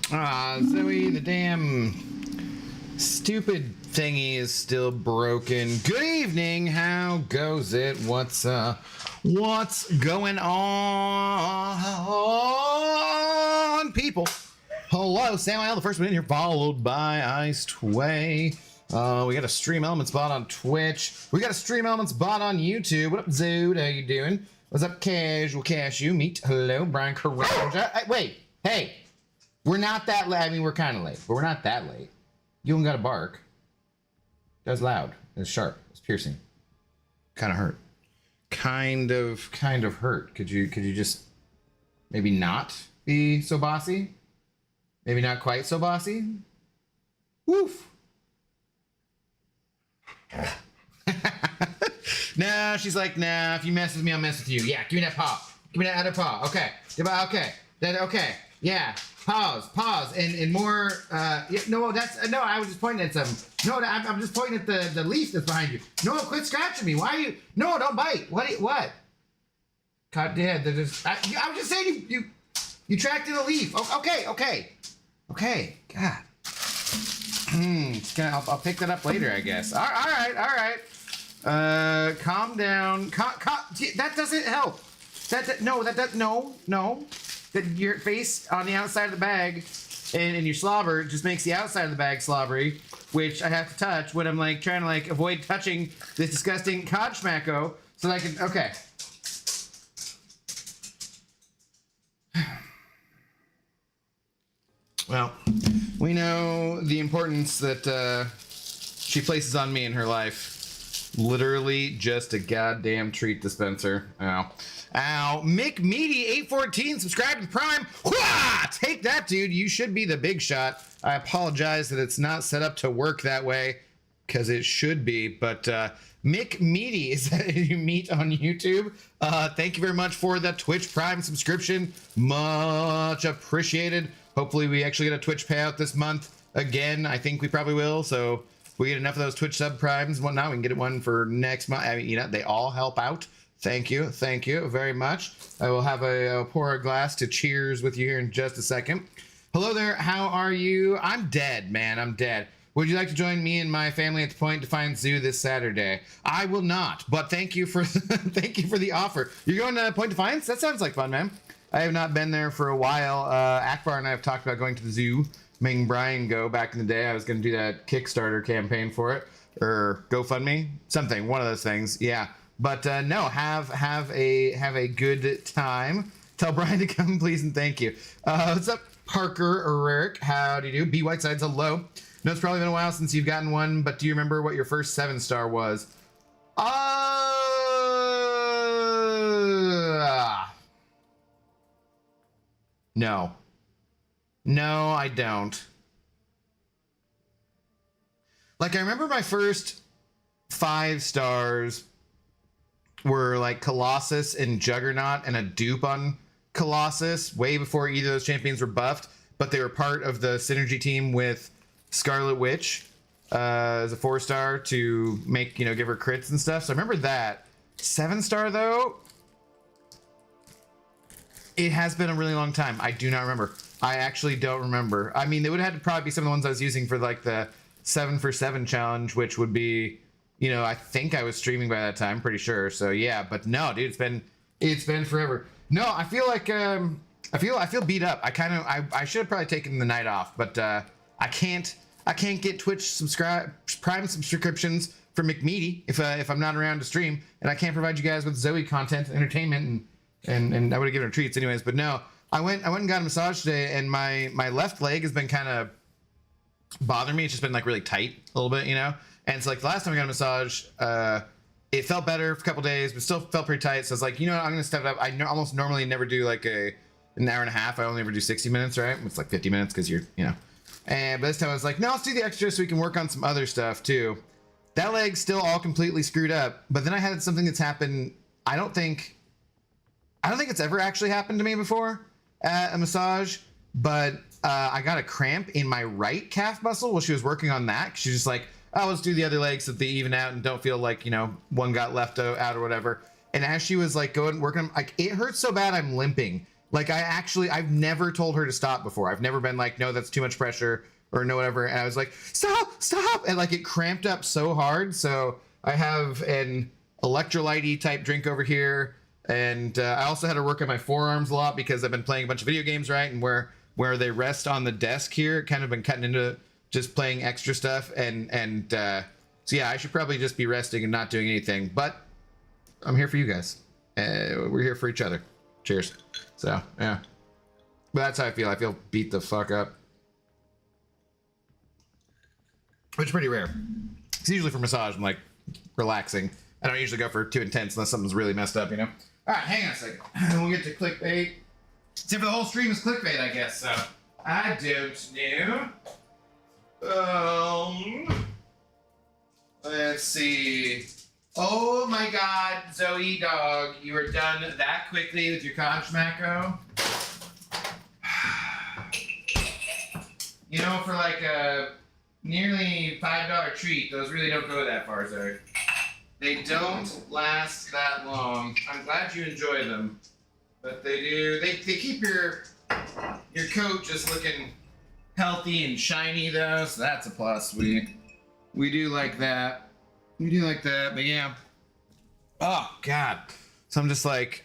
Zoe, the damn stupid thingy is still broken. Good evening. How goes it? What's going on, people? Hello, Samuel, the first one in here, followed by Iced Way. We got a Stream Elements bot on Twitch. We got a Stream Elements bot on YouTube. What up, Zood? How you doing? What's up, Casual Cashew? Meet. Hello, Brian Carranza. Wait, hey. We're not that late. I mean, we're kind of late, but we're not that late. You don't got to bark. That's loud. It's sharp. It's piercing. Kind of hurt. Kind of hurt. Could you just maybe not be so bossy? Maybe not quite so bossy? Woof. No, she's like, nah, if you mess with me, I'll mess with you. Yeah, give me that paw. Give me that other paw. Okay. Okay. Okay. Yeah. Pause. And more, yeah, no, I was just pointing at something. No, I'm just pointing at the leaf that's behind you. No, quit scratching me. Why are you, no, don't bite. What? God damn, I was just saying you tracked in a leaf. Oh, okay. God. I'll pick that up later, I guess. All right. Calm down. That doesn't help. No. That your face on the outside of the bag and your slobber just makes the outside of the bag slobbery, which I have to touch when I'm like trying to like avoid touching this disgusting cod schmacko so that I can, okay. Well, we know the importance that she places on me in her life. Literally just a goddamn treat dispenser. Ow. Mick Meaty 814 subscribe to the Prime. Wah! Take that, dude. You should be the big shot. I apologize that it's not set up to work that way because it should be. But Mick Meaty is that you meet on YouTube. Thank you very much for the Twitch Prime subscription. Much appreciated. Hopefully we actually get a Twitch payout this month again. I think we probably will. So we get enough of those Twitch sub primes. Well, now we can get one for next month. I mean, they all help out. Thank you very much. I will have I'll pour a glass to cheers with you here in just a second. Hello there, how are you? I'm dead, man, I'm dead. Would you like to join me and my family at the Point Defiant Zoo this Saturday? I will not, but thank you for thank you for the offer. You're going to Point Defiance? That sounds like fun, man. I have not been there for a while. Akbar and I have talked about going to the zoo, making Brian go back in the day. I was going to do that Kickstarter campaign for it, or GoFundMe, something, one of those things, yeah. But no, have a good time. Tell Brian to come, please, and thank you. What's up, Parker or Eric? How do you do? B Whitesides, hello. No, it's probably been a while since you've gotten one, but do you remember what your first 7-star was? No. No, I don't. Like, I remember my first 5 stars were like Colossus and Juggernaut and a dupe on Colossus way before either of those champions were buffed, but they were part of the synergy team with Scarlet Witch as a 4-star to make, give her crits and stuff. So I remember that. 7-star though, it has been a really long time. I do not remember. I actually don't remember. I mean, they would have had to probably be some of the ones I was using for like the 7 for 7 challenge, which would be, I think I was streaming by that time, pretty sure. So yeah, but no, dude, it's been forever. No, I feel like I feel beat up. I should have probably taken the night off, but I can't get Twitch Prime subscriptions for McMeaty if I'm not around to stream, and I can't provide you guys with Zoe content, entertainment, and I would have given her treats anyways. But no, I went and got a massage today, and my left leg has been kind of bothering me. It's just been like really tight a little bit, And so like the last time I got a massage, it felt better for a couple days, but still felt pretty tight. So I was like, I'm gonna step it up. I almost normally never do like an hour and a half. I only ever do 60 minutes, right? It's like 50 minutes because And but this time I was like, no, let's do the extra so we can work on some other stuff too. That leg's still all completely screwed up. But then I had something that's happened. I don't think it's ever actually happened to me before at a massage, but I got a cramp in my right calf muscle while she was working on that. She's just like, oh, let's do the other legs so that they even out and don't feel like, one got left out or whatever. And as she was like working, like it hurts so bad I'm limping. Like I've never told her to stop before. I've never been like, no, that's too much pressure or no whatever. And I was like, stop. And like it cramped up so hard. So I have an electrolyte type drink over here. And I also had to work on my forearms a lot because I've been playing a bunch of video games, right? And where they rest on the desk here, kind of been cutting into just playing extra stuff. And so yeah, I should probably just be resting and not doing anything. But I'm here for you guys. We're here for each other. Cheers. So, yeah. But that's how I feel. I feel beat the fuck up. Which is pretty rare. It's usually for massage, I'm like relaxing. I don't usually go for too intense unless something's really messed up, you know? Alright, hang on a second. We'll get to clickbait. Except for the whole stream is clickbait, I guess, so. I don't know. Let's see. Oh my god, Zoe dog, you were done that quickly with your conch macro. You know, for like a nearly $5 treat, those really don't go that far, Zoe. They don't last that long. I'm glad you enjoy them, but they do. They keep your coat just looking healthy and shiny though, so that's a plus. We do like that. We do like that, but yeah. Oh, God. So I'm just like,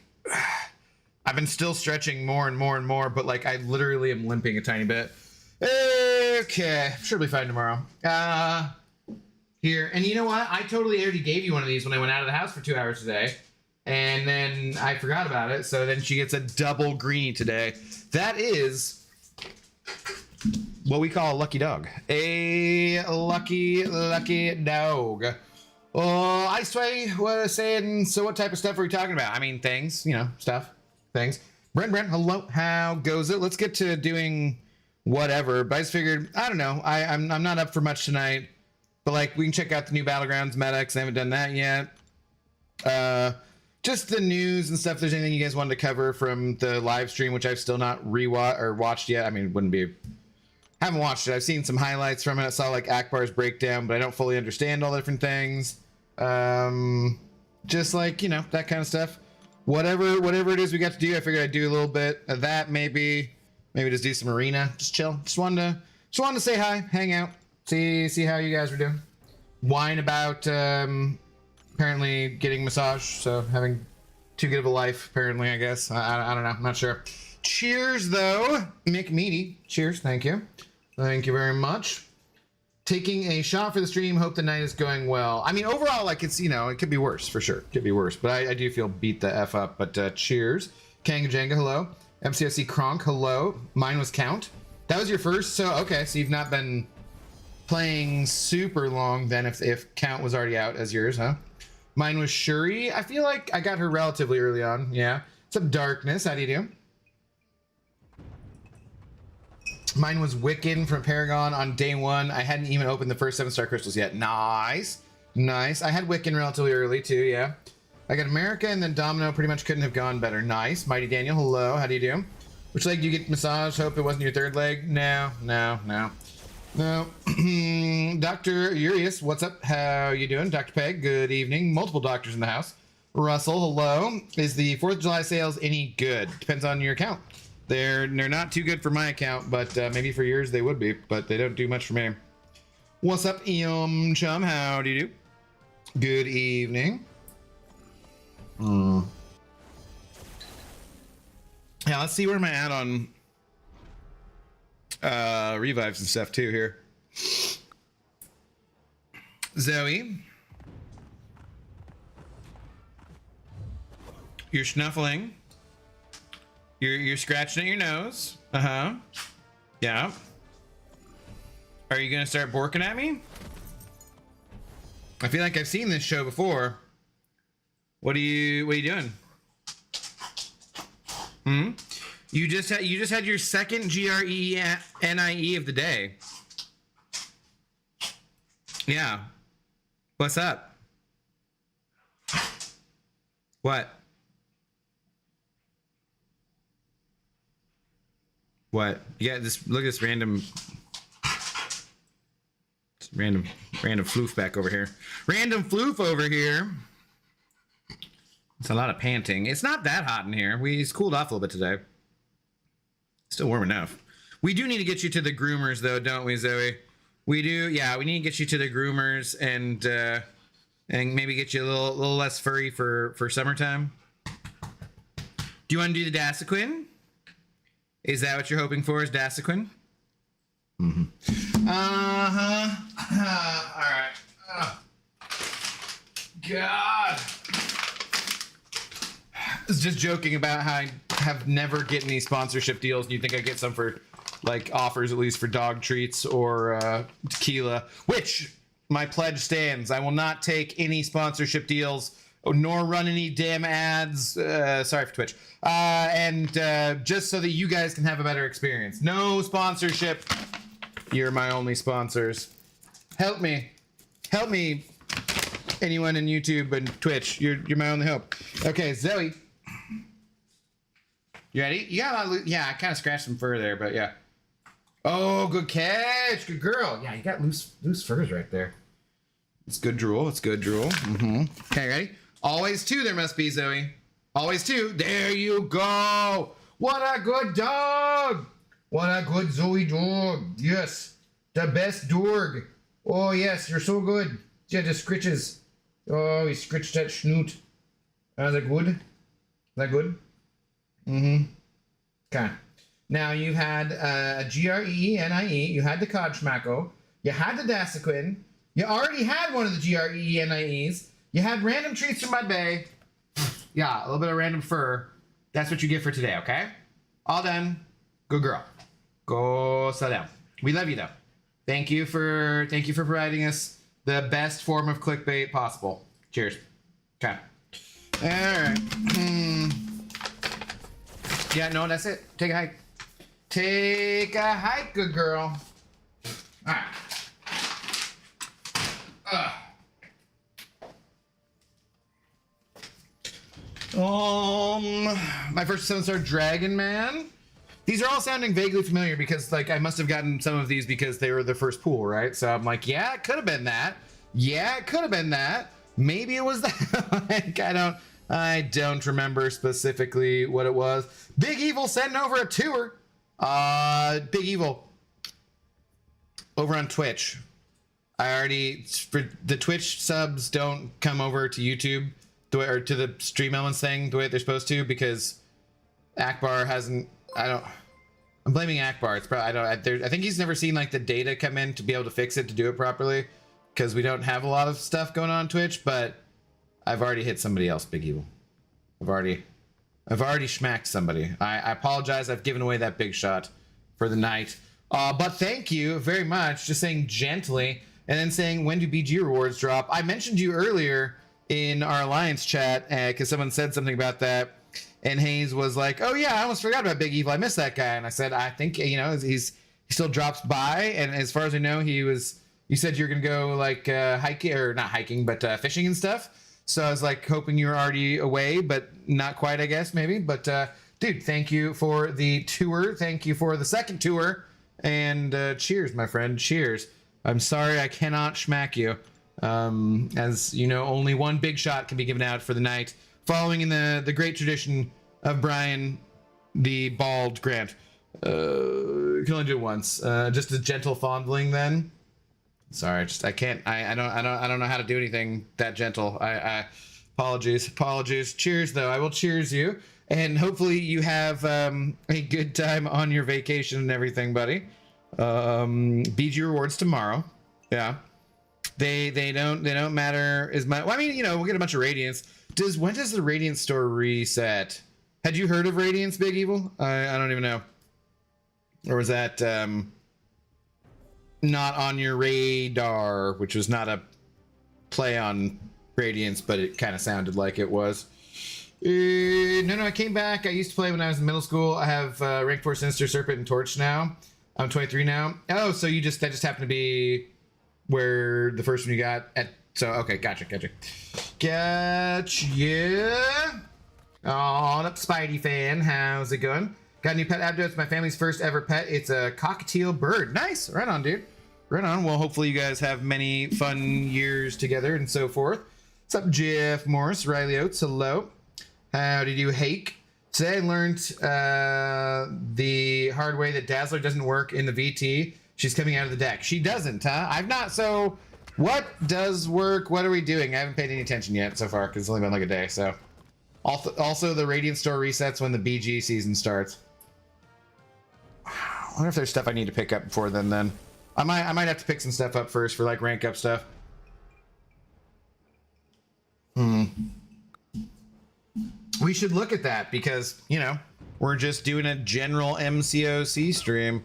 I've been still stretching more and more and more, but like I literally am limping a tiny bit. Okay, sure be fine tomorrow. Here, and you know what? I totally already gave you one of these when I went out of the house for 2 hours today, and then I forgot about it, so then she gets a double greenie today. That is what we call a lucky dog. A lucky dog. Oh, I sway. What I saying? So, what type of stuff are we talking about? I mean, things. You know, stuff, things. Brent, hello. How goes it? Let's get to doing whatever. But I just figured, I don't know. I'm not up for much tonight. But like, we can check out the new Battlegrounds medics. I haven't done that yet. Just the news and stuff. If there's anything you guys wanted to cover from the live stream, which I've still not watched yet. I mean, wouldn't be. Haven't watched it. I've seen some highlights from it. I saw like Akbar's breakdown, but I don't fully understand all the different things. Just like, you know, that kind of stuff. Whatever it is we got to do, I figured I'd do a little bit of that. Maybe just do some arena. Just chill. Just wanted to say hi, hang out, see how you guys were doing. Whine about apparently getting massage, so having too good of a life. Apparently, I guess. I don't know. I'm not sure. Cheers, though, Mick Meaty. Cheers. Thank you. Thank you very much. Taking a shot for the stream. Hope the night is going well. I mean, overall, like, it's, you know, it could be worse, for sure. Could be worse. But I do feel beat the F up. But cheers. Kanga Jenga, hello. MCoC Kronk, hello. Mine was Count. That was your first? So, okay. So you've not been playing super long then if Count was already out as yours, huh? Mine was Shuri. I feel like I got her relatively early on. Yeah. What's up, Darkness? How do you do? Mine was Wiccan from Paragon on day one. I hadn't even opened the first 7-star crystals yet. Nice. Nice. I had Wiccan relatively early too, yeah. I got America and then Domino. Pretty much couldn't have gone better. Nice. Mighty Daniel, hello. How do you do? Which leg do you get massage? Hope it wasn't your third leg. No. Dr. Urias, what's up? How you doing? Dr. Peg, good evening. Multiple doctors in the house. Russell, hello. Is the 4th of July sales any good? Depends on your account. They're not too good for my account, but maybe for yours they would be, but they don't do much for me. What's up, Chum? How do you do? Good evening. Yeah, let's see where am I at on revives and stuff too here. Zoe, you're snuffling. You're scratching at your nose. Uh-huh. Yeah. Are you gonna start borking at me? I feel like I've seen this show before. What are you doing? You just had your second GRENIE of the day. Yeah. What's up? What? What? Yeah, this look at this random floof back over here. Random floof over here. It's a lot of panting. It's not that hot in here. It's cooled off a little bit today. Still warm enough. We do need to get you to the groomers, though, don't we, Zoe? We do. Yeah, we need to get you to the groomers and maybe get you a little less furry for summertime. Do you want to do the Dasequin? Is that what you're hoping for? Is Dasequin? Mm-hmm. All right. God. I was just joking about how I have never get any sponsorship deals. Do you think I get some for like offers at least for dog treats or tequila? Which my pledge stands. I will not take any sponsorship deals nor run any damn ads. Sorry for Twitch. And just so that you guys can have a better experience. No sponsorship. You're my only sponsors. Help me. Help me. Anyone in YouTube and Twitch. You're my only hope. Okay, Zoe. You ready? You got a lot of, yeah, I kind of scratched some fur there, but yeah. Oh, good catch. Good girl. Yeah, you got loose furs right there. It's good drool. It's good drool. Mm-hmm. Okay, ready? Always two there must be, Zoe. Always two. There you go. What a good dog. What a good Zoe dog. Yes. The best dog. Oh, yes. You're so good. Yeah, just scritches. Oh, he scritched that schnoot. Is that good? Is that good? Mm-hmm. Okay. Now you had a GREENIE. You had the Kodschmacko. You had the Dasequin. You already had one of the GREENIEs. You had random treats from my bay. Yeah, a little bit of random fur. That's what you get for today, okay? All done. Good girl. Go sit down. We love you though. Thank you for providing us the best form of clickbait possible. Cheers. Okay. All right. Yeah, no, that's it. Take a hike. Take a hike, good girl. All right. My first 7-star Dragon Man. These are all sounding vaguely familiar because, like, I must have gotten some of these because they were the first pool, right? So I'm like, yeah, it could have been that. Yeah, it could have been that. Maybe it was that. Like, I don't remember specifically what it was. Big Evil sending over a tour. Big Evil over on Twitch. For the Twitch subs don't come over to YouTube or to the Stream Elements thing the way they're supposed to because Akbar hasn't. I'm blaming Akbar. It's probably I think he's never seen like the data come in to be able to fix it to do it properly because we don't have a lot of stuff going on Twitch. But I've already hit somebody else, Big Evil. I've already schmacked somebody. I apologize. I've given away that big shot for the night. But thank you very much. Just saying gently and then saying when do BG rewards drop. I mentioned you earlier in our Alliance chat because someone said something about that. And Hayes was like, oh yeah, I almost forgot about Big Evil. I missed that guy. And I said, I think, he still drops by. And as far as I know, you said you're going to go like hiking or not hiking, but fishing and stuff. So I was like hoping you were already away, but not quite, I guess, maybe. But dude, thank you for the tour. Thank you for the second tour. And cheers, my friend. Cheers. I'm sorry I cannot schmack you. As you know, only one big shot can be given out for the night. Following in the great tradition of Brian the Bald Grant. You can only do it once. Just a gentle fondling then. Sorry, I can't. I don't know how to do anything that gentle. I apologies. Cheers though. I will cheers you, and hopefully you have a good time on your vacation and everything, buddy. BG rewards tomorrow. Yeah, they don't matter as much. Well, I mean, we'll get a bunch of radiance. When does the Radiance store reset? Had you heard of Radiance, Big Evil? I don't even know. Or was that not on your radar, which was not a play on Radiance, but it kind of sounded like it was. No, I came back. I used to play when I was in middle school. I have Rank 4 Sinister, Serpent, and Torch now. I'm 23 now. Oh, so that just happened to be where the first one you got at. So, okay, gotcha. Gotcha. Oh, up Spidey fan. How's it going? Got a new pet abdo. It's my family's first ever pet. It's a cockatiel bird. Nice. Right on, dude. Right on. Well, hopefully you guys have many fun years together and so forth. What's up, Jeff Morris? Riley Oates, hello. How did you hake? Today I learned the hard way that Dazzler doesn't work in the VT. She's coming out of the deck. She doesn't, huh? I've not. So what does work? What are we doing? I haven't paid any attention yet so far because it's only been like a day. So also the Radiant Store resets when the BG season starts. I wonder if there's stuff I need to pick up before then. I might have to pick some stuff up first for like rank up stuff. We should look at that because, you know, we're just doing a general MCoC stream.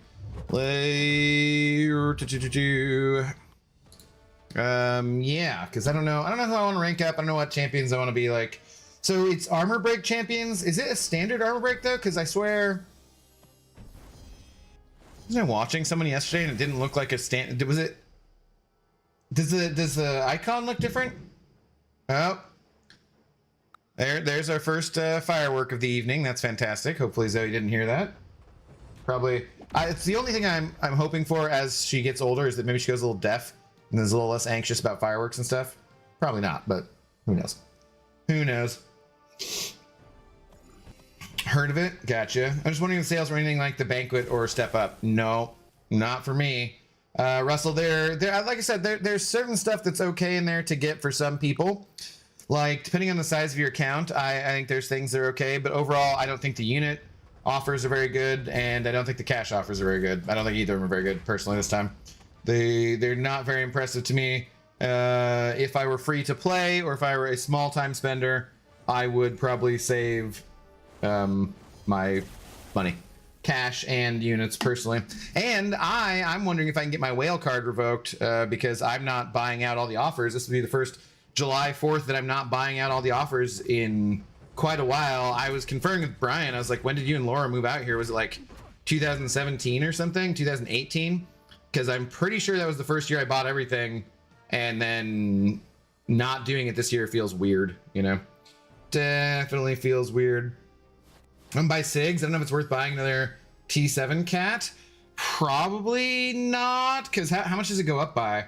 Yeah, because I don't know who I want to rank up. I don't know what champions I want to be like. So it's armor break champions. Is it a standard armor break though? Because I swear, wasn't I watching someone yesterday and it didn't look like a stand? Was it? Does the icon look different? Oh. There's our first firework of the evening. That's fantastic. Hopefully Zoe didn't hear that. Probably. It's the only thing I'm hoping for as she gets older is that maybe she goes a little deaf and is a little less anxious about fireworks and stuff. Probably not, but who knows? Who knows? Heard of it? Gotcha. I'm just wondering if sales were anything like the banquet or step up. No, not for me. Russell, there, like I said, there's certain stuff that's okay in there to get for some people. Like, depending on the size of your account, I think there's things that are okay, but overall, I don't think the unit offers are very good, and I don't think the cash offers are very good. I don't think either of them are very good, personally, this time. They're not very impressive to me. If I were free to play, or if I were a small time spender, I would probably save my money. Cash and units, personally. And I'm wondering if I can get my whale card revoked, because I'm not buying out all the offers. This will be the first July 4th that I'm not buying out all the offers in quite a while. I was conferring with Brian. I was like, when did you and Laura move out here? Was it like 2017 or something? 2018? Because I'm pretty sure that was the first year I bought everything, and then not doing it this year feels weird, you know? Definitely feels weird. I'm gonna buy SIGs. I don't know if it's worth buying another T7 cat. Probably not, because how much does it go up by?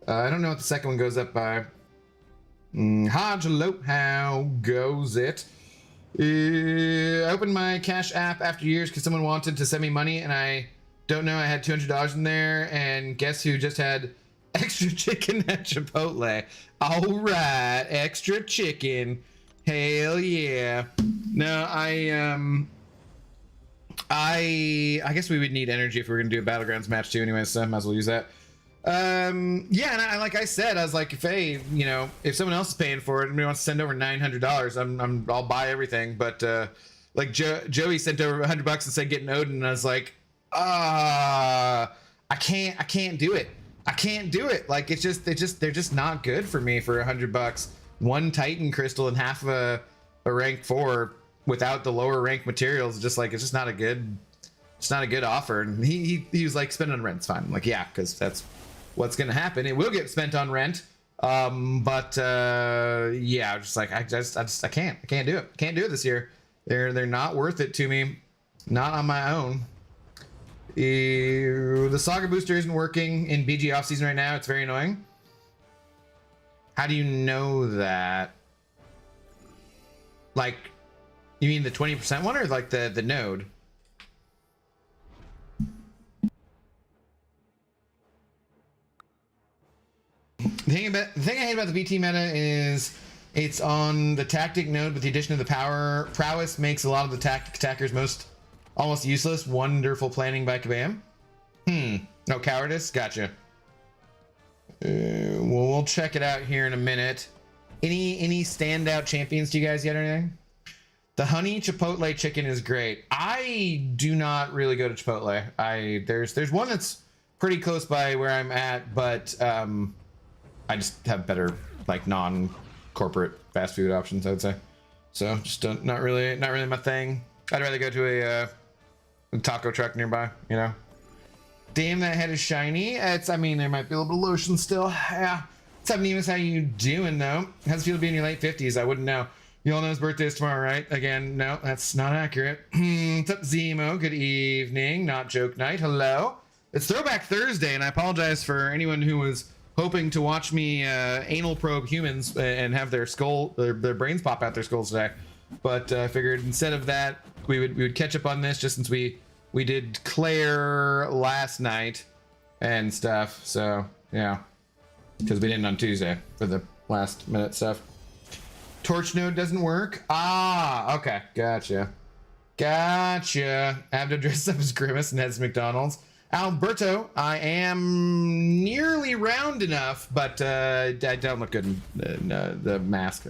I don't know what the second one goes up by. Hello, how goes it? I opened my Cash app after years because someone wanted to send me money and I don't know, I had $200 in there, and guess who just had extra chicken at Chipotle? All right, extra chicken. Hell yeah. No, I guess we would need energy if we were gonna do a Battlegrounds match too anyway, so I might as well use that. Yeah, and like I said, I was like, if someone else is paying for it and wants to send over $900, I'll buy everything. But like Joey sent over $100 and said get an Odin, and I was like, I can't do it. I can't do it. Like they're just not good for me for $100. One Titan crystal and half of a rank 4 without the lower rank materials, it's just not a good offer. And he was like, spend on rent's fine. I'm like, yeah, because that's what's gonna happen. It will get spent on rent. Yeah, just like I can't do it. Can't do it this year. They're not worth it to me. Not on my own. The Saga booster isn't working in BG off season right now. It's very annoying. How do you know that? Like, you mean the 20% one, or like the node? The thing I hate about the VT meta is it's on the tactic node, but the addition of the prowess makes a lot of the tactic attackers almost useless. Wonderful planning by Kabam. No cowardice. Gotcha. Well, we'll check it out here in a minute. Any standout champions to you guys yet or anything? The honey Chipotle chicken is great. I do not really go to Chipotle. There's one that's pretty close by where I'm at, but I just have better like non-corporate fast food options, I would say. So just not really my thing. I'd rather go to a taco truck nearby, you know. Damn, that head is shiny. I mean, there might be a little bit of lotion still. Yeah. What's up, Nemus? How you doing, though? How's it feel to be in your late 50s? I wouldn't know. You all know his birthday is tomorrow, right? Again, no, that's not accurate. What's up, Zemo? Good evening. Not joke night. Hello. It's Throwback Thursday, and I apologize for anyone who was hoping to watch me anal probe humans and have their brains pop out their skulls today. But I figured instead of that, we would catch up on this just since we did Claire last night and stuff. So yeah, because we didn't on Tuesday for the last minute stuff. Torch node doesn't work. Ah, okay, gotcha. I have to dress up as Grimace and Ned's McDonald's. Alberto, I am nearly round enough, but I don't look good in the mask.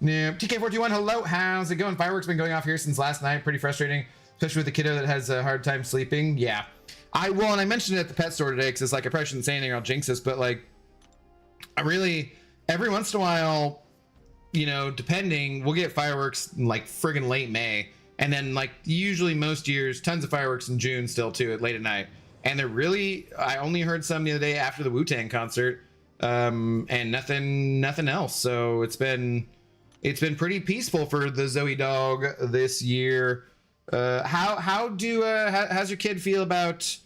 Yeah. TK421, hello, how's it going? Fireworks been going off here since last night. Pretty frustrating, especially with a kiddo that has a hard time sleeping. Yeah. And I mentioned it at the pet store today because it's like I probably shouldn't say anything or I'll jinx this, but like, I really, every once in a while, you know, depending, we'll get fireworks in like friggin' late May. And then like usually most years, tons of fireworks in June still too, late at night. And they're really, I only heard some the other day after the Wu-Tang concert, and nothing else. So it's been pretty peaceful for the Zoe dog this year. How's your kid feel about,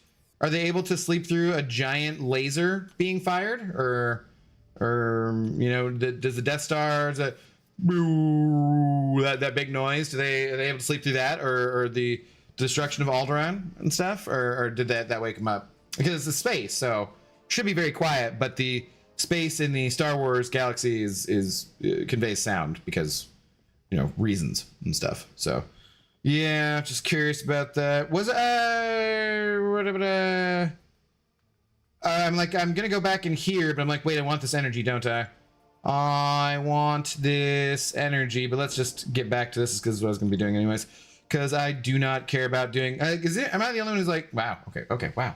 are they able to sleep through a giant laser being fired, or you know, does the Death Star, that big noise, are they able to sleep through that, or the destruction of Alderaan and stuff, or did that wake them up? Because it's the space, so should be very quiet, but the space in the Star Wars galaxy is conveys sound because, you know, reasons and stuff. So yeah, just curious about that. I'm gonna go back in here, but I'm like, wait, I want this energy, don't I? I want this energy, but let's just get back to this because what I was gonna be doing anyways. Because I do not care about doing. Am I the only one who's like, wow, okay, wow.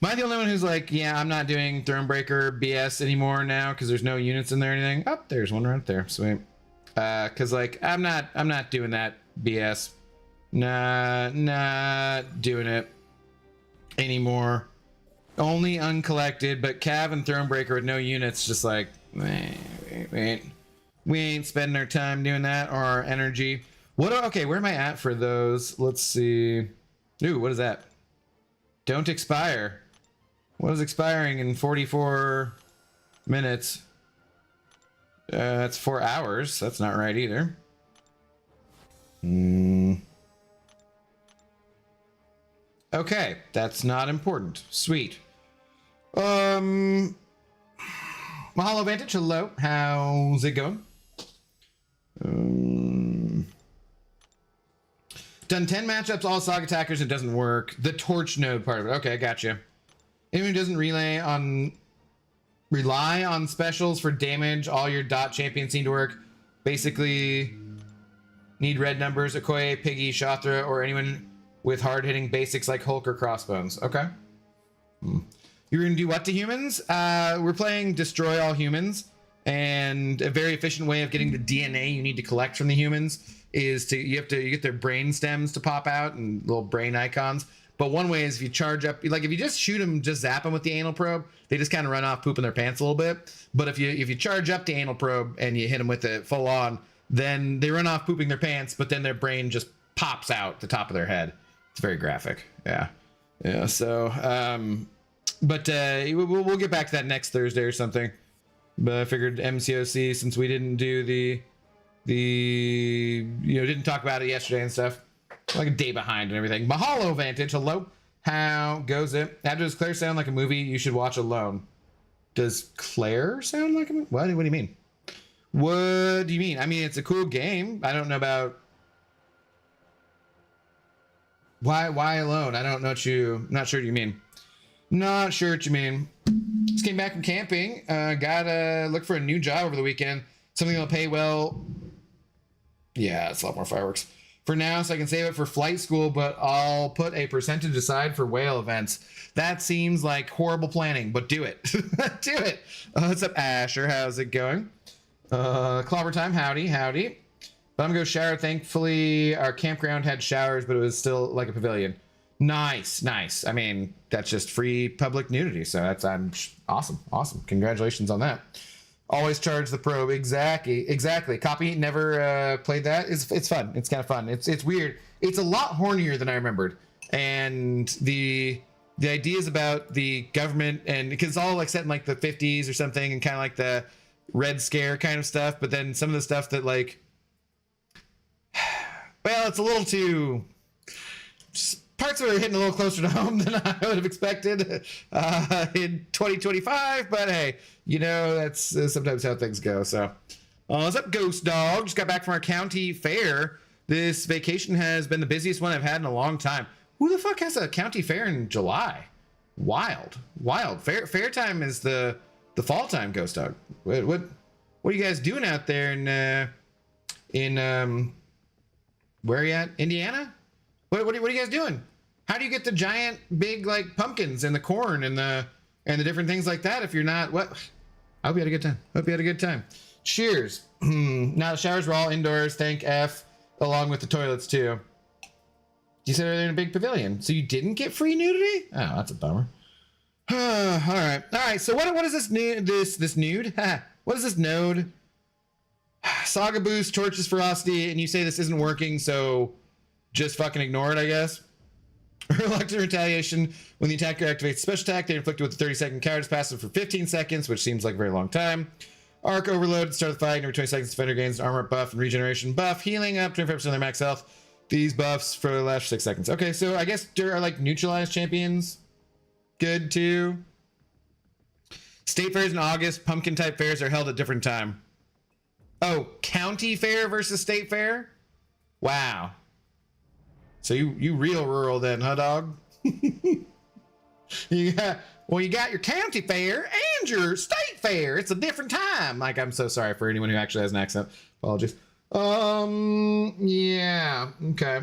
Am I the only one who's like, yeah, I'm not doing Thronebreaker BS anymore now because there's no units in there or anything? Oh, there's one right there. Sweet. Because like I'm not doing that BS. Not doing it anymore. Only uncollected, but Cav and Thronebreaker with no units, just like, we ain't spending our time doing that or our energy. Okay, where am I at for those? Let's see. Ooh, what is that? Don't expire. What is expiring in 44 minutes? That's 4 hours. That's not right either. Okay, that's not important. Sweet. Mahalo Vantage, hello. How's it going? Done 10 matchups, all Saga attackers, it doesn't work. The torch node part of it. Okay, I gotcha. Anyone who doesn't rely on specials for damage, all your dot champions seem to work. Basically, need red numbers, Okoye, Piggy, Shothra, or anyone with hard-hitting basics like Hulk or Crossbones. Okay. You're gonna do what to humans? We're playing Destroy All Humans, and a very efficient way of getting the DNA you need to collect from the humans is you get their brain stems to pop out and little brain icons. But one way is if you charge up, like if you just shoot them, just zap them with the anal probe, they just kind of run off pooping their pants a little bit. But if you charge up the anal probe and you hit them with it full on, then they run off pooping their pants, but then their brain just pops out the top of their head. It's very graphic. Yeah. So, but we'll get back to that next Thursday or something. But I figured MCoC, since we didn't do didn't talk about it yesterday and stuff, like a day behind and everything. Mahalo Vantage, hello. How goes it? How does Claire sound like a movie you should watch alone? Does Claire sound like a movie? What do you mean? What do you mean? I mean, it's a cool game. I don't know about why alone. I don't know what not sure what you mean. Not sure what you mean. Just came back from camping. Gotta look for a new job over the weekend. Something that'll pay well. Yeah, it's a lot more fireworks for now, so I can save it for flight school, but I'll put a percentage aside for whale events. That seems like horrible planning, but do it. Do it. What's up, Asher? How's it going? Clobber time. Howdy. But I'm gonna go shower. Thankfully, our campground had showers, but it was still like a pavilion. Nice. I mean, that's just free public nudity, so that's awesome. Congratulations on that. Always charge the probe. Exactly. Copy. Never played that. It's fun. It's kind of fun. It's weird. It's a lot hornier than I remembered, and the the ideas about the government, and because it's all like set in like the 50s or something, and kind of like the Red Scare kind of stuff, but then some of the stuff that like, well, it's a little too, parts of it are hitting a little closer to home than I would have expected in 2025, but hey, you know, that's sometimes how things go. So what's up, Ghost Dog? Just got back from our county fair. This vacation has been the busiest one I've had in a long time. Who the fuck has a county fair in July? Wild. Fair time is the fall time, Ghost Dog. What are you guys doing out there in where are you at? Indiana? What are you guys doing? How do you get the giant big like pumpkins and the corn and the different things like that if you're not what? I hope you had a good time. Cheers. Now the showers were all indoors, thank F, along with the toilets too. You said they're in a big pavilion, so you didn't get free nudity? Oh, that's a bummer. All right. So what is this nude? This nude? What is this node? Saga boost, torches ferocity, and you say this isn't working, so just fucking ignore it, I guess. Reluctant retaliation. When the attacker activates special attack, they're inflicted with a 30-second cowardice passive for 15 seconds, which seems like a very long time. Arc overload at the start of the fight. Every 20 seconds, defender gains an armor buff and regeneration buff, healing up 25% of their max health. These buffs for the last 6 seconds. Okay, so I guess there are like neutralized champions. Good too. State fairs in August. Pumpkin type fairs are held at different time. Oh, county fair versus state fair? Wow. So you real rural then, huh, dog? You got your county fair and your state fair. It's a different time. Like, I'm so sorry for anyone who actually has an accent. Apologies. Yeah. Okay.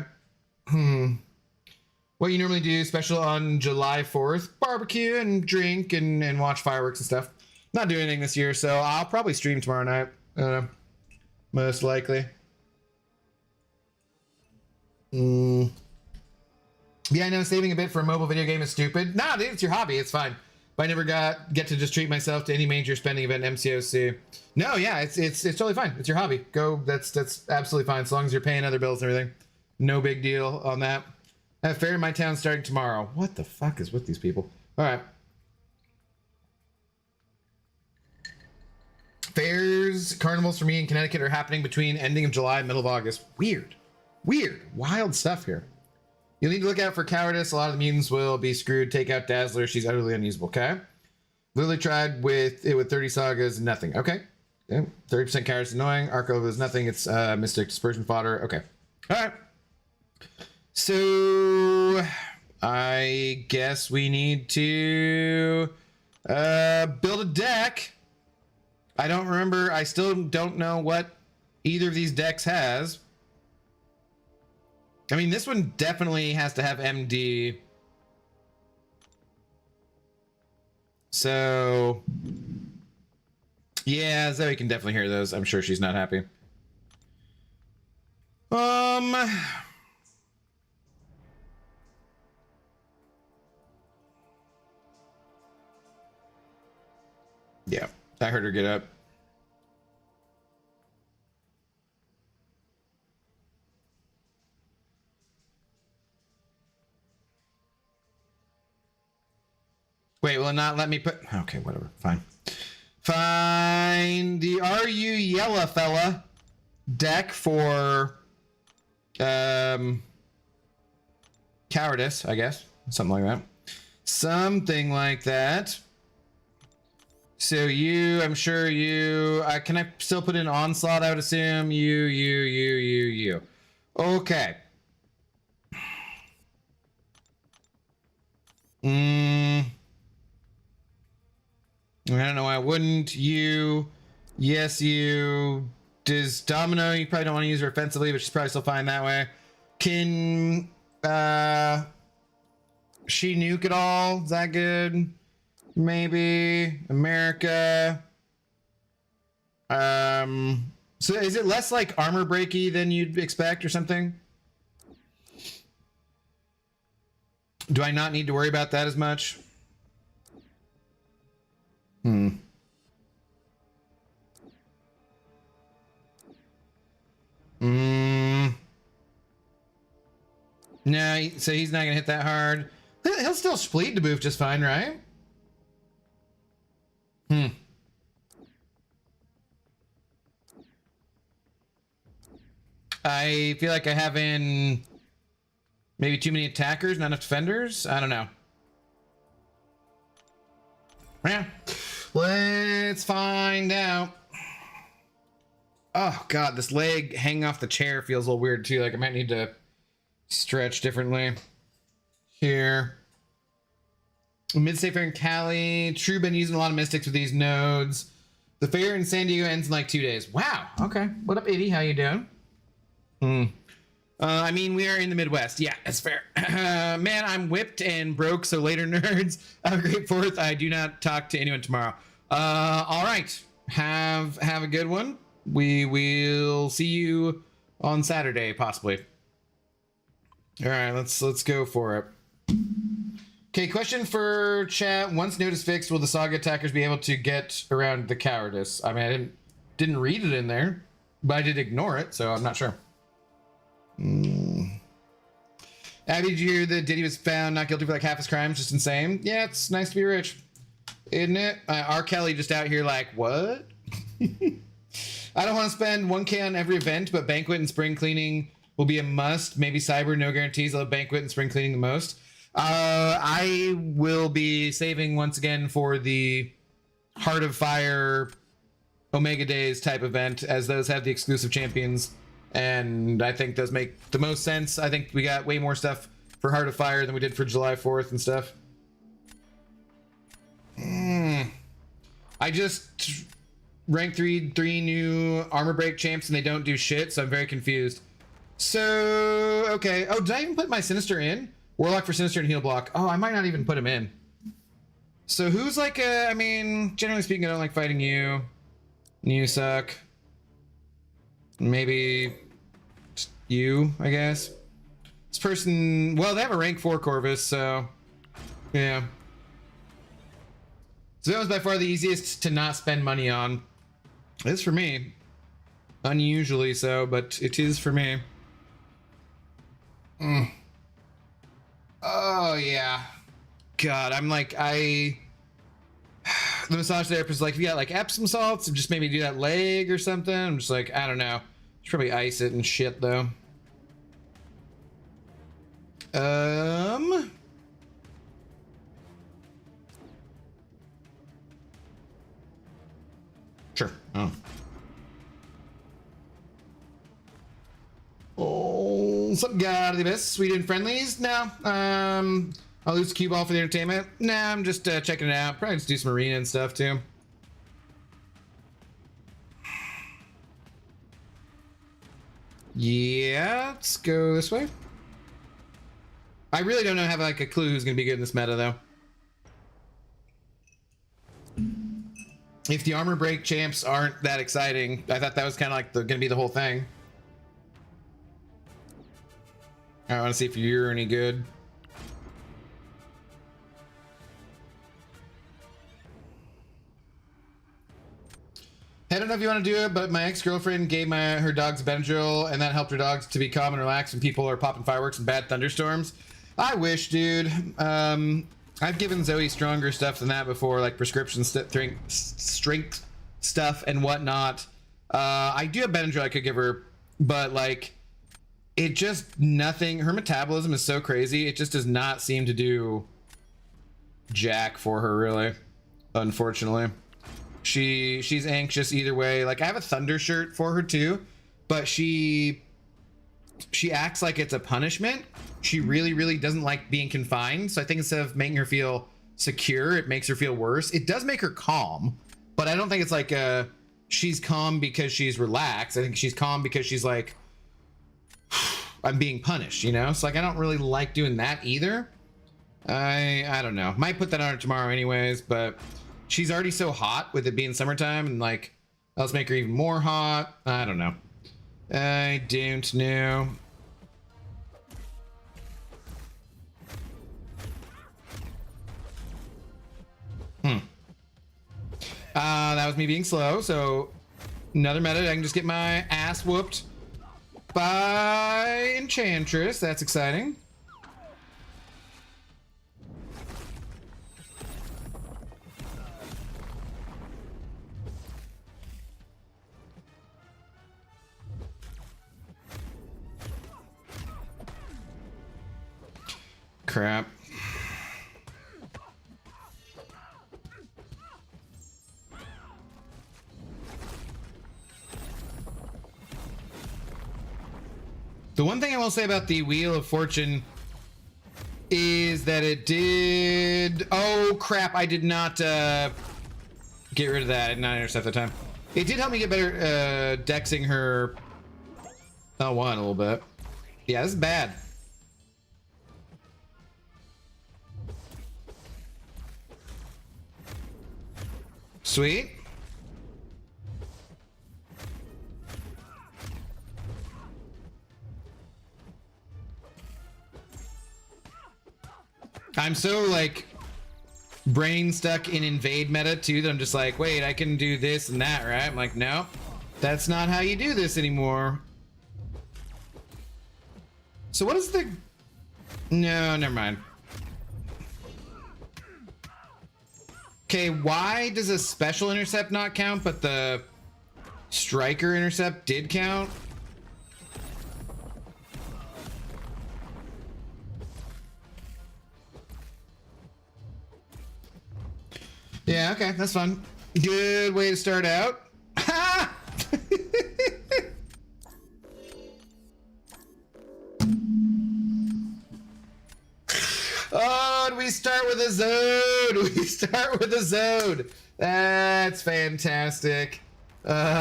What you normally do special on July 4th? Barbecue and drink and watch fireworks and stuff. Not doing anything this year, so I'll probably stream tomorrow night. Most likely. Yeah, I know saving a bit for a mobile video game is stupid. Nah, dude, it's your hobby. It's fine. But I never get to just treat myself to any major spending event in MCoC. No, yeah, it's totally fine. It's your hobby. Go. That's absolutely fine as long as you're paying other bills and everything. No big deal on that. I have fair in my town starting tomorrow. What the fuck is with these people? All right. Fairs, carnivals for me in Connecticut are happening between ending of July and middle of August. Weird, wild stuff here. You'll need to look out for cowardice. A lot of the mutants will be screwed. Take out Dazzler. She's utterly unusable. Okay. Literally tried with 30 sagas. Nothing. Okay. Yeah. 30% cowardice annoying. Arco is nothing. It's Mystic dispersion fodder. Okay. All right. So I guess we need to build a deck. I don't remember. I still don't know what either of these decks has. I mean, this one definitely has to have MD. So, yeah, Zoe can definitely hear those. I'm sure she's not happy. Yeah, I heard her get up. Wait, will it not let me put... Okay, whatever. Fine. Fine. The Are You Yella Fella deck for cowardice, I guess. Something like that. Something like that. So you, I'm sure you... can I still put in onslaught, I would assume? You. Okay. I don't know why I wouldn't. You. Yes, you. Does Domino, you probably don't want to use her offensively, but she's probably still fine that way. Can she nuke at all? Is that good? Maybe. America. So is it less like armor breaky than you'd expect or something? Do I not need to worry about that as much? No, so he's not gonna hit that hard. He'll still spleed to boof just fine, right? I feel like I have in maybe too many attackers, not enough defenders. I don't know. Yeah, let's find out. Oh god, this leg hanging off the chair feels a little weird too. Like I might need to stretch differently. Here. Mid-State Fair in Cali. True, been using a lot of mystics with these nodes. The fair in San Diego ends in like 2 days. Wow, okay. What up, Eddie? How you doing? I mean, we are in the Midwest. Yeah, that's fair. Man, I'm whipped and broke, so later, nerds. Have a great 4th. I do not talk to anyone tomorrow. All right. Have a good one. We will see you on Saturday, possibly. All right, let's go for it. Okay, question for chat. Once node is fixed, will the Saga attackers be able to get around the cowardice? I mean, I didn't read it in there, but I did ignore it, so I'm not sure. Abby, did you hear that Diddy was found not guilty for like half his crimes? Just insane. Yeah, it's nice to be rich, isn't it? R. Kelly just out here like, what? I don't want to spend 1K on every event, but banquet and spring cleaning will be a must. Maybe cyber, no guarantees. I love banquet and spring cleaning the most. I will be saving once again for the Heart of Fire Omega Days type event, as those have the exclusive champions. And I think those make the most sense. I think we got way more stuff for Heart of Fire than we did for July 4th and stuff. I just ranked three new armor break champs and they don't do shit, so I'm very confused. So, okay. Oh, did I even put my Sinister in? Warlock for Sinister and Heal Block. Oh, I might not even put him in. So who's like I mean, generally speaking, I don't like fighting you. You suck. Maybe you, I guess. This person, well, they have a rank 4 Corvus, so yeah. So that was by far the easiest to not spend money on. It is for me. Unusually so, but it is for me. Oh yeah. God, I'm like, the massage therapist is like, if you got like Epsom salts, just maybe do that leg or something. I'm just like, I don't know. Should probably ice it and shit though. Sure. Oh, some god of the abyss. Sweden friendlies? No. I'll lose cue ball for the entertainment. Nah, I'm just checking it out. Probably just do some arena and stuff too. Yeah, let's go this way. I really don't have like a clue who's gonna be good in this meta though. If the armor break champs aren't that exciting, I thought that was kind of like gonna be the whole thing. I want to see if you're any good. I don't know if you want to do it, but my ex-girlfriend gave her dogs Benadryl, and that helped her dogs to be calm and relaxed when people are popping fireworks and bad thunderstorms. I wish, dude. I've given Zoe stronger stuff than that before, like prescription strength stuff and whatnot. I do have Benadryl I could give her, but like, it just nothing. Her metabolism is so crazy. It just does not seem to do jack for her, really. Unfortunately. She's anxious either way. Like I have a thunder shirt for her too, but she acts like it's a punishment. She really doesn't like being confined. So I think instead of making her feel secure, it makes her feel worse. It does make her calm, but I don't think it's like she's calm because she's relaxed. I think she's calm because she's like, I'm being punished, you know? So like I don't really like doing that either. I don't know. Might put that on her tomorrow anyways, but she's already so hot with it being summertime, and like, let's make her even more hot. I don't know. I don't know. That was me being slow, so another meta. I can just get my ass whooped by Enchantress. That's exciting. crap. The one thing I will say about the Wheel of Fortune is that it did... Oh, crap. I did not get rid of that. I did not intercept that time. It did help me get better dexing her L1 a little bit. Yeah, this is bad. Sweet. I'm so like brain stuck in invade meta too that I'm just like, wait, I can do this and that, right? I'm like, no, that's not how you do this anymore. So what is the... No, never mind. Okay, why does a special intercept not count, but the striker intercept did count? Yeah, okay, that's fun. Good way to start out. Ha! Oh, and we start with a Zode. We start with a Zode. That's fantastic. That's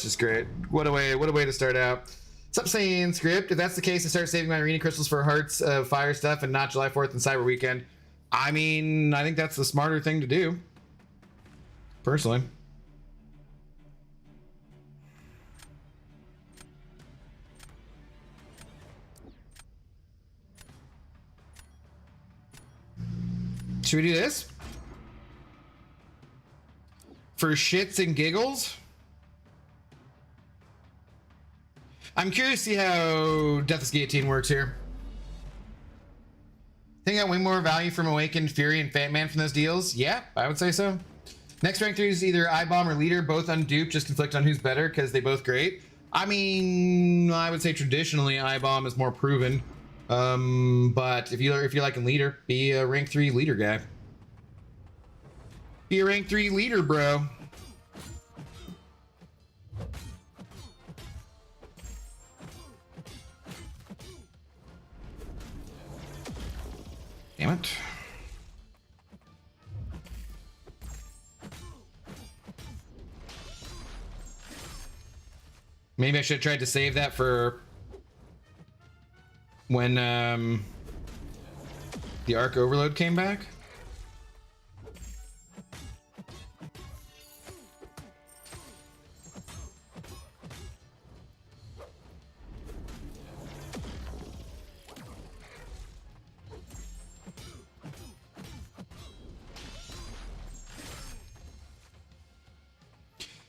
just great. What a way to start out. What's up, saying script? If that's the case, I start saving my arena crystals for Hearts of Fire stuff and not July 4th and Cyber Weekend. I mean, I think that's the smarter thing to do, personally. Should we do this? For shits and giggles? I'm curious to see how Deathless Guillotine works here. Think I got way more value from Awakened Fury and Fat Man from those deals? Yeah, I would say so. Next rank 3 is either I-Bomb or Leader, both unduped, just conflict on who's better because they both great. I mean, I would say traditionally I-Bomb is more proven. But if you're liking Leader, be a rank 3 Leader guy. Be a rank 3 Leader, bro. Damn it. Maybe I should have tried to save that for when the Arc Overload came back.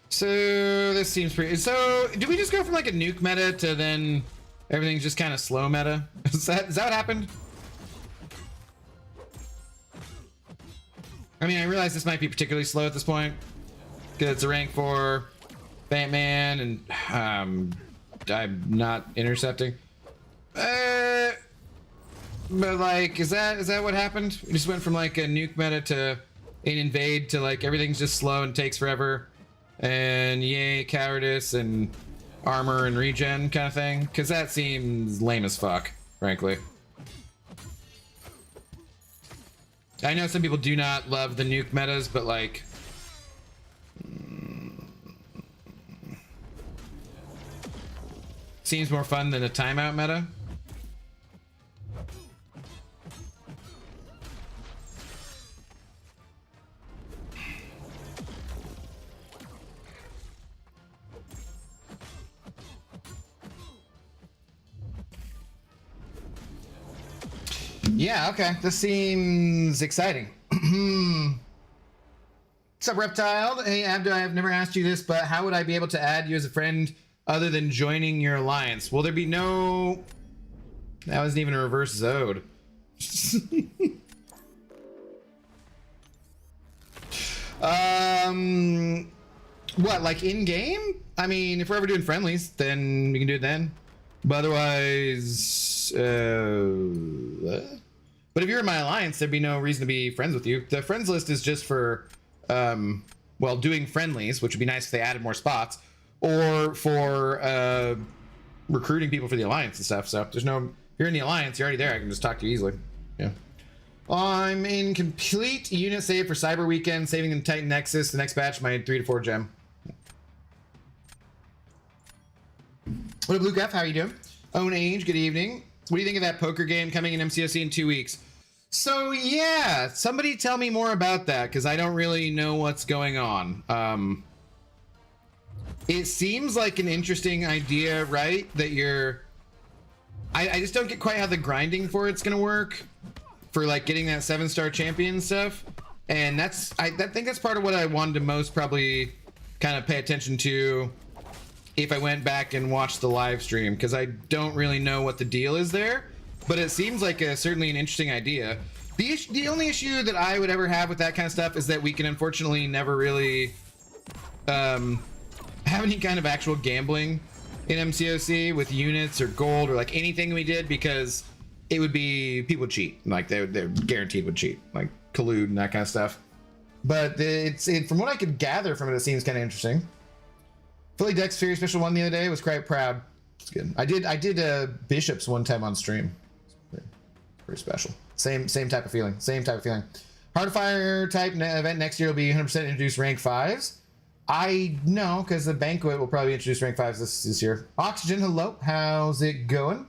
So this seems pretty... So do we just go from like a nuke meta to then everything's just kind of slow meta? Is that what happened? I mean, I realize this might be particularly slow at this point because it's a rank 4 Batman and I'm not intercepting. But like, is that what happened? We just went from like a nuke meta to an invade to like everything's just slow and takes forever. And yay, cowardice and armor and regen kind of thing, because that seems lame as fuck, frankly. I know some people do not love the nuke metas, but like, seems more fun than a timeout meta. Yeah, okay. This seems exciting. What's up, Reptile? Hey, Abdo, I have never asked you this, but how would I be able to add you as a friend other than joining your alliance? Will there be no... That wasn't even a reverse Zode. What, like in-game? I mean, if we're ever doing friendlies, then we can do it then. But otherwise, but if you're in my alliance, there'd be no reason to be friends with you. The friends list is just for, well, doing friendlies, which would be nice if they added more spots, or for recruiting people for the alliance and stuff. So if there's no, if you're in the alliance, you're already there. I can just talk to you easily. Yeah. I'm in complete unit save for Cyber Weekend, saving in Titan Nexus. The next batch, my 3 to 4 gem. What up, Luke F? How are you doing? Own Age, good evening. What do you think of that poker game coming in MCoC in 2 weeks? So yeah, somebody tell me more about that, because I don't really know what's going on. It seems like an interesting idea, right? That you're... I just don't get quite how the grinding for it's gonna work for like getting that 7-star champion stuff. And that's, I think that's part of what I wanted to most probably kind of pay attention to if I went back and watched the live stream, because I don't really know what the deal is there, but it seems like certainly an interesting idea. The only issue that I would ever have with that kind of stuff is that we can unfortunately never really have any kind of actual gambling in MCoC with units or gold or like anything we did, because it would be, people would cheat, like they're guaranteed would cheat, like collude and that kind of stuff. But from what I could gather from it, it seems kind of interesting. Philly Dex Fury Special 1 the other day, was quite proud. It's good. I did Bishops one time on stream. Pretty special. Same type of feeling. Same type of feeling. Hardfire type event next year will be 100% introduce rank 5s. I know, because the banquet will probably introduce rank 5s this year. Oxygen, hello. How's it going?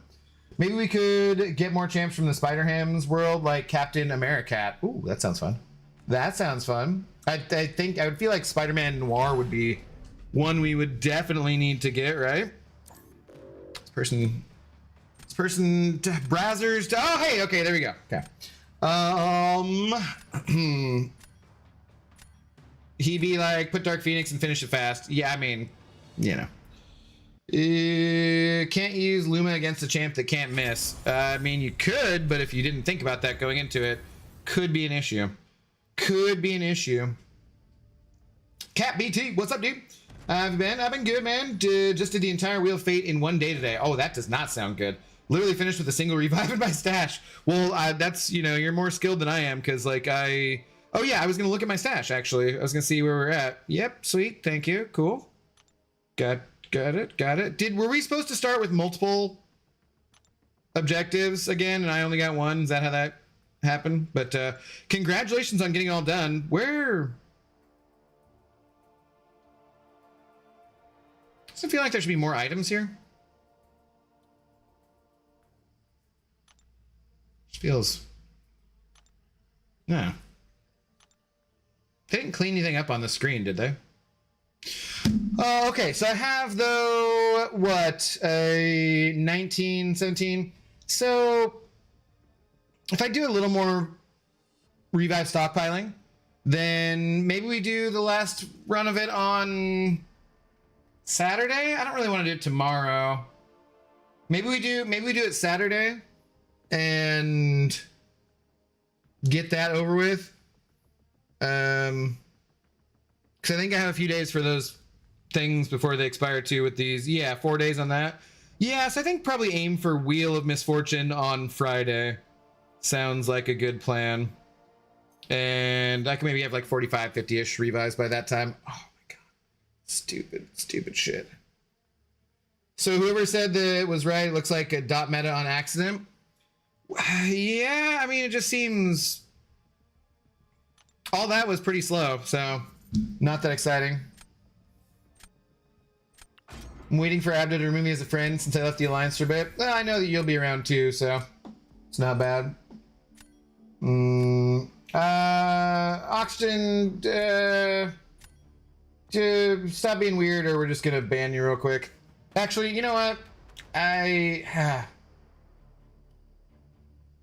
Maybe we could get more champs from the Spider-Hams world, like Captain Americat. Ooh, that sounds fun. That sounds fun. I think I would feel like Spider-Man Noir would be one we would definitely need to get, right? This person browsers. Oh, hey, okay, there we go. Okay. He be like, put Dark Phoenix and finish it fast. Yeah, I mean, you know. Can't use Luma against a champ that can't miss. I mean, you could, but if you didn't think about that going into it, could be an issue. Could be an issue. Cat BT, what's up, dude? I've been good, man. Just did the entire Wheel of Fate in 1 day today. Oh, that does not sound good. Literally finished with a single revive in my stash. Well, that's, you know, you're more skilled than I am, because like oh yeah, I was gonna look at my stash actually. I was gonna see where we're at. Yep, sweet, thank you, cool. Got it. Were we supposed to start with multiple objectives again, and I only got one? Is that how that happened? But congratulations on getting it all done. Where? Does it feel like there should be more items here? It feels... No. They didn't clean anything up on the screen, did they? Okay, so I have, though, what, a 19, 17? So, if I do a little more revive stockpiling, then maybe we do the last run of it on Saturday? I don't really want to do it tomorrow. Maybe we do it Saturday and get that over with. Because I think I have a few days for those things before they expire too with these. Yeah, 4 days on that. Yeah, so I think probably aim for Wheel of Misfortune on Friday. Sounds like a good plan. And I can maybe have like 45, 50-ish revives by that time. Oh my god. Stupid shit. So whoever said that it was right, it looks like a dot meta on accident. Yeah, I mean, it just seems... All that was pretty slow, so not that exciting. I'm waiting for Abdo to remove me as a friend since I left the Alliance for a bit. Well, I know that you'll be around too, so it's not bad. Oxygen, stop being weird or we're just gonna ban you real quick. Actually, you know what?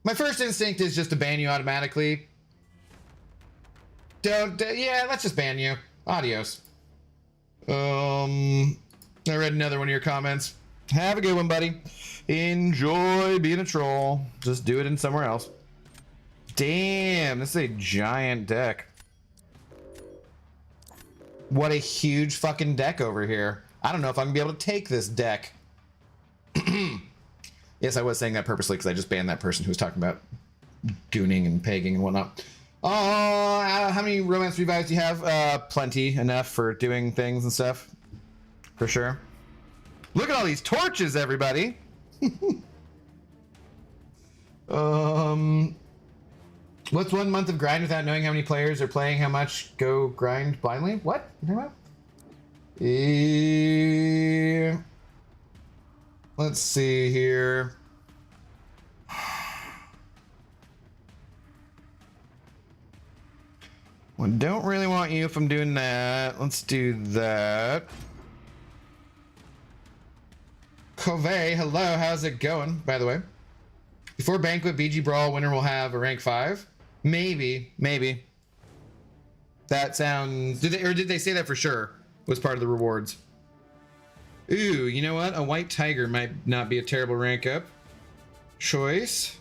My first instinct is just to ban you automatically. Yeah, let's just ban you. Adios. I read another one of your comments. Have a good one, buddy. Enjoy being a troll. Just do it in somewhere else. Damn, this is a giant deck. What a huge fucking deck over here. I don't know if I'm gonna be able to take this deck. Yes, I was saying that purposely because I just banned that person who was talking about gooning and pegging and whatnot. Oh, how many romance revives do you have? Plenty, enough for doing things and stuff. For sure. Look at all these torches, everybody. What's 1 month of grind without knowing how many players are playing? How much? Go grind blindly? What? You talking about? Let's see here. Well, don't really want you if I'm doing that. Let's do that. Cove, hello, how's it going, by the way? Before Banquet, BG Brawl winner will have a rank 5? Maybe. That sounds... Did they say that for sure was part of the rewards? Ooh, you know what? A white tiger might not be a terrible rank up choice.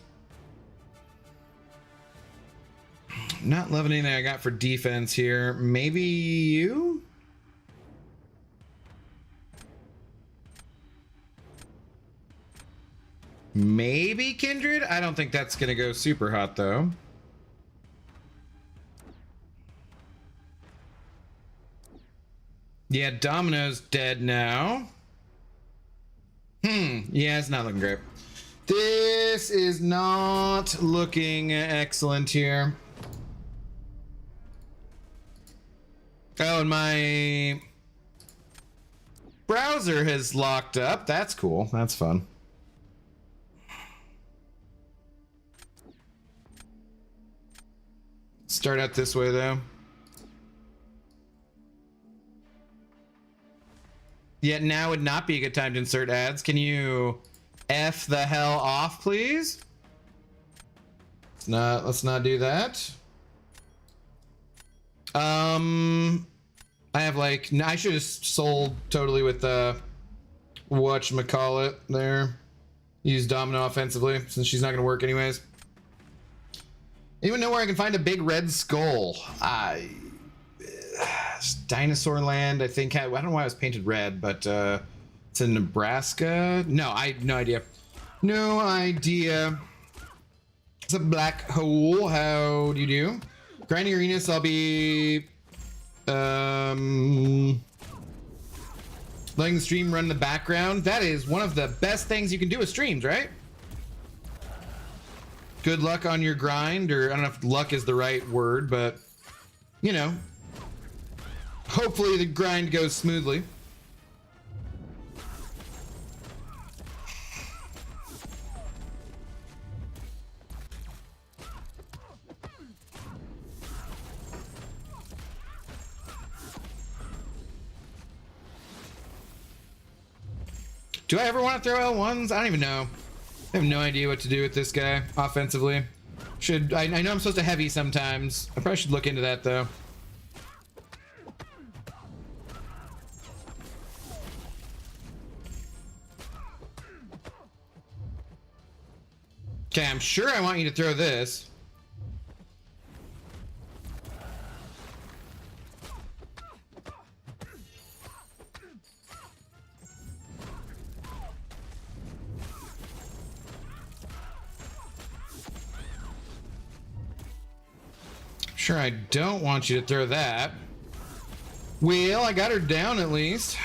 Not loving anything I got for defense here. Maybe you? Maybe Kindred? I don't think that's gonna go super hot though. Yeah, Domino's dead now. Yeah, it's not looking great. This is not looking excellent here. Oh, and my browser has locked up. That's cool. That's fun. Start out this way, though. Yet now would not be a good time to insert ads. Can you F the hell off, please? Let's not do that. I have like, I should have sold totally with whatchamacallit there. Use Domino offensively since she's not gonna work anyways. Anyone know where I can find a big red skull? Dinosaur Land, I think. I don't know why it was painted red, but it's in Nebraska. No, I have no idea. No idea. It's a black hole. How do you do? Grinding arenas, I'll be letting the stream run in the background. That is one of the best things you can do with streams, right? Good luck on your grind, or I don't know if luck is the right word, but you know, hopefully the grind goes smoothly. Do I ever want to throw L1s? I don't even know. I have no idea what to do with this guy offensively. I know I'm supposed to heavy sometimes. I probably should look into that though. Okay, I'm sure I want you to throw this. Sure, I don't want you to throw that. Well, I got her down at least.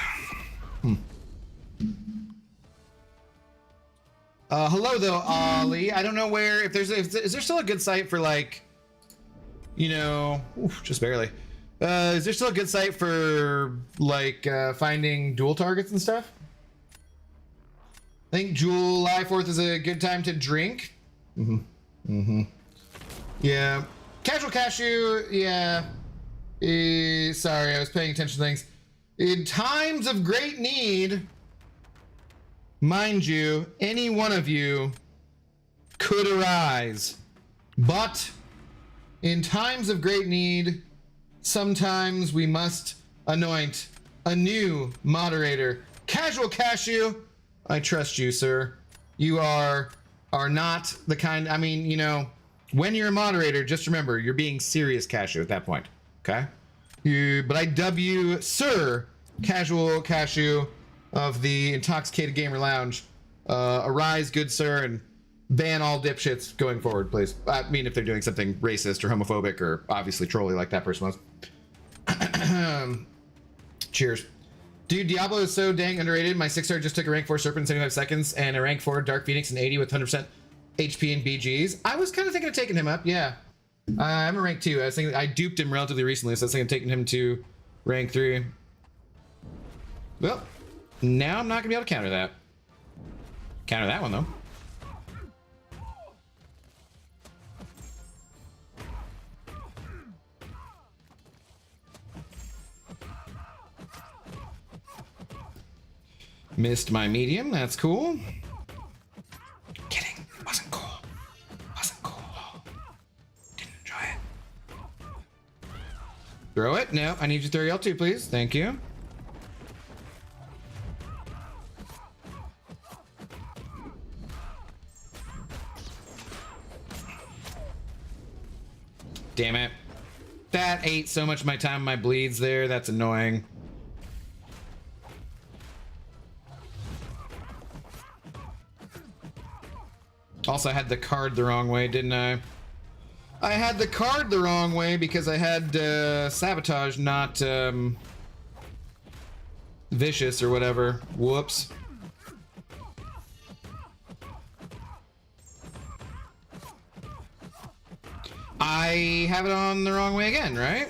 Hello though, Ollie. I don't know where, if is there still a good site for like, you know, just barely. Is there still a good site for like finding dual targets and stuff? I think July 4th is a good time to drink. Yeah. Casual Cashew, yeah. Sorry, I was paying attention to things. In times of great need, mind you, any one of you could arise. But in times of great need, sometimes we must anoint a new moderator. Casual Cashew, I trust you, sir. You are not the kind, I mean, you know, when you're a moderator, just remember, you're being serious Cashew at that point, okay? But I dub you Sir Casual Cashew of the Intoxicated Gamer Lounge. Arise, good sir, and ban all dipshits going forward, please. I mean, if they're doing something racist or homophobic or obviously trolly like that person was. Cheers. Dude, Diablo is so dang underrated. My 6-star just took a rank 4 Serpent in 75 seconds and a rank 4 Dark Phoenix in 80 with 100% HP and BGs. I was kind of thinking of taking him up, yeah. I'm a rank 2. I was thinking I duped him relatively recently, so I was thinking of taking him to rank 3. Well, now I'm not gonna be able to counter that. Counter that one though. Missed my medium, that's cool. Kidding, wasn't cool. Wasn't cool. Didn't enjoy it. Throw it? No, I need you to throw your L2, please. Thank you. Damn it. That ate so much of my time and my bleeds there. That's annoying. Also, I had the card the wrong way, didn't I? I had the card the wrong way because I had Sabotage, not Vicious or whatever. Whoops. I have it on the wrong way again, right?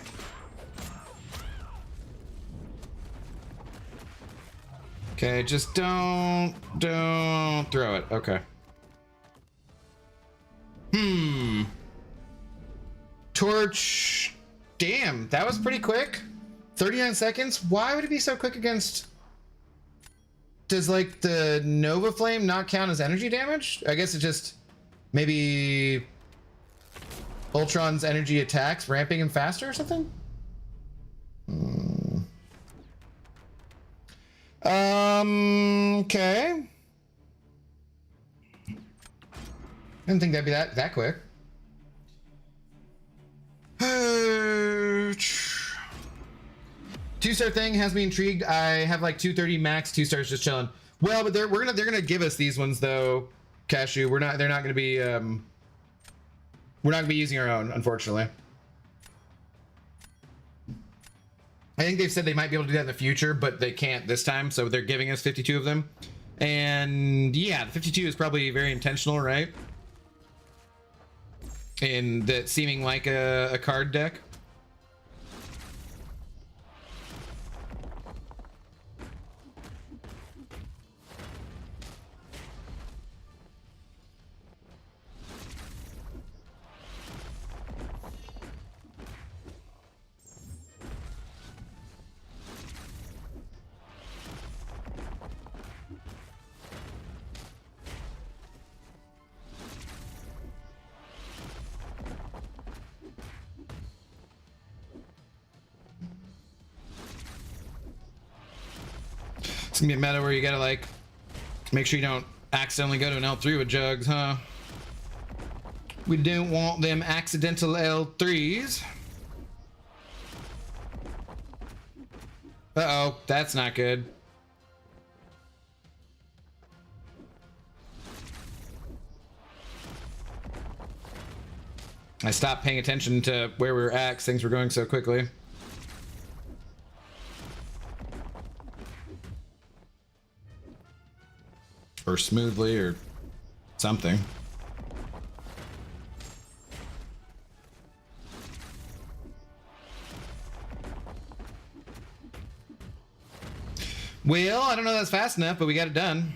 Okay, just don't throw it. Okay. Torch. Damn, that was pretty quick. 39 seconds. Why would it be so quick against... Does, like, the Nova Flame not count as energy damage? I guess it just... Maybe... Ultron's energy attacks ramping him faster or something? Okay. I didn't think that'd be that quick. 2-star thing has me intrigued. I have like 230 max, 2 stars just chilling. Well, but they're gonna give us these ones though, Cashew. They're not gonna be we're not gonna be using our own, unfortunately. I think they've said they might be able to do that in the future, but they can't this time, so they're giving us 52 of them. And yeah, the 52 is probably very intentional, right? In that seeming like a card deck. It's gonna be a meta where you gotta like make sure you don't accidentally go to an L3 with jugs, huh? We don't want them accidental L3s. Uh-oh, that's not good. I stopped paying attention to where we were at because things were going so quickly. Or smoothly, or something. Well, I don't know if that's fast enough, but we got it done.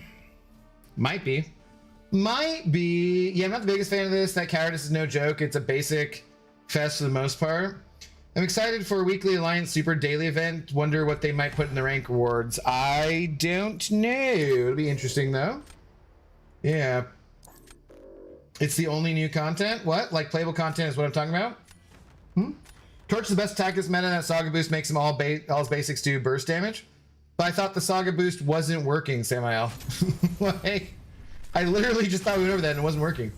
Might be. Might be. Yeah, I'm not the biggest fan of this. That cowardice is no joke. It's a basic fest for the most part. I'm excited for a weekly Alliance Super Daily event. Wonder what they might put in the rank rewards. I don't know. It'll be interesting, though. Yeah. It's the only new content? What? Like playable content is what I'm talking about? Torch is the best attack this meta. That Saga Boost makes him all his basics do burst damage. But I thought the Saga Boost wasn't working, Samael. Like, I literally just thought we went over that and it wasn't working.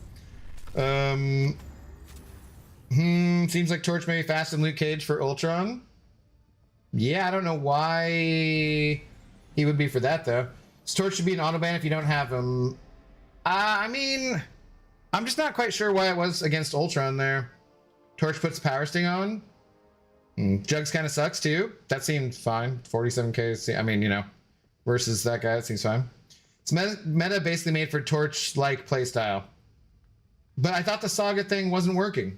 Seems like Torch may be fast in Luke Cage for Ultron. Yeah, I don't know why he would be for that, though. Torch should be an autoban if you don't have him. I mean, I'm just not quite sure why it was against Ultron there. Torch puts Power Sting on. Jugs kind of sucks too. That seemed fine. 47k. I mean, you know, versus that guy, it seems fine. It's meta basically made for Torch-like playstyle. But I thought the Saga thing wasn't working.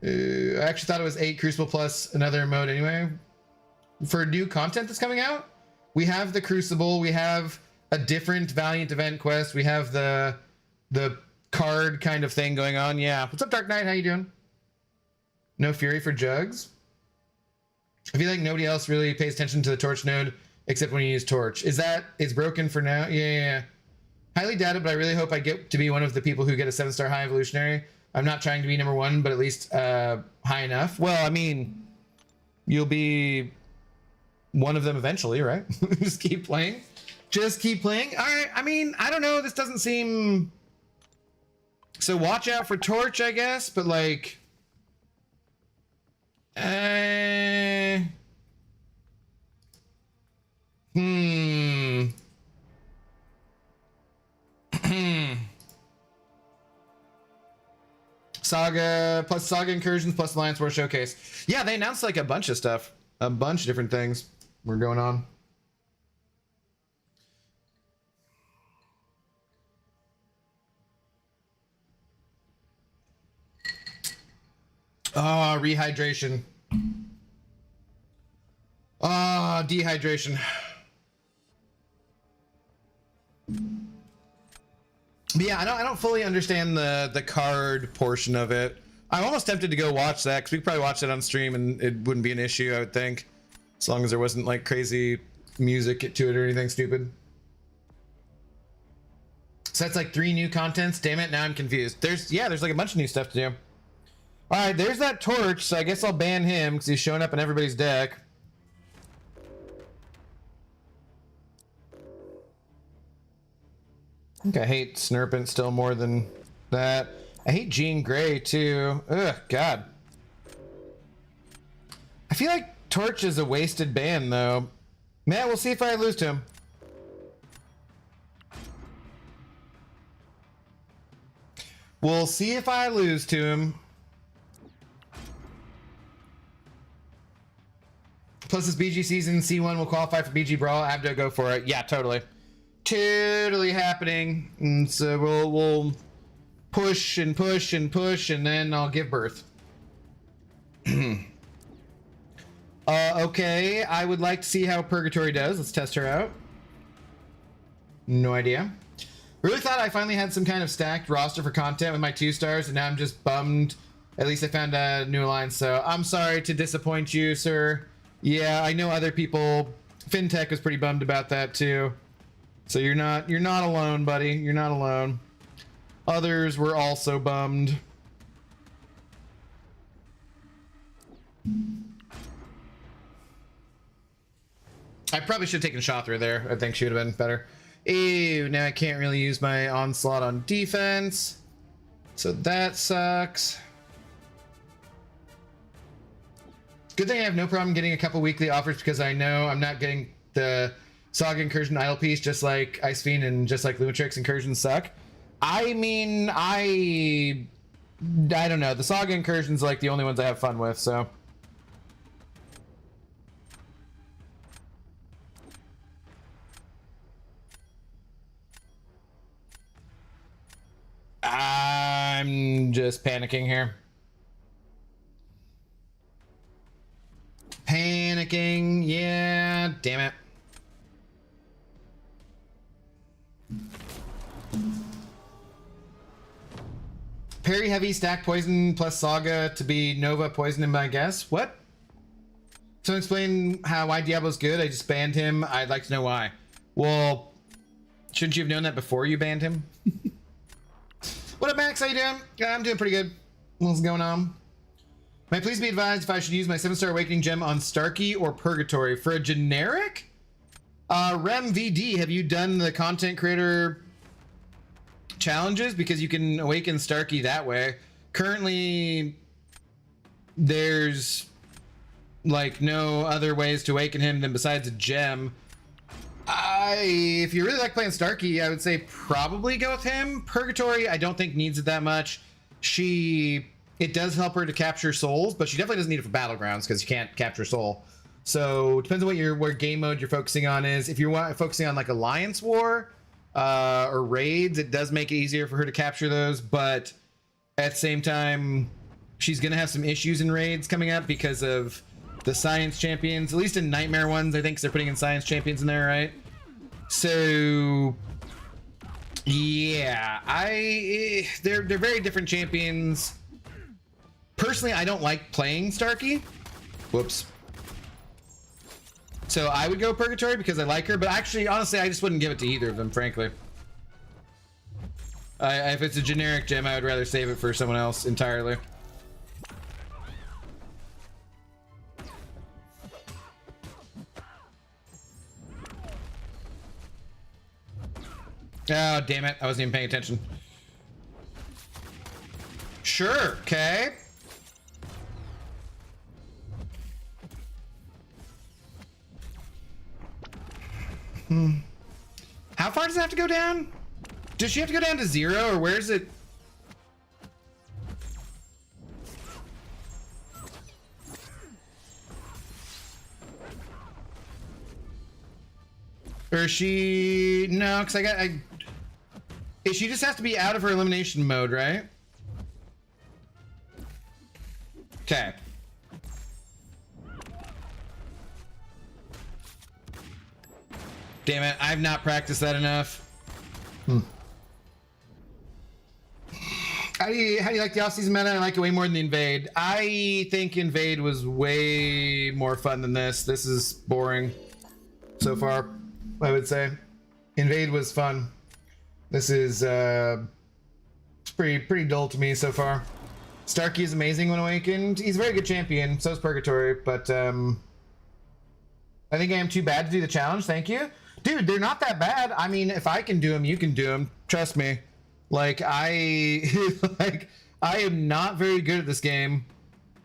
I actually thought it was 8 Crucible plus another mode anyway. For new content that's coming out, we have the Crucible, we have a different Valiant event quest, we have the card kind of thing going on. Yeah. What's up, Dark Knight? How you doing? No Fury for Jugs. I feel like nobody else really pays attention to the Torch node except when you use Torch. It's broken for now? Yeah. Highly doubted, but I really hope I get to be one of the people who get a 7-star high evolutionary. I'm not trying to be number 1, but at least high enough. Well, I mean, you'll be one of them eventually, right? Just keep playing. Just keep playing. All right. I mean, I don't know. This doesn't seem... So watch out for Torch, I guess, but like... Saga plus Saga Incursions plus Alliance War Showcase. Yeah, they announced like a bunch of stuff. A bunch of different things were going on. Oh, rehydration. Oh, dehydration. But yeah, I don't fully understand the card portion of it. I'm almost tempted to go watch that because we could probably watch that on stream and it wouldn't be an issue, I would think, as long as there wasn't like crazy music to it or anything stupid. So that's like 3 new contents. Damn it, now I'm confused. There's like a bunch of new stuff to do. All right, there's that Torch, so I guess I'll ban him because he's showing up in everybody's deck. I think I hate Snurpant still more than that. I hate Jean Grey too. Ugh, God. I feel like Torch is a wasted ban though. Man, we'll see if I lose to him. We'll see if I lose to him. Plus this BG season, C1 will qualify for BG Brawl. Abdo, go for it. Yeah, totally. Totally happening. And so we'll push and push and push, and then I'll give birth. Okay, I would like to see how Purgatory does. Let's test her out. No idea. Really thought I finally had some kind of stacked roster for content with my 2 stars, and now I'm just bummed. At least I found a new alliance, so I'm sorry to disappoint you, sir. Yeah, I know other people. FinTech was pretty bummed about that too. So you're not alone, buddy. You're not alone. Others were also bummed. I probably should have taken Shothra there. I think she would have been better. Ew, now I can't really use my onslaught on defense. So that sucks. Good thing I have no problem getting a couple weekly offers because I know I'm not getting the Saga Incursion Idle Piece just like Ice Fiend and just like Lunatrix Incursions suck. I mean, I don't know. The Saga Incursions are like the only ones I have fun with, so. I'm just panicking here. Panicking, yeah, damn it. Parry heavy stack poison plus Saga to be Nova poison in my guess. What? So explain why Diablo's good. I just banned him. I'd like to know why. Well, shouldn't you have known that before you banned him? What up, Max? How you doing? Yeah, I'm doing pretty good. What's going on? May I please be advised if I should use my 7-star Awakening Gem on Starkey or Purgatory? For a generic? Rem VD, have you done the content creator challenges? Because you can awaken Starkey that way. Currently, there's like no other ways to awaken him than besides a gem. If you really like playing Starkey, I would say probably go with him. Purgatory, I don't think needs it that much. It does help her to capture souls, but she definitely doesn't need it for Battlegrounds because you can't capture soul. So depends on what game mode you're focusing on is. If you're focusing on like Alliance War or raids, it does make it easier for her to capture those. But at the same time, she's gonna have some issues in raids coming up because of the Science Champions. At least in Nightmare ones, I think they're putting in Science Champions in there, right? So yeah, they're very different champions. Personally, I don't like playing Starkey. Whoops. So I would go Purgatory because I like her, but actually, honestly, I just wouldn't give it to either of them, frankly. If it's a generic gem, I would rather save it for someone else entirely. Oh, damn it. I wasn't even paying attention. Sure, okay. How far does it have to go down? Does she have to go down to 0, or where is it? Or is she... No, because she just has to be out of her elimination mode, right? Okay. Damn it, I've not practiced that enough. How do you like the off-season meta? I like it way more than the Invade. I think Invade was way more fun than this. This is boring so far, I would say. Invade was fun. This is it's pretty dull to me so far. Starkey is amazing when awakened. He's a very good champion, so is Purgatory, but I think I am too bad to do the challenge. Thank you. Dude, they're not that bad. I mean, if I can do them, you can do them. Trust me. Like, I am not very good at this game.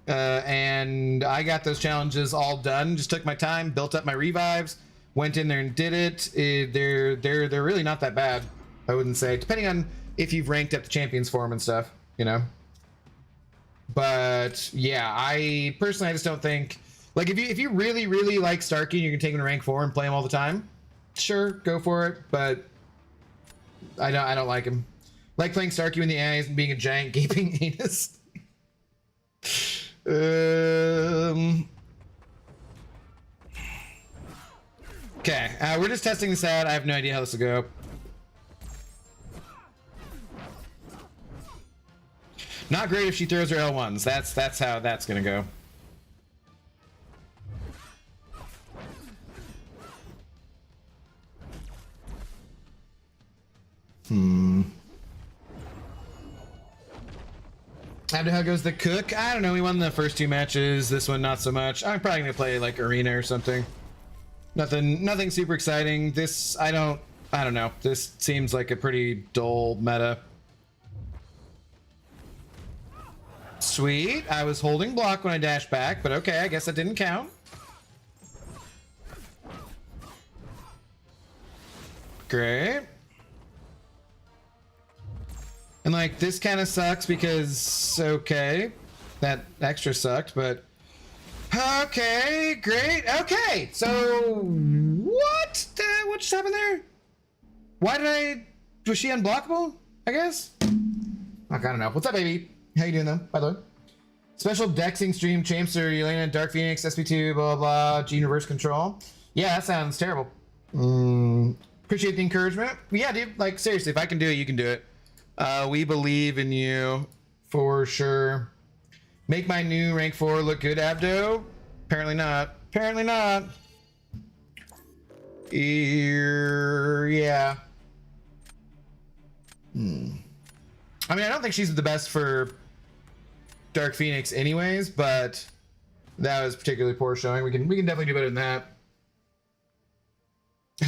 And I got those challenges all done. Just took my time, built up my revives, went in there and did it. They're really not that bad, I wouldn't say. Depending on if you've ranked up the champions form and stuff, you know? But yeah, I just don't think, like, if you really like Starkey and you're gonna take him to rank 4 and play him all the time, sure, go for it. But I don't like him. Like playing Starkey when the AI isn't being a giant gaping anus. Okay, we're just testing this out. I have no idea how this will go. Not great if she throws her L1s. That's how that's gonna go. How goes the cook? I don't know. We won the first 2 matches. This one, not so much. I'm probably gonna play like arena or something. Nothing super exciting. This, I don't know. This seems like a pretty dull meta. Sweet. I was holding block when I dashed back, but okay, I guess that didn't count. Great. And like, this kind of sucks because, okay, that extra sucked, but okay, great. Okay, so what just happened there? Was she unblockable, I guess? I don't know. What's up, baby? How you doing though, by the way? Special Dexing stream, Chamster, Elena, Dark Phoenix, SP2, blah, blah, Gene Reverse Control. Yeah, that sounds terrible. Appreciate the encouragement. Yeah, dude, like, seriously, if I can do it, you can do it. We believe in you, for sure. Make my new rank 4 look good, Abdo? Apparently not. Apparently not. Yeah. I mean, I don't think she's the best for Dark Phoenix anyways, but that was particularly poor showing. We can definitely do better than that.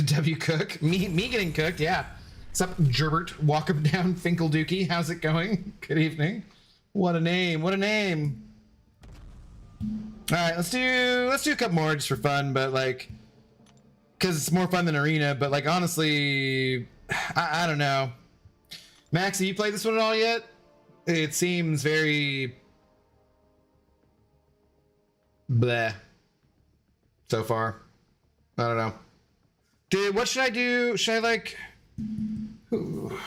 W cook? Me getting cooked, yeah. What's up, Gerbert? Walk up down Finkel Dookie. How's it going? Good evening. What a name. What a name. Alright, let's do a couple more just for fun, but like, because it's more fun than arena. But like honestly, I don't know. Max, have you played this one at all yet? It seems very bleh so far. I don't know. Dude, what should I do? Should I like... Ooh.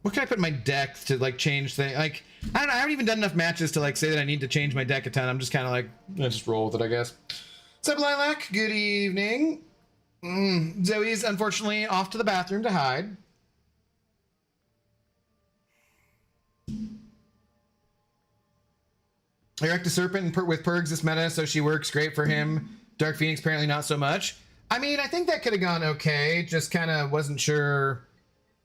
What can I put in my deck to like change things? Like, I don't know. I haven't even done enough matches to like say that I need to change my deck a ton. I'm just kind of like, I just roll with it, I guess. What's up, Lilac? Good evening. Zoe's unfortunately off to the bathroom to hide. Erect the Serpent with Purgs this meta, so she works great for him. Dark Phoenix apparently not so much. I mean, I think that could have gone okay. Just kind of wasn't sure.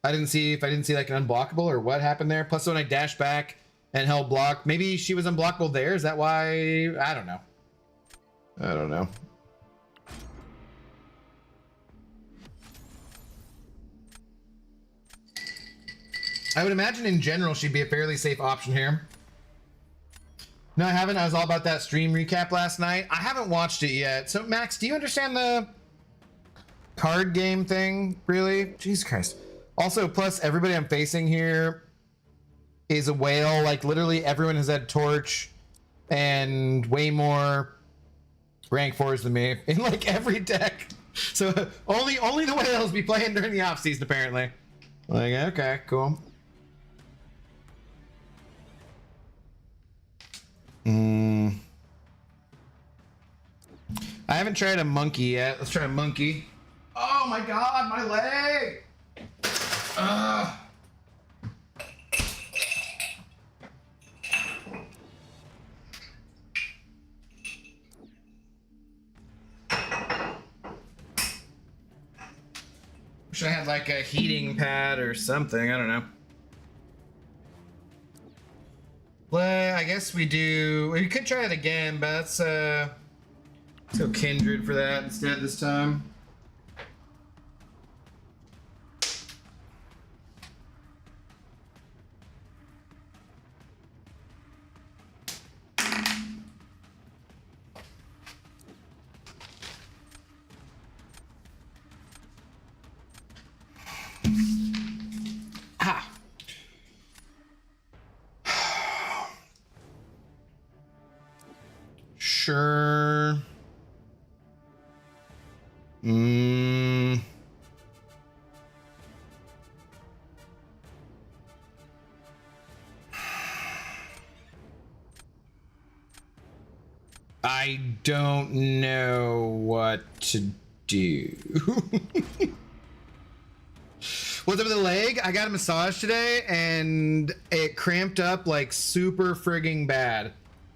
I didn't see like an unblockable or what happened there. Plus when I dashed back and held block, maybe she was unblockable there. Is that why? I don't know. I don't know. I would imagine in general she'd be a fairly safe option here. No, I haven't. I was all about that stream recap last night. I haven't watched it yet. So, Max, do you understand the card game thing, really? Jesus Christ. Also, plus, everybody I'm facing here is a whale. Like, literally everyone has had Torch and way more rank 4s than me in, like, every deck. So, only the whales be playing during the off-season, apparently. Like, okay, cool. I haven't tried a monkey yet. Let's try a monkey. Oh my god, my leg! Wish I had like a heating pad or something. I don't know. Well, I guess we do. We could try it again, but let's go Kindred for that instead this time. Ah. Sure. I don't know what to do. What's up with the leg? I got a massage today and it cramped up like super frigging bad,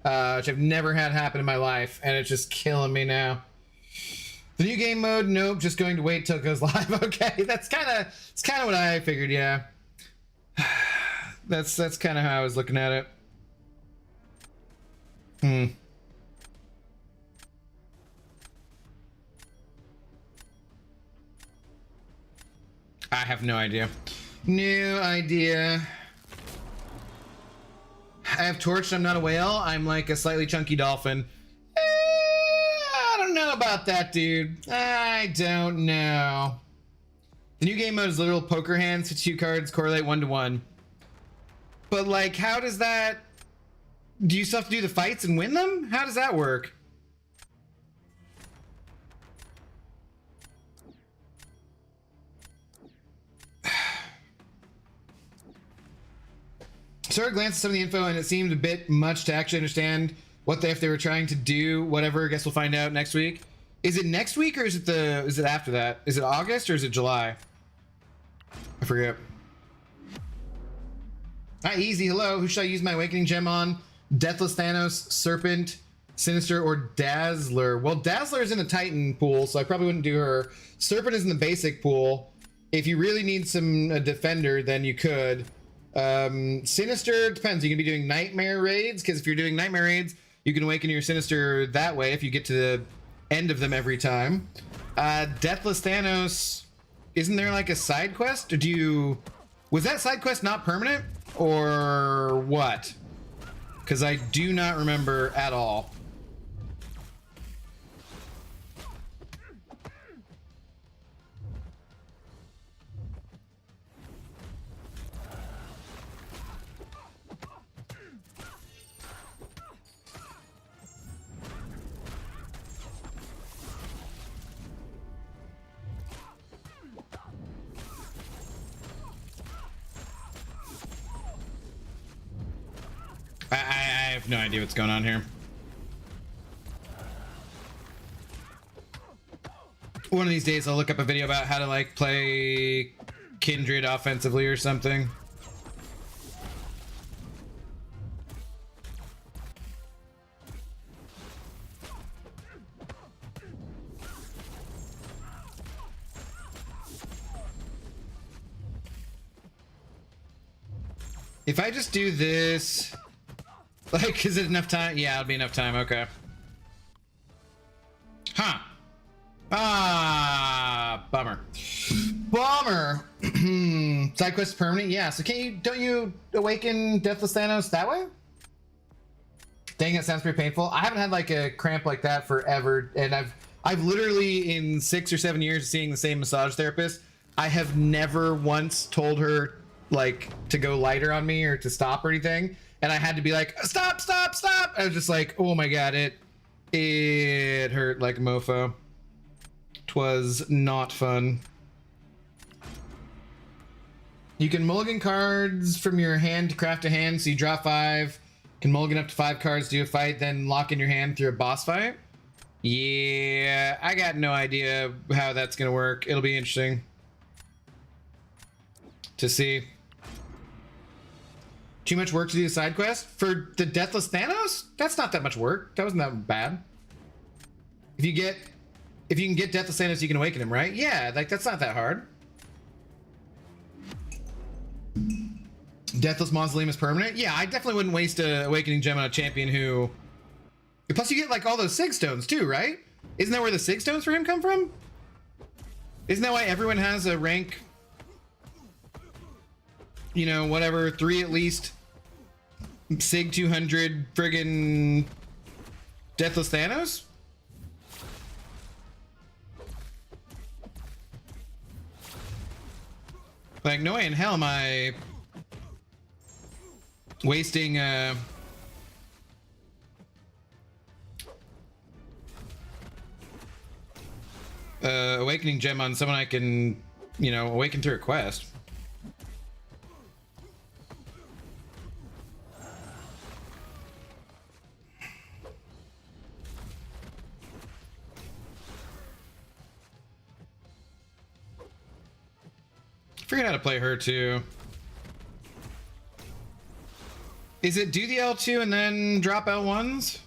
which I've never had happen in my life, and it's just killing me now. The new game mode? Nope, just going to wait till it goes live. Okay, it's kind of what I figured. Yeah, that's kind of how I was looking at it. I have no idea. No idea. I have Torch, I'm not a whale. I'm like a slightly chunky dolphin. I don't know about that, dude. I don't know. The new game mode is literal poker hands. 52 cards correlate 1-to-1. But like, how does that... Do you still have to do the fights and win them? How does that work? Started glancing at some of the info and it seemed a bit much to actually understand what if they were trying to do. Whatever, I guess we'll find out next week. Is it next week or is it after that? Is it August or is it July? I forget. Hi, easy. Hello. Who should I use my awakening gem on? Deathless Thanos, Serpent, Sinister, or Dazzler? Well, Dazzler is in the Titan pool, so I probably wouldn't do her. Serpent is in the basic pool. If you really need a defender, then you could. Sinister depends. You can be doing nightmare raids, because if you're doing nightmare raids, you can awaken your Sinister that way if you get to the end of them every time. Deathless Thanos, isn't there like a side quest? Or was that side quest not permanent or what? Because I do not remember at all. have no idea what's going on here. One of these days I'll look up a video about how to like play Kindred offensively or something. If I just do this, like, is it enough time? Yeah, it'll be enough time. Okay. Huh. Ah, bummer. Bummer. Side quest permanent? Yeah. So don't you awaken Deathless Thanos that way? Dang, that sounds pretty painful. I haven't had like a cramp like that forever, and I've literally in 6 or 7 years of seeing the same massage therapist, I have never once told her like to go lighter on me or to stop or anything, and I had to be like, stop, stop, stop. I was just like, oh my god, it hurt like a mofo. 'Twas not fun. You can mulligan cards from your hand to craft a hand, so you draw 5, can mulligan up to 5 cards, do a fight, then lock in your hand through a boss fight. Yeah, I got no idea how that's gonna work. It'll be interesting to see. Too much work to do a side quest? For the Deathless Thanos? That's not that much work. That wasn't that bad. If you can get Deathless Thanos, you can awaken him, right? Yeah, like that's not that hard. Deathless Mausoleum is permanent? Yeah, I definitely wouldn't waste a Awakening Gem on a champion who... Plus you get like all those Sig Stones too, right? Isn't that where the Sig Stones for him come from? Isn't that why everyone has a rank... You know, whatever, 3 at least. Sig 200 friggin' Deathless Thanos? Like, no way in hell am I wasting Awakening Gem on someone I can, you know, awaken through a quest. Forget how to play her too. Is it do the L2 and then drop L1s?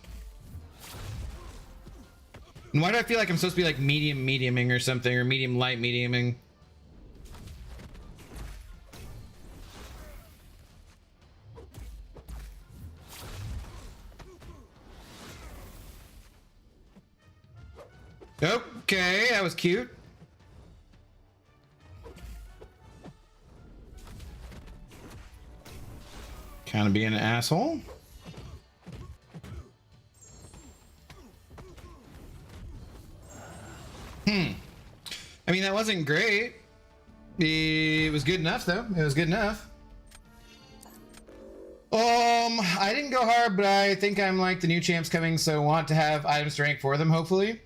And why do I feel like I'm supposed to be like mediuming or something, or medium light mediuming? Okay, that was cute. Kind of being an asshole. I mean, that wasn't great. It was good enough, though. It was good enough. I didn't go hard, but I think I'm like the new champs coming, so want to have items to rank for them, hopefully.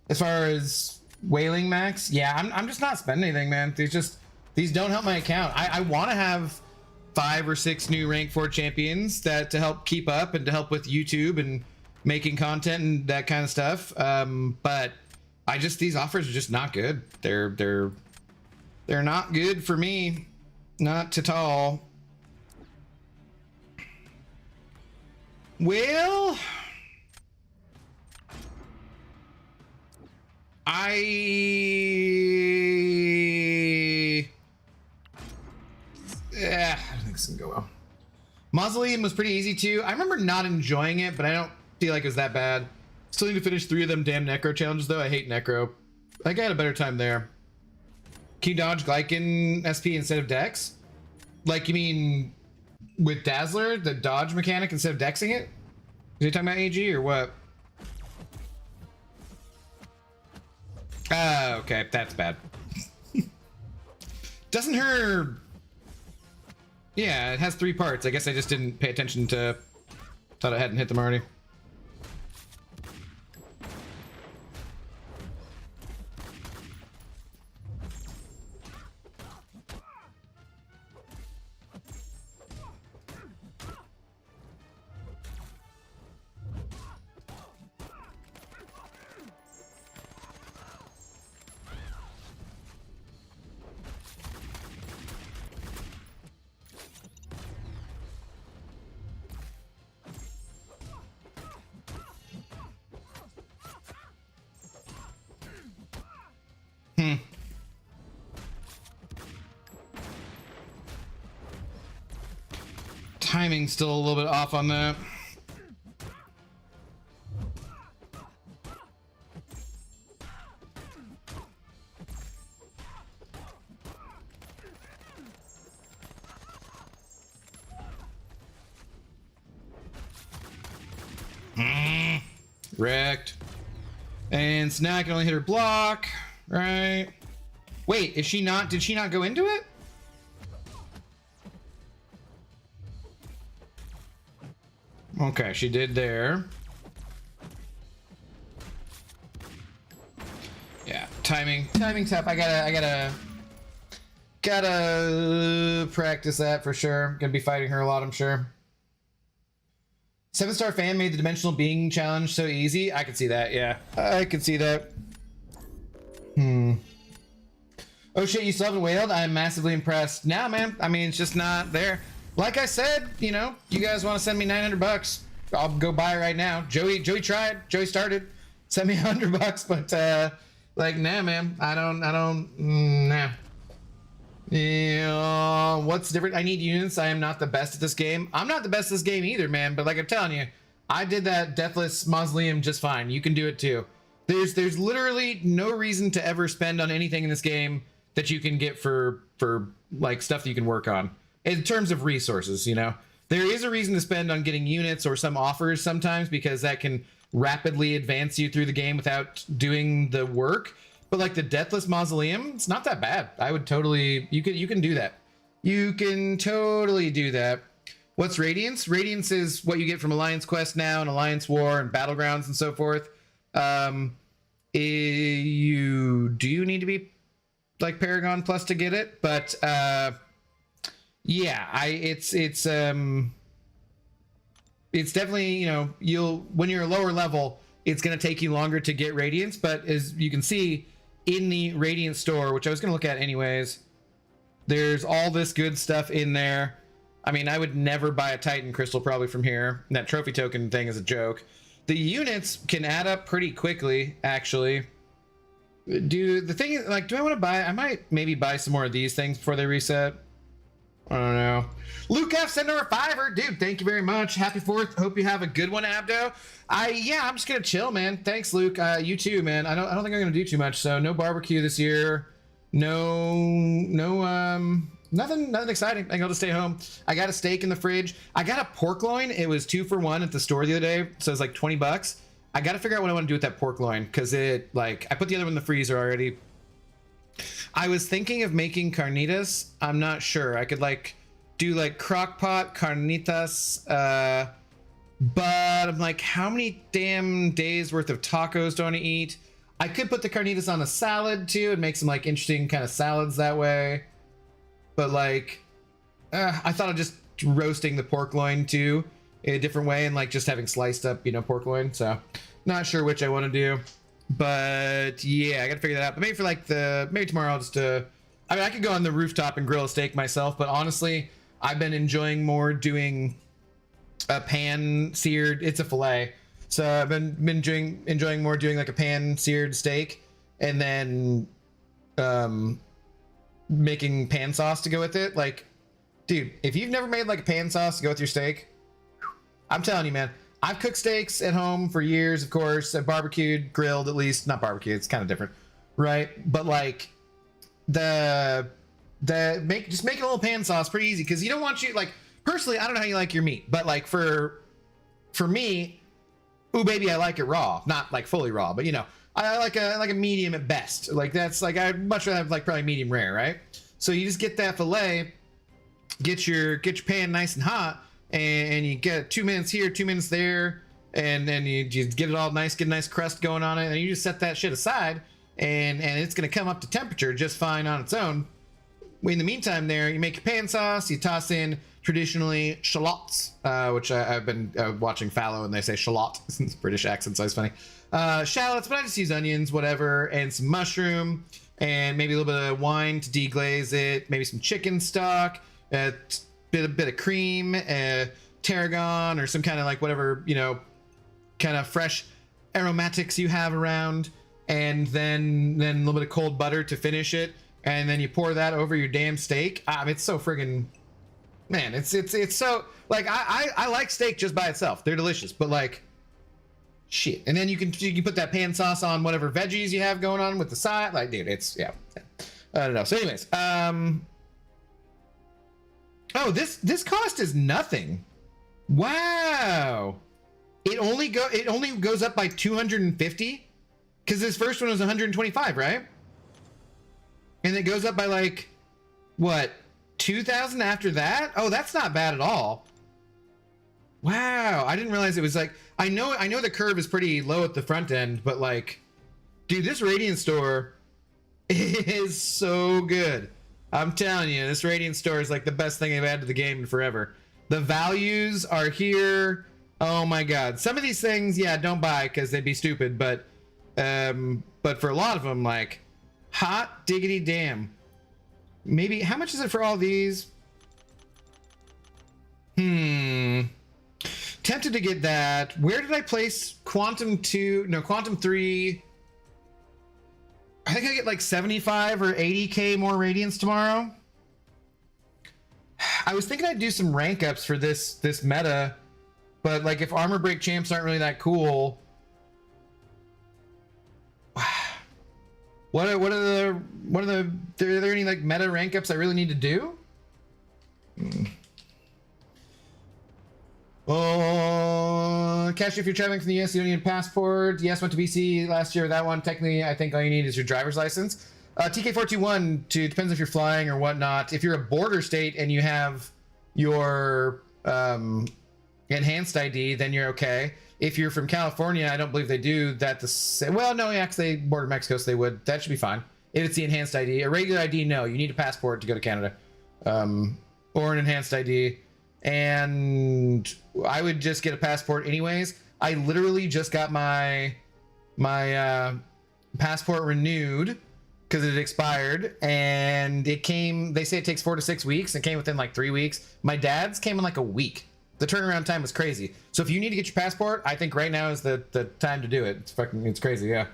As far as Wailing Max, yeah, I'm just not spending anything, man. These don't help my account. I want to have 5 or 6 new rank 4 champions that to help keep up and to help with YouTube and making content and that kind of stuff. But these offers are just not good. They're not good for me. Not at all. Well, I don't think this can go well. Mausoleum was pretty easy too. I remember not enjoying it, but I don't feel like it was that bad. Still need to finish 3 of them damn Necro challenges though. I hate Necro. I think I had a better time there. Can you dodge Glycan SP instead of Dex? Like, you mean with Dazzler, the dodge mechanic instead of dexing it? Are you talking about AG or what? Okay, that's bad. Doesn't her... Yeah, it has 3 parts. I guess I just didn't pay attention to... Thought I hadn't hit them already. timing's still a little bit off on that. Wrecked. And so now I can only hit her block, right? Wait, is she not, did she not go into it? Okay, she did there. Yeah, timing's up. I gotta practice that for sure. Gonna be fighting her a lot, I'm sure. 7-star fan made the dimensional being challenge so easy. I could see that, yeah. I could see that. Oh shit, you still haven't whaled? I'm massively impressed. Nah, man. I mean, it's just not there. Like I said, you know, you guys want to send me 900 bucks. I'll go buy it right now. Joey tried. Joey started. Send me 100 bucks, but like, nah, man. I don't, nah. Yeah, what's different? I need units. I am not the best at this game. I'm not the best at this game either, man. But like I'm telling you, I did that Deathless Mausoleum just fine. You can do it too. There's literally no reason to ever spend on anything in this game that you can get for like stuff that you can work on in terms of resources. You know, there is a reason to spend on getting units or some offers sometimes because that can rapidly advance you through the game without doing the work. But like the Deathless Mausoleum, it's not that bad. I would totally, you can do that. You can totally do that. What's Radiance? Radiance is what you get from Alliance Quest now and Alliance War and Battlegrounds and so forth. You do need to be like Paragon Plus to get it, but yeah, it's definitely, you know, when you're a lower level, it's going to take you longer to get Radiance, but as you can see in the Radiant store, which I was going to look at anyways, there's all this good stuff in there. I mean, I would never buy a Titan Crystal probably from here. That trophy token thing is a joke. The units can add up pretty quickly, actually. The thing is, like, do I want to buy? I might maybe buy some more of these things before they reset. I don't know. Luke F sent over a $5. Dude, thank you very much. Happy 4th. Hope you have a good one, Abdo. Yeah, I'm just gonna chill, man. Thanks, Luke. You too, man. I don't think I'm gonna do too much. So no barbecue this year. Nothing exciting. I think I'll just stay home. I got a steak in the fridge. I got a pork loin. It was 2 for 1 at the store the other day, so it's like 20 bucks. I got to figure out what I want to do with that pork loin because I put the other one in the freezer already. I was thinking of making carnitas. I'm not sure. I could do crock pot carnitas, but I'm like, how many damn days worth of tacos do I want to eat? I could put the carnitas on a salad too and make some interesting kind of salads that way. But I thought of just roasting the pork loin too in a different way and just having sliced up, pork loin. So not sure which I want to do. But yeah, I gotta figure that out. But maybe for maybe tomorrow I'll just I mean, I could go on the rooftop and grill a steak myself, but honestly, I've been enjoying more doing a pan seared, it's a fillet. So I've been enjoying more doing a pan seared steak and then making pan sauce to go with it. Dude, if you've never made a pan sauce to go with your steak, I'm telling you, man. I've cooked steaks at home for years, of course. I've barbecued, grilled at least. Not barbecued, it's kind of different, right? But just make a little pan sauce pretty easy because you don't want personally, I don't know how you like your meat, but for me, ooh baby, I like it raw, not fully raw, but I like a medium at best. That's I'd much rather have probably medium rare, right? So you just get that fillet, get your pan nice and hot. And you get 2 minutes here, 2 minutes there, and then you just get it all nice, get a nice crust going on it, and you just set that shit aside, and it's gonna come up to temperature just fine on its own. In the meantime, there you make your pan sauce, you toss in traditionally shallots, which I've been watching Fallow, and they say shallot. It's British accent, so it's funny. Shallots, but I just use onions, whatever, and some mushroom, and maybe a little bit of wine to deglaze it, maybe some chicken stock. Bit of cream, tarragon, or some kind of whatever kind of fresh aromatics you have around, and then a little bit of cold butter to finish it, and then you pour that over your damn steak. It's so friggin' man, it's so like I like steak just by itself. They're delicious, but like shit. And then you can put that pan sauce on whatever veggies you have going on with the side. Like, dude, it's yeah. I don't know. So, anyways, oh, this cost is nothing. Wow. It only goes up by 250 because this first one was 125, right? And it goes up by like what, 2,000 after that? Oh, that's not bad at all. Wow, I didn't realize it was like I know the curve is pretty low at the front end, but like, dude, this Radiant store is so good. I'm telling you, this Radiant store is like the best thing they've added to the game in forever. The values are here. Oh my god. Some of these things, yeah, don't buy because they'd be stupid, but for a lot of them, like, hot diggity damn. Maybe, how much is it for all these? Tempted to get that. Where did I place Quantum 2? No, Quantum 3. I think I get like 75 or 80k more Radiance tomorrow. I was thinking I'd do some rank ups for this meta, but like if armor break champs aren't really that cool, what are the are there any like meta rank ups I really need to do? Oh, Cash, if you're traveling from the US, you don't need a passport. Yes, went to BC last year with that one. Technically, I think all you need is your driver's license. TK421, depends if you're flying or whatnot. If you're a border state and you have your enhanced ID, then you're okay. If you're from California, I don't believe they do that. Well, no, yeah, because they border Mexico, so they would. That should be fine. If it's the enhanced ID. A regular ID, no. You need a passport to go to Canada. Or an enhanced ID. And I would just get a passport anyways. I literally just got my passport renewed because it expired, and it came, they say it takes 4 to 6 weeks. It came within like 3 weeks. My dad's came in like a week. The turnaround time was crazy. So if you need to get your passport, I think right now is the time to do it. It's crazy, yeah.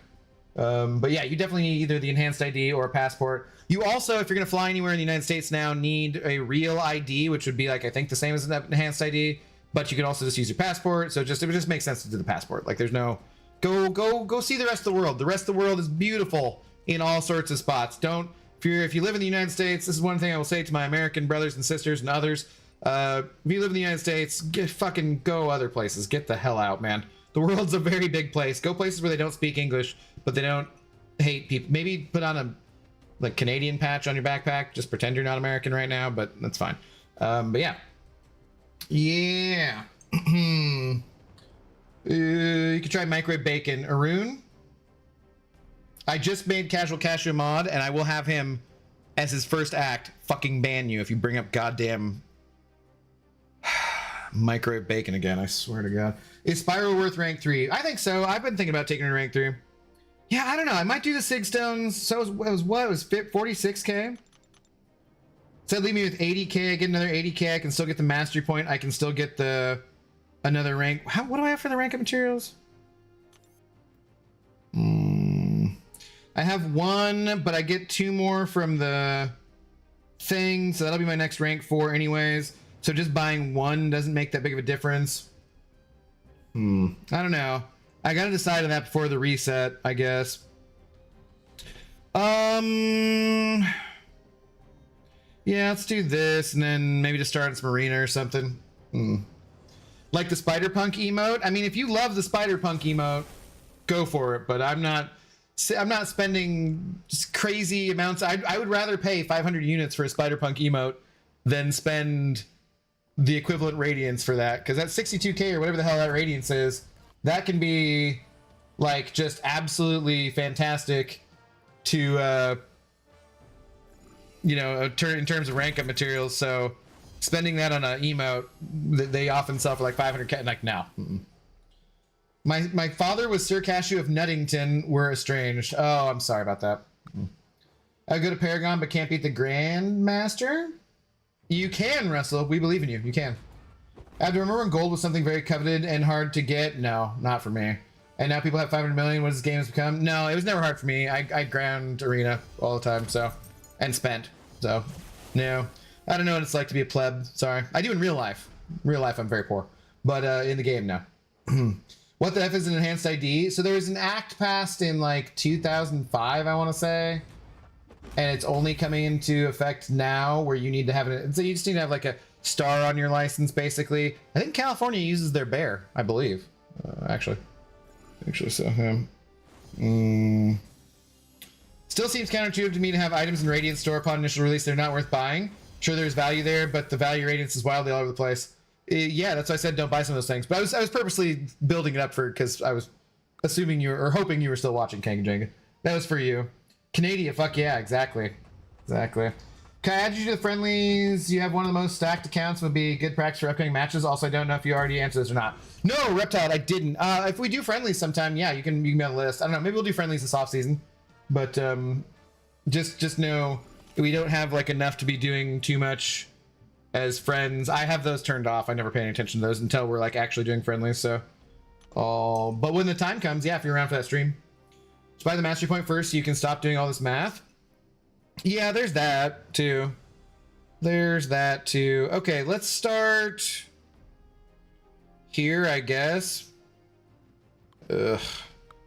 But yeah, you definitely need either the enhanced ID or a passport. You also, if you're going to fly anywhere in the United States now, need a real ID, which would be like, I think the same as an enhanced ID, but you can also just use your passport. So it just makes sense to do the passport. Like there's no, go see the rest of the world. The rest of the world is beautiful in all sorts of spots. If you live in the United States, this is one thing I will say to my American brothers and sisters and others. If you live in the United States, fucking go other places. Get the hell out, man. The world's a very big place. Go places where they don't speak English, but they don't hate people. Maybe put on a like Canadian patch on your backpack. Just pretend you're not American right now, but that's fine. But yeah. Yeah. You could try microwave bacon. Arun? I just made Casual Cashew mod, and I will have him, as his first act, fucking ban you if you bring up goddamn microwave bacon again. I swear to God. Is Spiral worth rank 3? I think so. I've been thinking about taking it to rank 3. Yeah, I don't know. I might do the Sig Stones. So it was what? It was 46k? So leave me with 80k. I get another 80k. I can still get the mastery point. I can still get another rank. What do I have for the rank up materials? I have 1, but I get 2 more from the thing. So that'll be my next rank 4 anyways. So just buying 1 doesn't make that big of a difference. I don't know. I gotta decide on that before the reset, I guess. Yeah, let's do this, and then maybe just start on some arena or something. Like the Spider-Punk emote. I mean, if you love the Spider-Punk emote, go for it. But I'm not spending just crazy amounts. I would rather pay 500 units for a Spider-Punk emote than spend the equivalent radiance for that, because that 62k or whatever the hell that radiance is, that can be like just absolutely fantastic to in terms of rank up materials. So spending that on an emote that they often sell for like 500k, like no. My father was Sir Cashew of Nuttington. We're estranged. Oh, I'm sorry about that. I go to Paragon but can't beat the Grandmaster. You can, Russell. We believe in you. You can. I have to remember when gold was something very coveted and hard to get. No, not for me. And now people have 500 million. What does this game has become? No, it was never hard for me. I ground arena all the time, so, and spent. So, no. I don't know what it's like to be a pleb. Sorry. I do in real life. Real life, I'm very poor. But in the game, no. What the F is an enhanced ID? So there was an act passed in like 2005, I want to say. And it's only coming into effect now where you need to have it. So you just need to have like a star on your license, basically. I think California uses their bear, I believe. Actually, so, Still seems counterintuitive to me to have items in Radiant store upon initial release. They're not worth buying. Sure, there's value there, but the value radiance is wildly all over the place. Yeah, that's why I said don't buy some of those things. But I was purposely building it up for because I was assuming you were, or hoping you were still watching Kang Jenga. That was for you. Canada, fuck yeah, exactly. Can I add you to the friendlies? You have one of the most stacked accounts. Would be good practice for upcoming matches. Also, I don't know if you already answered this or not. No, Reptile, I didn't. If we do friendlies sometime, yeah, you can be on the list. I don't know. Maybe we'll do friendlies this off season, but just know we don't have like enough to be doing too much as friends. I have those turned off. I never pay any attention to those until we're like actually doing friendlies. So, but when the time comes, yeah, if you're around for that stream, just buy the mastery point first so you can stop doing all this math. Yeah, there's that too. Okay, let's start here, I guess. Ugh.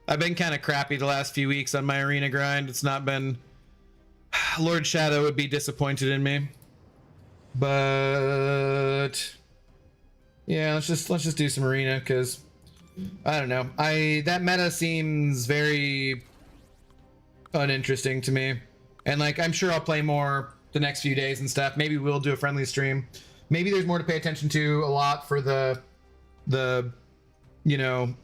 I've been kind of crappy the last few weeks on my arena grind. It's not been... Lord Shadow would be disappointed in me. But... yeah, let's just do some arena, because... I don't know. That meta seems very uninteresting to me. And like, I'm sure I'll play more the next few days and stuff. Maybe we'll do a friendly stream. Maybe there's more to pay attention to a lot for the you know,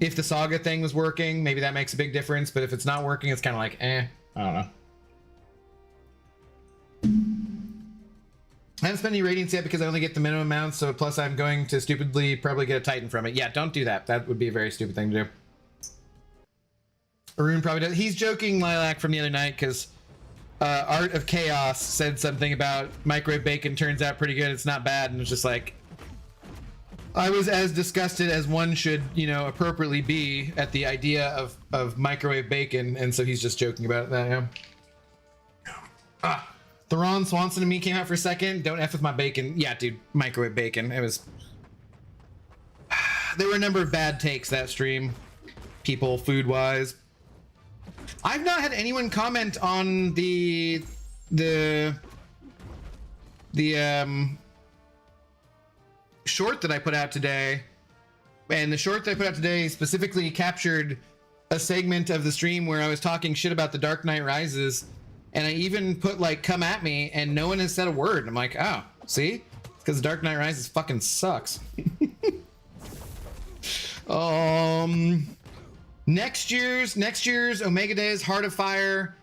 if the saga thing was working, maybe that makes a big difference. But if it's not working, it's kind of like, I don't know. I haven't spent any radiance yet because I only get the minimum amount. So plus I'm going to stupidly probably get a Titan from it. Yeah, don't do that. That would be a very stupid thing to do. Arun probably does. He's joking, Lilac, from the other night because Art of Chaos said something about microwave bacon turns out pretty good. It's not bad. And it's just like, I was as disgusted as one should, you know, appropriately be at the idea of microwave bacon. And so he's just joking about that. Yeah. Theron Swanson and me came out for a second. Don't F with my bacon. Yeah, dude, microwave bacon. It was... There were a number of bad takes that stream. People, food-wise. I've not had anyone comment on the short that I put out today. And the short that I put out today specifically captured a segment of the stream where I was talking shit about The Dark Knight Rises. And I even put like, come at me, and no one has said a word. I'm like, oh, see? It's because The Dark Knight Rises fucking sucks. Next year's Omega Days Heart of Fire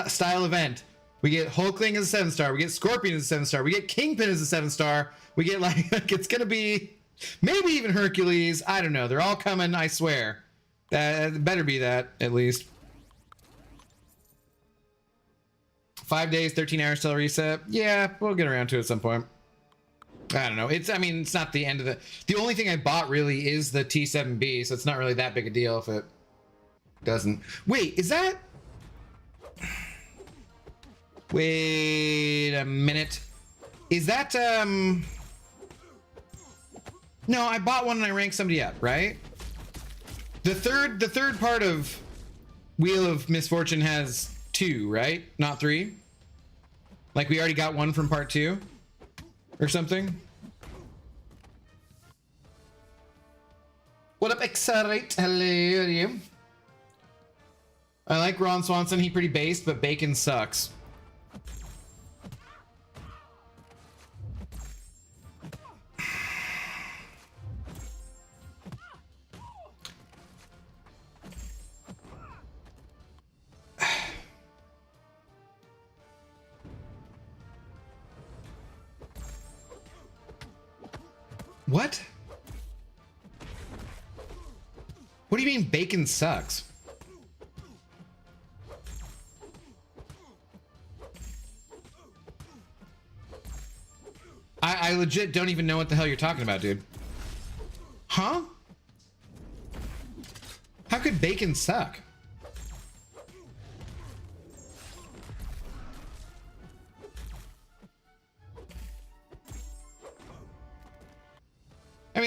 style event. We get Hulkling as a 7-star. We get Scorpion as a 7-star. We get Kingpin as a 7-star. We get like it's gonna be maybe even Hercules. I don't know. They're all coming. I swear. That better be that at least. 5 days, 13 hours till reset. Yeah, we'll get around to it at some point. I don't know. I mean, it's not the end of the only thing I bought really is the T7B, so it's not really that big a deal if it doesn't. Wait, is that... Wait a minute. Is that, No, I bought one and I ranked somebody up, right? The third part of Wheel of Misfortune has 2, right? Not 3? Like we already got one from part 2? Or something? What up, Excite? Hello to you. I like Ron Swanson, he pretty based, but bacon sucks. What? What do you mean bacon sucks? I legit don't even know what the hell you're talking about, dude. Huh? How could bacon suck?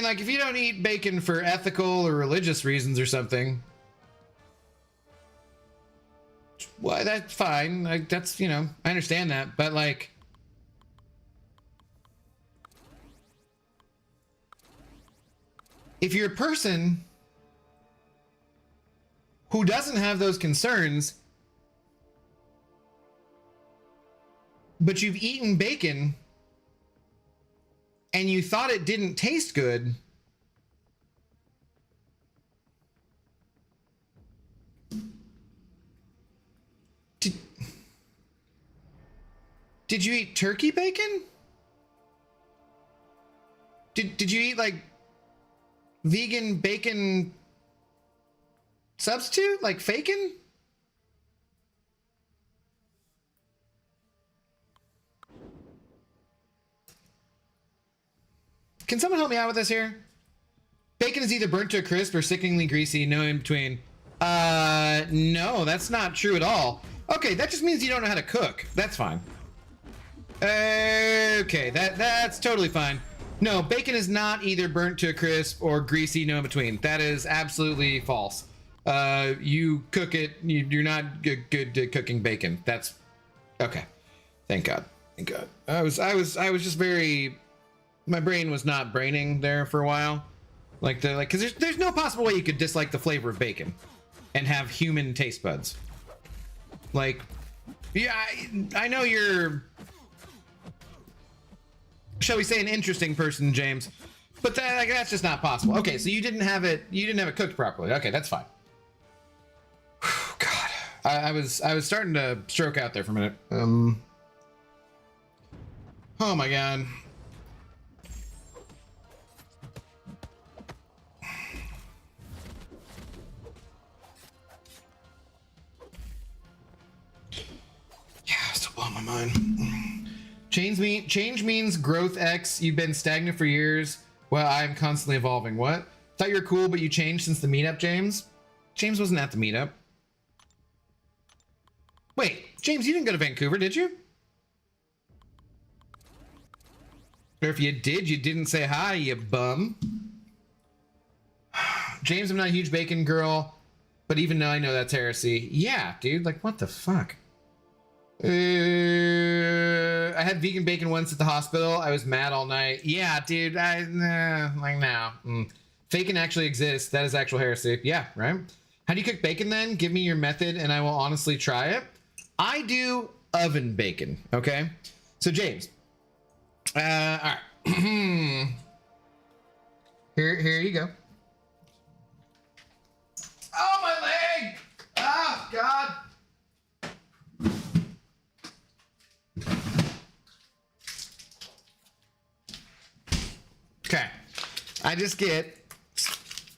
like, if you don't eat bacon for ethical or religious reasons or something, well, that's fine. Like, that's, you know, I understand that. But, like, if you're a person who doesn't have those concerns, but you've eaten bacon and you thought it didn't taste good, did you eat turkey bacon? Did you eat like vegan bacon substitute, like fakin'? Can someone help me out with this here? Bacon is either burnt to a crisp or sickeningly greasy, no in between. No, that's not true at all. Okay, that just means you don't know how to cook. That's fine. Okay, that's totally fine. No, bacon is not either burnt to a crisp or greasy, no in between. That is absolutely false. You cook it, you're not good at cooking bacon. That's okay. Thank God. Thank God. I was just very, my brain was not braining there for a while. Because there's no possible way you could dislike the flavor of bacon and have human taste buds. Like, yeah, I know you're, shall we say, an interesting person, James, but that's just not possible. Okay, so you didn't have it cooked properly. Okay, that's fine. God, I was starting to stroke out there for a minute. Oh my God. Yeah, still blowing my mind. Change means growth X. You've been stagnant for years. Well, I'm constantly evolving. What? Thought you were cool, but you changed since the meetup, James? James wasn't at the meetup. Wait, James, you didn't go to Vancouver, did you? Or if you did, you didn't say hi, you bum. James, I'm not a huge bacon girl, but even now I know that's heresy. Yeah, dude, like, what the fuck? I had vegan bacon once at the hospital. I was mad all night. Yeah, dude, like, now. Bacon actually exists. That is actual heresy. Yeah, right? How do you cook bacon then? Give me your method and I will honestly try it. I do oven bacon, okay? So, James. All right. Here you go. Oh, my leg! Oh, God! Okay, I just get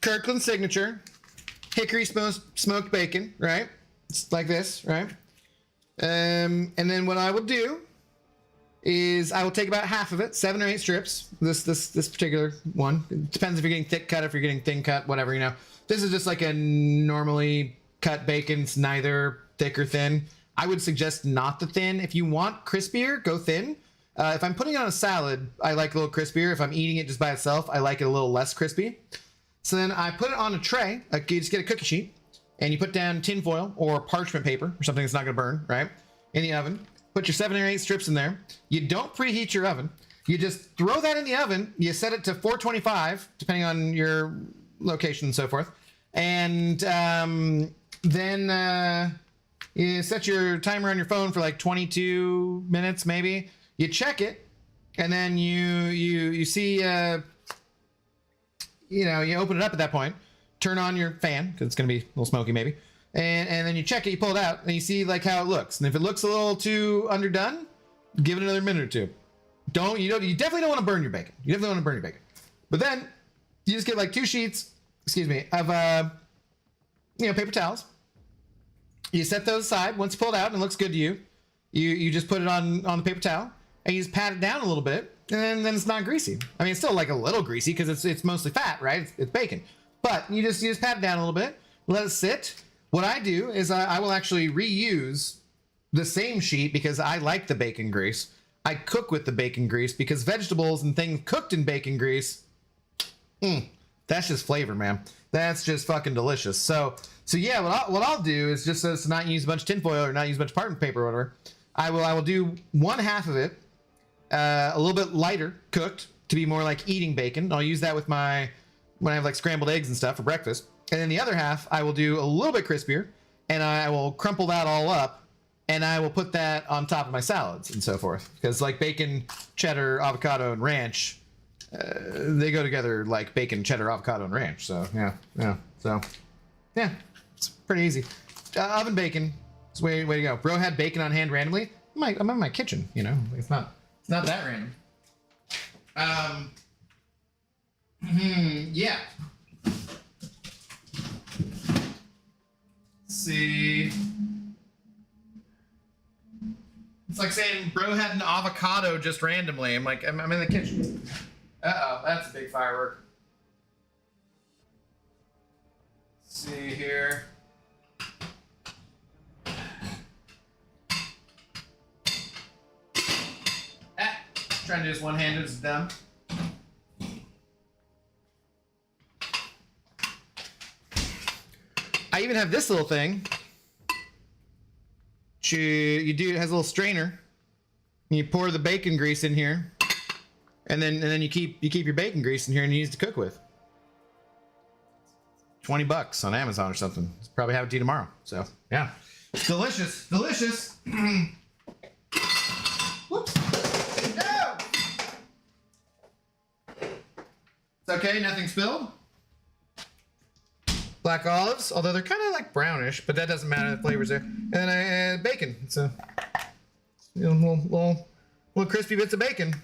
Kirkland Signature hickory smoked bacon, right? It's like this, right? And then what I will do is I will take about half of it, 7 or 8 strips. This particular one. It depends if you're getting thick cut, if you're getting thin cut, whatever, you know. This is just like a normally cut bacon. It's neither thick or thin. I would suggest not the thin. If you want crispier, go thin. If I'm putting it on a salad, I like a little crispier. If I'm eating it just by itself, I like it a little less crispy. So then I put it on a tray. You just get a cookie sheet, and you put down tin foil or parchment paper or something that's not going to burn, right? In the oven. Put your 7 or 8 strips in there. You don't preheat your oven. You just throw that in the oven. You set it to 425, depending on your location and so forth. And then you set your timer on your phone for like 22 minutes, maybe. You check it, and then you see, you open it up at that point, turn on your fan, because it's going to be a little smoky maybe, and then you check it, you pull it out, and you see like how it looks. And if it looks a little too underdone, give it another minute or two. You definitely don't want to burn your bacon. You definitely want to burn your bacon. But then you just get like 2 sheets, of, paper towels. You set those aside. Once you pull it out and it looks good to you, you just put it on the paper towel. And you just pat it down a little bit, and then it's not greasy. I mean, it's still like a little greasy because it's mostly fat, right? It's bacon. But you just pat it down a little bit, let it sit. What I do is I will actually reuse the same sheet because I like the bacon grease. I cook with the bacon grease because vegetables and things cooked in bacon grease, That's just flavor, man. That's just fucking delicious. So yeah, what I'll do is just so as to not use a bunch of tinfoil or not use a bunch of parchment paper or whatever, I will do one half of it a little bit lighter cooked to be more like eating bacon. I'll use that with when I have like scrambled eggs and stuff for breakfast. And then the other half I will do a little bit crispier, and I will crumple that all up, and I will put that on top of my salads and so forth. Because like bacon, cheddar, avocado, and ranch, they go together like bacon, cheddar, avocado, and ranch. So yeah. So yeah, it's pretty easy. Oven bacon, it's way to go. Bro had bacon on hand randomly. I'm in my kitchen, you know. It's not that random. Yeah. Let's see. It's like saying bro had an avocado just randomly. I'm like, I'm in the kitchen. Uh-oh, that's a big firework. Let's see here. Trying to do this one-handed is dumb. I even have this little thing. You do, it has a little strainer. You pour the bacon grease in here, and then you keep your bacon grease in here and you use to cook with. $20 on Amazon or something. Probably have it to you tomorrow. So yeah, it's delicious, delicious. Whoops. No. It's okay. Nothing spilled. Black olives, although they're kind of like brownish, but that doesn't matter. The flavor's there. And then I add bacon. So, little crispy bits of bacon.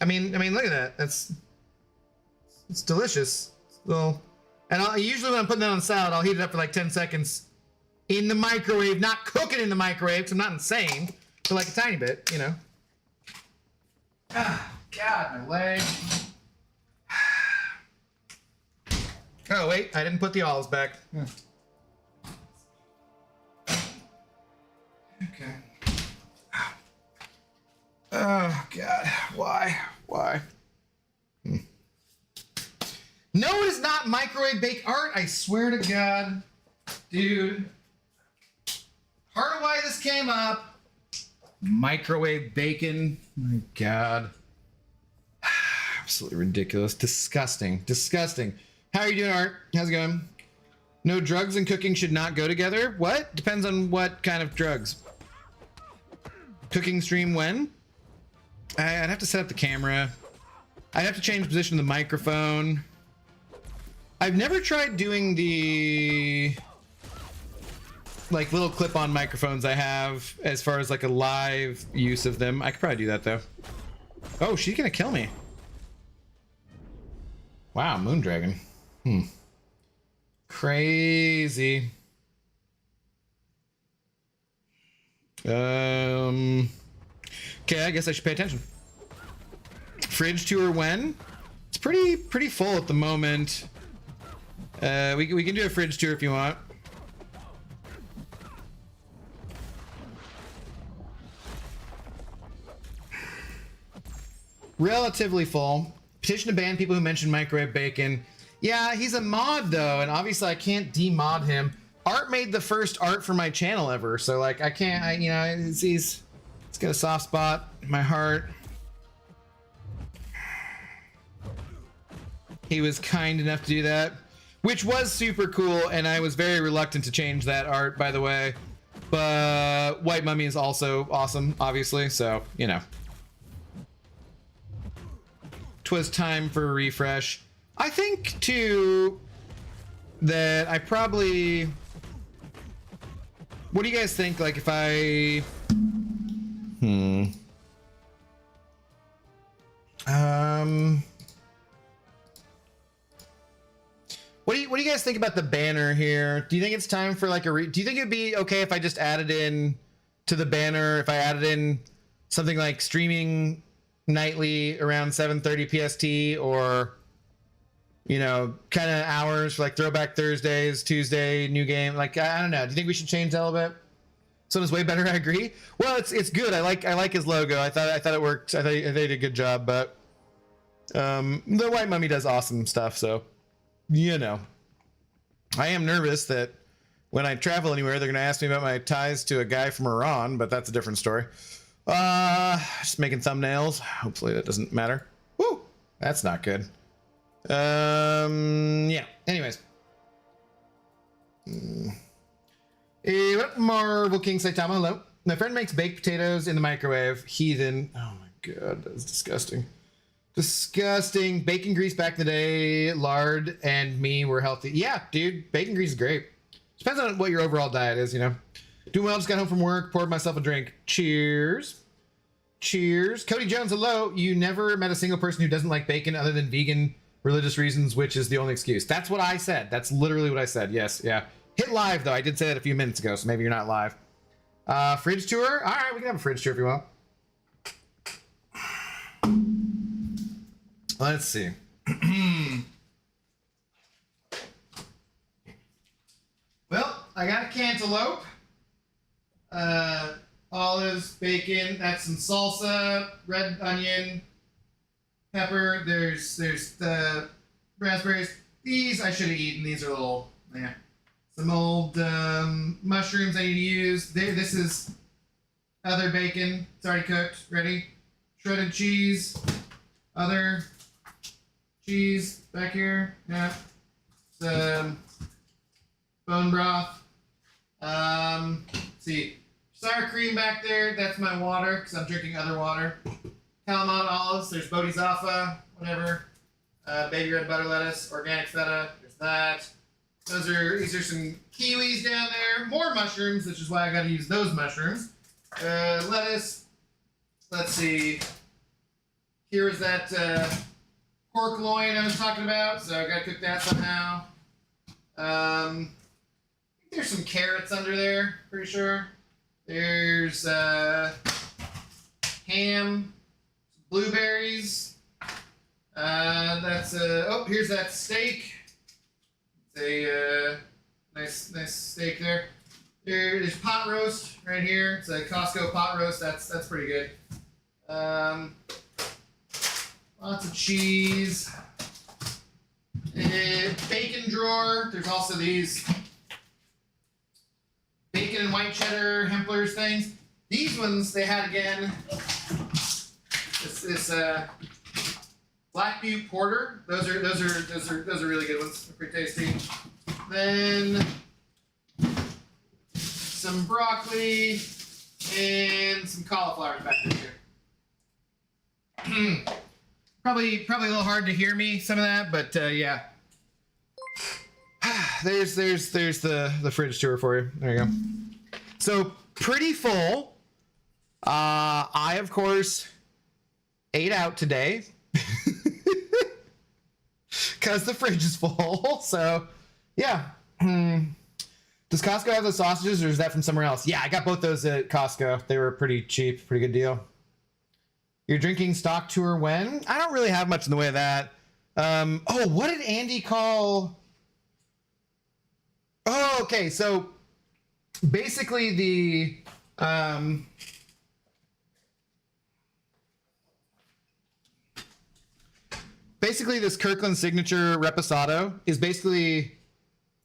I mean, look at that. It's delicious. And usually when I'm putting that on salad, I'll heat it up for like 10 seconds in the microwave, not cook it in the microwave, because I'm not insane, but like a tiny bit, you know. Ah, God, my leg. Oh, wait, I didn't put the olives back. Yeah. Okay. Oh, God. Why? No, it is not microwave baked art. I swear to God. Dude. Part of why this came up. Microwave bacon. My God. Absolutely ridiculous. Disgusting. How are you doing, Art? How's it going? No drugs and cooking should not go together. What? Depends on what kind of drugs. Cooking stream when? I'd have to set up the camera. I'd have to change the position of the microphone. I've never tried doing the like little clip-on microphones I have as far as like a live use of them. I could probably do that though. Oh, she's gonna kill me. Wow, Moondragon. Crazy. Okay, I guess I should pay attention. Fridge tour when? It's pretty full at the moment. We can do a fridge tour if you want. Relatively full. Petition to ban people who mention microwave bacon. Yeah, he's a mod though, and obviously I can't demod him. Art made the first art for my channel ever, so like I can't. It's got a soft spot in my heart. He was kind enough to do that, which was super cool, and I was very reluctant to change that art, by the way. But White Mummy is also awesome, obviously, so you know. 'Twas time for a refresh. I think too that I probably. What do you guys think? Like if I. What do you guys think about the banner here? Do you think it's time for like do you think it'd be okay if I just added in to the banner, if I added in something like streaming nightly around 7:30 PST, or you know, kind of hours for like Throwback Thursdays, Tuesday, new game? Like I don't know. Do you think we should change that a little bit? So it's way better. I agree. Well, it's good. I like his logo. I thought it worked. I thought he did a good job, but The White Mummy does awesome stuff, so, you know. I am nervous that when I travel anywhere, they're going to ask me about my ties to a guy from Iran, but that's a different story. Just making thumbnails. Hopefully that doesn't matter. Woo! That's not good. Yeah. Anyways. What Marvel King Saitama, hello. My friend makes baked potatoes in the microwave. Heathen. Oh my god, that's disgusting. Disgusting. Bacon grease back in the day, lard and me were healthy. Yeah, dude, bacon grease is great. Depends on what your overall diet is, you know. Doing well, just got home from work, poured myself a drink. Cheers. Cheers. Cody Jones, hello. You never met a single person who doesn't like bacon other than vegan religious reasons, which is the only excuse. That's what I said. That's literally what I said. Yes, yeah. Hit live, though. I did say that a few minutes ago, so maybe you're not live. Fridge tour? All right, we can have a fridge tour if you want. Let's see. Well, I got a cantaloupe. Olives, bacon, that's some salsa, red onion, pepper. There's the raspberries. These I should have eaten. These are little, yeah. Some old mushrooms I need to use. This is other bacon. It's already cooked, ready. Shredded cheese. Other cheese back here. Yeah. Some bone broth. Let's see. Sour cream back there. That's my water because I'm drinking other water. Calamont olives. There's Bodhisattva. Whatever. Baby red butter lettuce. Organic feta. There's that. These are some kiwis down there. More mushrooms, which is why I got to use those mushrooms. Lettuce. Let's see. Here is that pork loin I was talking about. So I got to cook that somehow. I think there's some carrots under there. Pretty sure. There's ham, blueberries. Oh, here's that steak. It's a nice steak there. There's pot roast right here. It's a Costco pot roast. That's pretty good. Lots of cheese. Bacon drawer. There's also these bacon and white cheddar Hempler's things. These ones they had again. This Black Butte Porter. Those are really good ones. They're pretty tasty. Then some broccoli and some cauliflower back there. Probably a little hard to hear me some of that, but yeah. There's the fridge tour for you. There you go. So pretty full. I of course ate out today because the fridge is full. So yeah. Does Costco have those sausages, or is that from somewhere else? Yeah, I got both those at Costco. They were pretty cheap, pretty good deal. You're drinking stock tour when? I don't really have much in the way of that. Oh, what did Andy call? Oh, okay. So basically the this Kirkland signature reposado is basically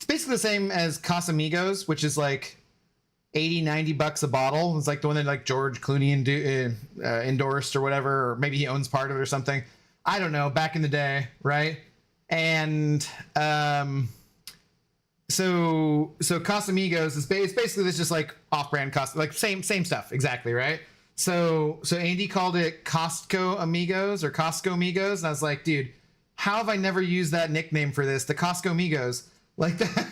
the same as Casamigos, which is like $80-$90 a bottle. It's like the one that like George Clooney endorsed or whatever, or maybe he owns part of it or something. I don't know, back in the day, right? And so Casamigos is basically this just like off-brand cost, like same stuff exactly, right? So Andy called it Costco Amigos or Costco Migos, and I was like, dude, how have I never used that nickname for this? The Costco Migos, like that.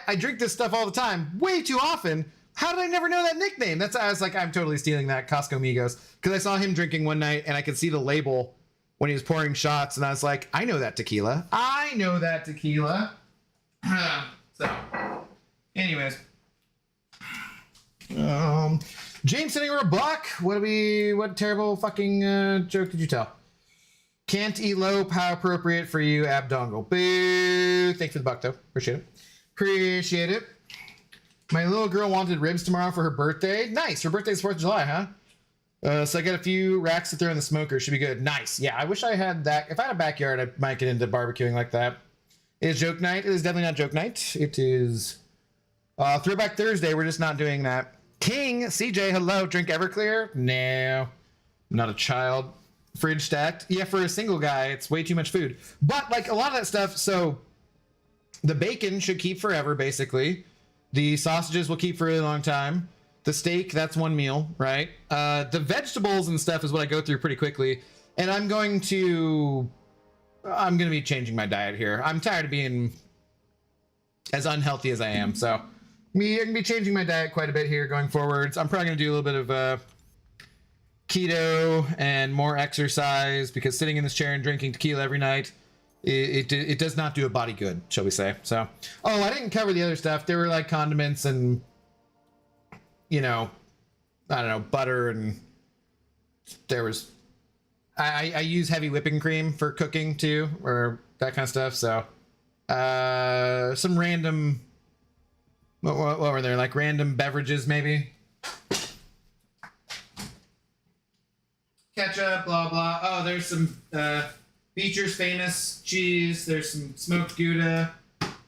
I drink this stuff all the time, way too often. How did I never know that nickname? I was like, I'm totally stealing that, Costco Migos, because I saw him drinking one night and I could see the label when he was pouring shots, and I was like, I know that tequila. So, anyways, James sitting over a buck. What terrible fucking joke did you tell? Can't elope. How appropriate for you, Abdongle. Boo. Thanks for the buck, though. Appreciate it. My little girl wanted ribs tomorrow for her birthday. Nice. Her birthday's 4th of July, huh? So I got a few racks to throw in the smoker. Should be good. Nice. Yeah, I wish I had that. If I had a backyard, I might get into barbecuing like that. It is joke night. It is definitely not joke night. It is Throwback Thursday. We're just not doing that. King, CJ, hello. Drink Everclear? No. I'm not a child. Fridge stacked. Yeah, for a single guy, it's way too much food. But like a lot of that stuff, so the bacon should keep forever, basically. The sausages will keep for a really long time. The steak, that's one meal, right? The vegetables and stuff is what I go through pretty quickly. And I'm going to be changing my diet here. I'm tired of being as unhealthy as I am. So I'm going to be changing my diet quite a bit here going forwards. I'm probably going to do a little bit of keto and more exercise, because sitting in this chair and drinking tequila every night, it does not do a body good, shall we say. So, oh, I didn't cover the other stuff. There were like condiments and, you know, I don't know, butter, and there was, I use heavy whipping cream for cooking too, or that kind of stuff. So, some random, what were there? Like random beverages, maybe. Ketchup, blah, blah. Oh, there's some, Beecher's Famous cheese. There's some smoked Gouda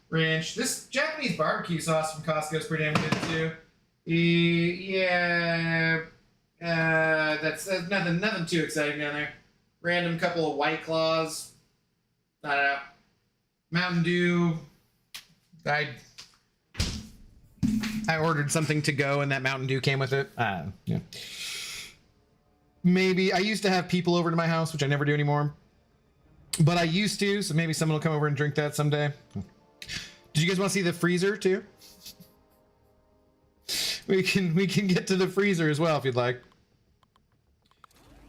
ranch. This Japanese barbecue sauce from Costco is pretty damn good too. Yeah, that's nothing too exciting down there. Random couple of White Claws. I don't know. Mountain Dew. I ordered something to go and that Mountain Dew came with it. Yeah. Maybe I used to have people over to my house, which I never do anymore. But I used to, so maybe someone will come over and drink that someday. Did you guys want to see the freezer too? We can get to the freezer as well if you'd like.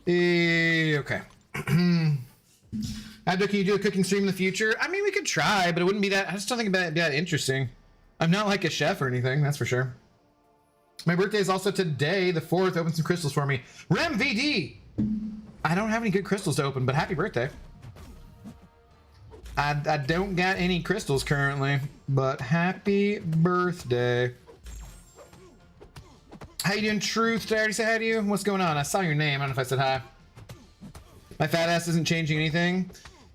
Okay. Abdo, can you do a cooking stream in the future? I mean, we could try, but it wouldn't be that. I just don't think it'd be that interesting. I'm not like a chef or anything, that's for sure. My birthday is also today, the 4th. Open some crystals for me. Rem VD! I don't have any good crystals to open, but happy birthday. I don't got any crystals currently, but happy birthday. How you doing, Truth? Did I already say hi to you? What's going on? I saw your name. I don't know if I said hi. My fat ass isn't changing anything.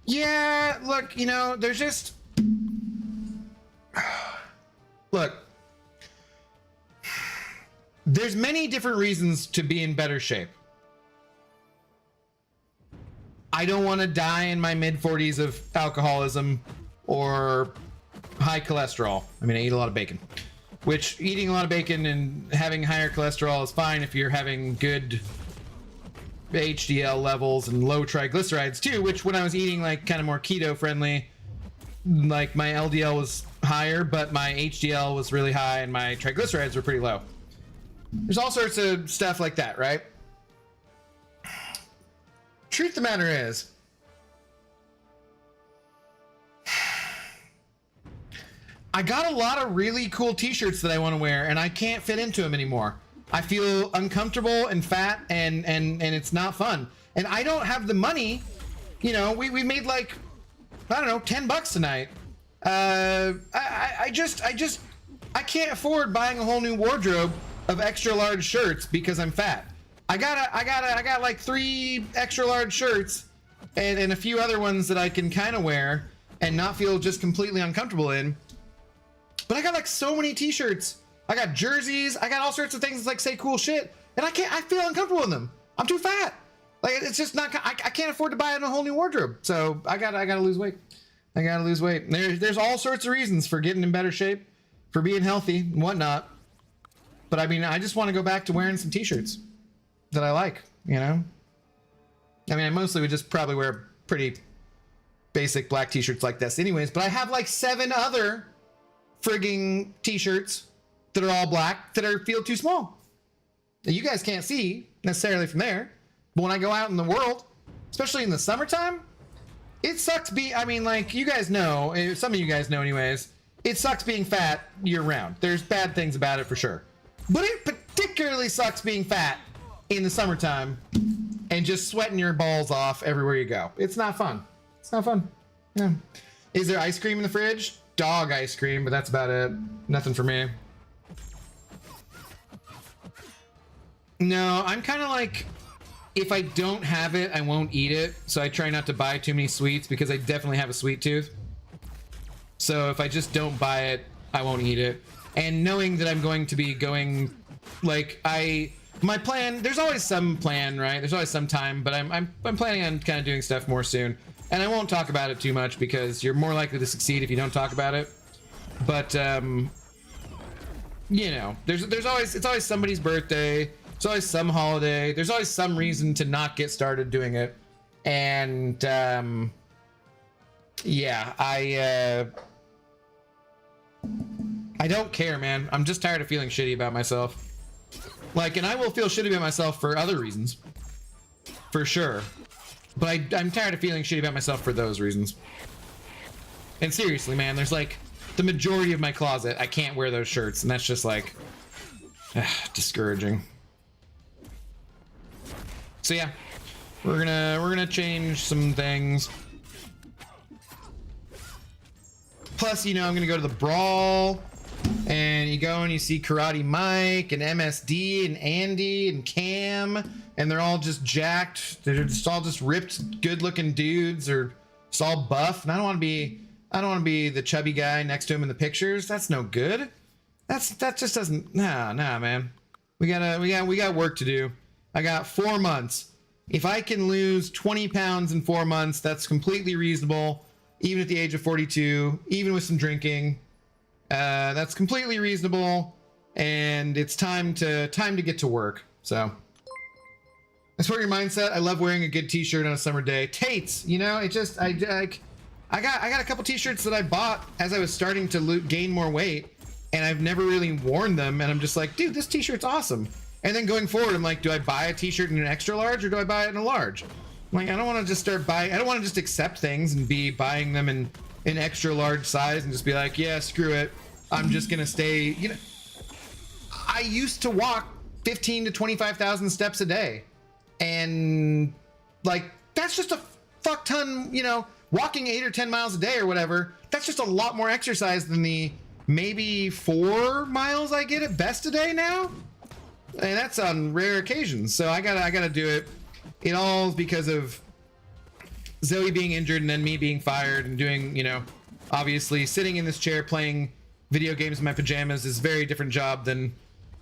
Yeah, look, you know, there's just... Look. There's many different reasons to be in better shape. I don't want to die in my mid-40s of alcoholism or high cholesterol. I mean, I eat a lot of bacon. Which, eating a lot of bacon and having higher cholesterol is fine if you're having good HDL levels and low triglycerides too, which when I was eating like kind of more keto friendly, like my LDL was higher, but my HDL was really high and my triglycerides were pretty low. There's all sorts of stuff like that, right? Truth of the matter is, I got a lot of really cool t-shirts that I want to wear and I can't fit into them anymore. I feel uncomfortable and fat and it's not fun. And I don't have the money. You know, we made like, I don't know, $10 tonight. I can't afford buying a whole new wardrobe of extra large shirts because I'm fat. I got like 3 extra large shirts and a few other ones that I can kind of wear and not feel just completely uncomfortable in. But I got like so many t-shirts. I got jerseys. I got all sorts of things that like say cool shit. And I feel uncomfortable in them. I'm too fat. Like it's just not, I can't afford to buy a whole new wardrobe. So I gotta lose weight. I gotta lose weight. There's all sorts of reasons for getting in better shape, for being healthy and whatnot. But I mean, I just want to go back to wearing some t-shirts that I like, you know? I mean, I mostly would just probably wear pretty basic black t-shirts like this anyways, but I have like 7 other frigging t-shirts that are all black that feel too small. Now, you guys can't see necessarily from there, but when I go out in the world, especially in the summertime, it sucks I mean, like, you guys know, some of you guys know anyways, it sucks being fat year round. There's bad things about it for sure. But it particularly sucks being fat in the summertime and just sweating your balls off everywhere you go. It's not fun. It's not fun. Yeah. Is there ice cream in the fridge? Dog ice cream, but that's about it. Nothing for me. No, I'm kind of like, if I don't have it, I won't eat it. So I try not to buy too many sweets because I definitely have a sweet tooth. So if I just don't buy it, I won't eat it. And knowing that I'm going to be going, like, my plan, there's always some plan, right? There's always some time, but I'm planning on kind of doing stuff more soon. And I won't talk about it too much because you're more likely to succeed if you don't talk about it. But, you know, it's always somebody's birthday. There's always some holiday. There's always some reason to not get started doing it. And, yeah, I don't care, man. I'm just tired of feeling shitty about myself. Like, and I will feel shitty about myself for other reasons. For sure. But I'm tired of feeling shitty about myself for those reasons. And seriously, man, there's like the majority of my closet, I can't wear those shirts, and that's just like discouraging. So yeah, we're gonna change some things. Plus, you know, I'm gonna go to the Brawl, and you go and you see Karate Mike and MSD and Andy and Cam, and they're all just jacked. They're just all just ripped, good-looking dudes, or just all buff. And I don't want to be the chubby guy next to him in the pictures. That's no good. That just doesn't. Nah, man. We got work to do. I got 4 months. If I can lose 20 pounds in 4 months, that's completely reasonable. Even at the age of 42, even with some drinking, that's completely reasonable. And it's time to get to work. So. That's for your mindset. I love wearing a good t-shirt on a summer day. Tates, you know, it just, I got a couple t-shirts that I bought as I was starting to gain more weight, and I've never really worn them, and I'm just like, dude, this t-shirt's awesome. And then going forward, I'm like, do I buy a t-shirt in an extra large or do I buy it in a large? I'm like, I don't want to just start buying, I don't want to just accept things and be buying them in an extra large size and just be like, yeah, screw it. I'm just going to stay, you know, I used to walk 15 to 25,000 steps a day. And like, that's just a fuck ton, you know, walking 8 or 10 miles a day or whatever. That's just a lot more exercise than the maybe 4 miles I get at best a day now. And that's on rare occasions. So I gotta do it. It all is because of Zoe being injured and then me being fired and doing, you know, obviously sitting in this chair playing video games in my pajamas is a very different job than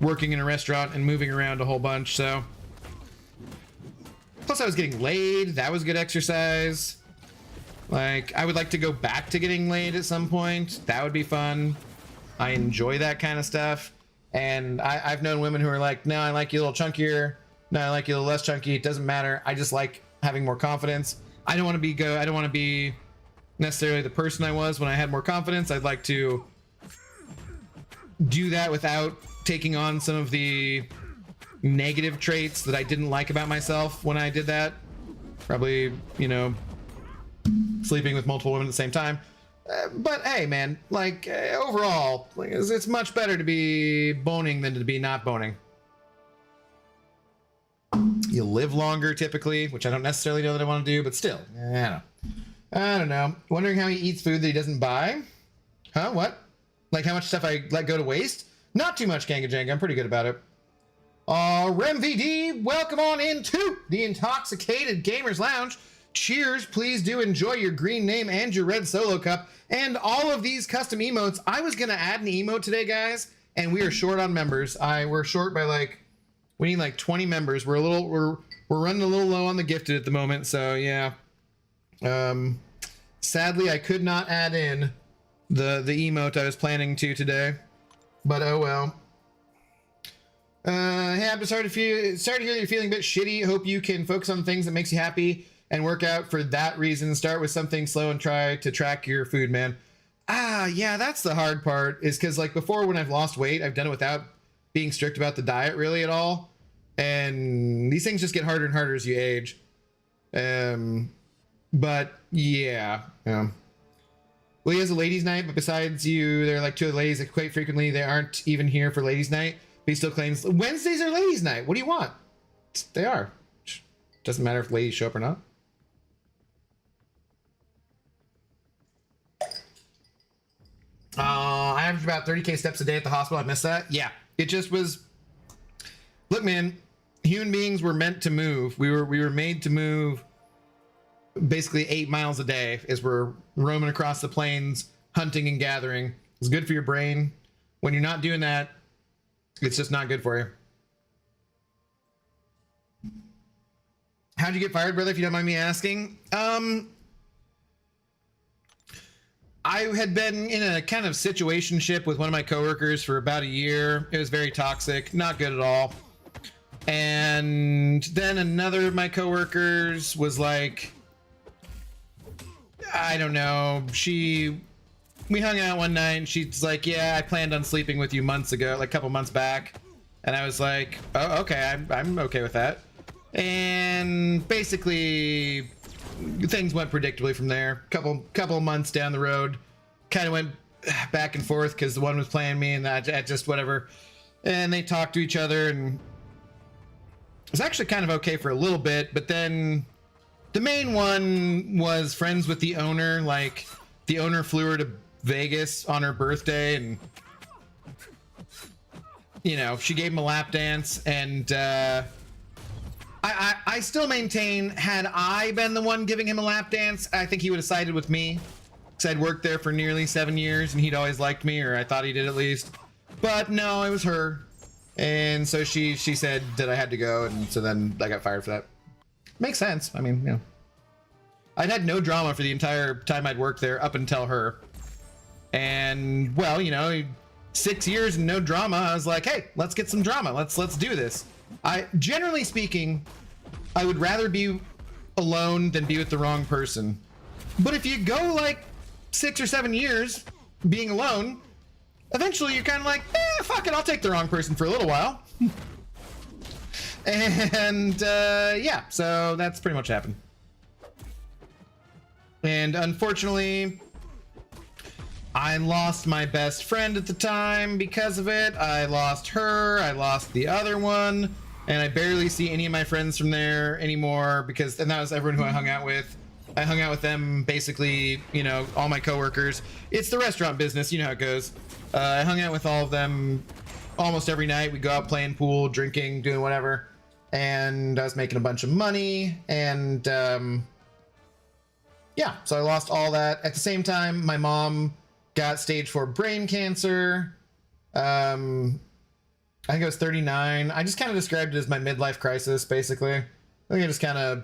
working in a restaurant and moving around a whole bunch. So. Plus I was getting laid. That was good exercise. Like, I would like to go back to getting laid at some point. That would be fun. I enjoy that kind of stuff. And I've known women who are like, no, I like you a little chunkier. No, I like you a little less chunky. It doesn't matter. I just like having more confidence. I don't want to be necessarily the person I was when I had more confidence. I'd like to do that without taking on some of the negative traits that I didn't like about myself when I did that. Probably, you know, sleeping with multiple women at the same time. But hey, man, like overall, like, it's much better to be boning than to be not boning. You live longer typically, which I don't necessarily know that I want to do, but still, I don't know. Wondering how he eats food that he doesn't buy. Huh? What? Like how much stuff I let go to waste? Not too much, Ganga Janga. I'm pretty good about it. RemVD, welcome on into the Intoxicated Gamers Lounge. Cheers, please do enjoy your green name and your red solo cup and all of these custom emotes. I was gonna add an emote today, guys, and we are short on members. We're short by like, we need like 20 members. We're running a little low on the gifted at the moment, so yeah. Sadly, I could not add in the emote I was planning to today, but oh well. Hey, I'm sorry to hear that you're feeling a bit shitty. Hope you can focus on things that makes you happy and work out for that reason. Start with something slow and try to track your food, man. Yeah, that's the hard part, is because like before when I've lost weight, I've done it without being strict about the diet really at all. And these things just get harder and harder as you age. But yeah. Well, he has a ladies' night, but besides you, there are like 2 other ladies that quite frequently they aren't even here for ladies' night. But he still claims Wednesdays are ladies' night. What do you want? They are. Doesn't matter if ladies show up or not. I averaged about 30K steps a day at the hospital. I missed that. Yeah, it just was. Look, man, human beings were meant to move. We were made to move basically 8 miles a day as we're roaming across the plains, hunting and gathering. It's good for your brain. When you're not doing that, it's just not good for you. How'd you get fired, brother, if you don't mind me asking? I had been in a kind of situationship with one of my coworkers for about a year. It was very toxic, not good at all. And then another of my coworkers was like, I don't know, we hung out one night and she's like, yeah, I planned on sleeping with you months ago, like a couple months back. And I was like, oh, okay, I'm okay with that. And basically things went predictably from there. Couple months down the road, kind of went back and forth because the one was playing me and I just whatever. And they talked to each other and it was actually kind of okay for a little bit, but then the main one was friends with the owner. Like the owner flew her to Vegas on her birthday and you know, she gave him a lap dance and I still maintain, had I been the one giving him a lap dance, I think he would have sided with me. Because I'd worked there for nearly 7 years and he'd always liked me, or I thought he did at least. But no, it was her. And so she said that I had to go, and so then I got fired for that. Makes sense. I mean, you know. I'd had no drama for the entire time I'd worked there up until her. And, well, you know, 6 years and no drama, I was like, hey, let's get some drama. Let's do this. Generally speaking, I would rather be alone than be with the wrong person. But if you go like 6 or 7 years being alone, eventually you're kind of like, fuck it, I'll take the wrong person for a little while. And yeah, so that's pretty much happened. And unfortunately, I lost my best friend at the time because of it. I lost her, I lost the other one, and I barely see any of my friends from there anymore because, and that was everyone who I hung out with. I hung out with them basically, you know, all my coworkers. It's the restaurant business, you know how it goes. I hung out with all of them almost every night. We'd go out playing pool, drinking, doing whatever. And I was making a bunch of money, and yeah, so I lost all that. At the same time, my mom got stage 4 brain cancer. I think I was 39. I just kind of described it as my midlife crisis, basically. I think I just kind of...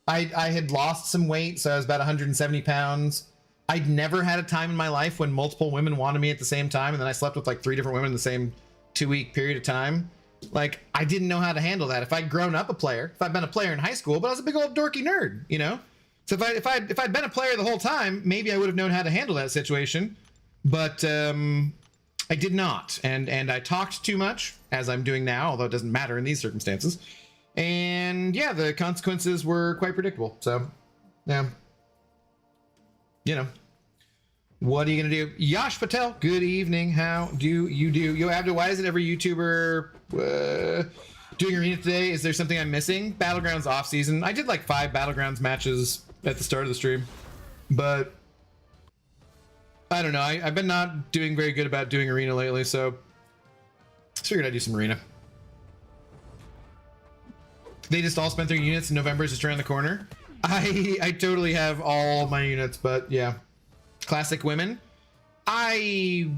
I had lost some weight, so I was about 170 pounds. I'd never had a time in my life when multiple women wanted me at the same time, and then I slept with like 3 different women in the same 2-week period of time. Like, I didn't know how to handle that. If I'd grown up a player, if I'd been a player in high school, but I was a big old dorky nerd, you know? So if I'd been a player the whole time, maybe I would have known how to handle that situation. But I did not, and I talked too much, as I'm doing now, although it doesn't matter in these circumstances. And yeah, the consequences were quite predictable. So, yeah, you know, what are you gonna do? Yash Patel, good evening. How do you do? Yo, Abdo, why is it every YouTuber doing arena today? Is there something I'm missing? Battlegrounds off season. I did like 5 Battlegrounds matches at the start of the stream, but I don't know. I've been not doing very good about doing arena lately, so I figured I'd do some arena. They just all spent their units and November's just around the corner. I totally have all my units, but yeah. Classic women. I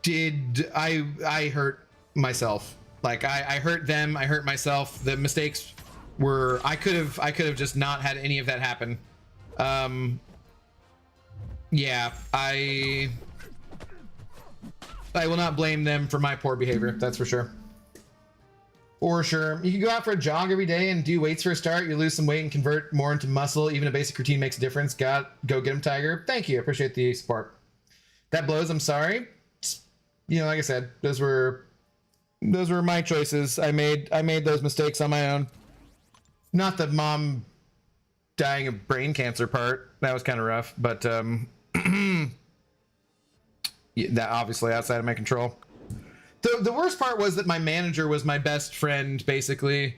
hurt myself. Like I hurt them, I hurt myself. The mistakes were, I could have just not had any of that happen. Yeah, I will not blame them for my poor behavior, that's for sure. For sure. You can go out for a jog every day and do weights for a start. You lose some weight and convert more into muscle. Even a basic routine makes a difference. Go get him, Tiger. Thank you. I appreciate the support. That blows. I'm sorry. You know, like I said, those were my choices. I made those mistakes on my own. Not the mom dying of brain cancer part. That was kind of rough, but yeah, that obviously outside of my control. The worst part was that my manager was my best friend, basically,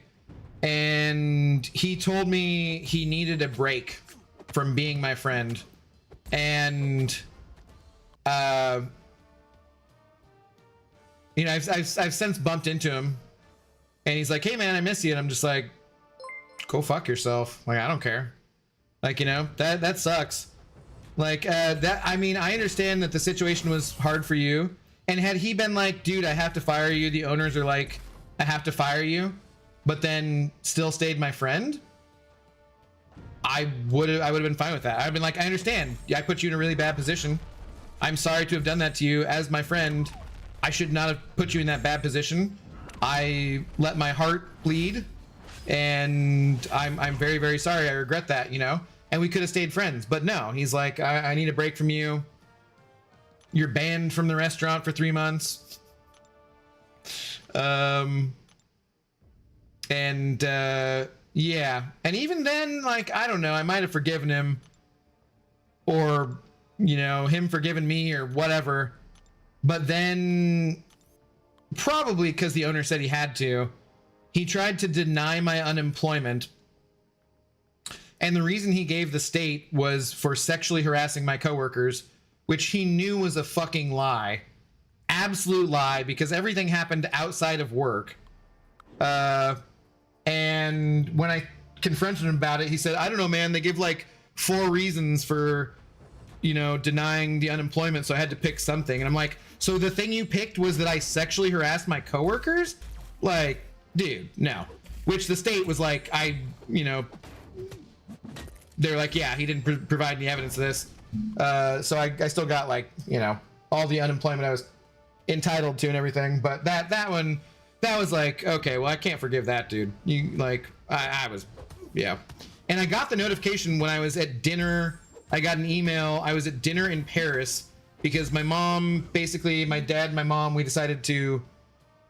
and he told me he needed a break from being my friend, and you know, I've since bumped into him, And he's like, hey man, I miss you. And I'm just like, go fuck yourself. Like, I don't care. Like, you know, that sucks. Like, I mean, I understand that the situation was hard for you. And had he been like, dude, I have to fire you. The owners are like, I have to fire you, but then still stayed my friend, I would have been fine with that. I've been like, I understand. I put you in a really bad position. I'm sorry to have done that to you as my friend. I should not have put you in that bad position. I let my heart bleed, and I'm very, very sorry. I regret that, you know? And we could have stayed friends, but no, he's like, I need a break from you. You're banned from the restaurant for 3 months. Yeah. And even then, like, I don't know, I might have forgiven him, or, you know, him forgiving me or whatever. But then, probably because the owner said he had to, he tried to deny my unemployment. And the reason he gave the state was for sexually harassing my coworkers, which he knew was a fucking lie. Absolute lie, because everything happened outside of work. And when I confronted him about it, he said, I don't know, man, they give like 4 reasons for, you know, denying the unemployment, so I had to pick something. And I'm like, so the thing you picked was that I sexually harassed my coworkers? Like, dude, no. Which the state was like, you know, they're like, yeah, he didn't provide any evidence of this. So I still got, like, you know, all the unemployment I was entitled to and everything. But that one, that was like, okay, well, I can't forgive that, dude. You, like, I was, yeah. And I got the notification when I was at dinner. I got an email. I was at dinner in Paris because my mom, basically, my dad and my mom, we decided to,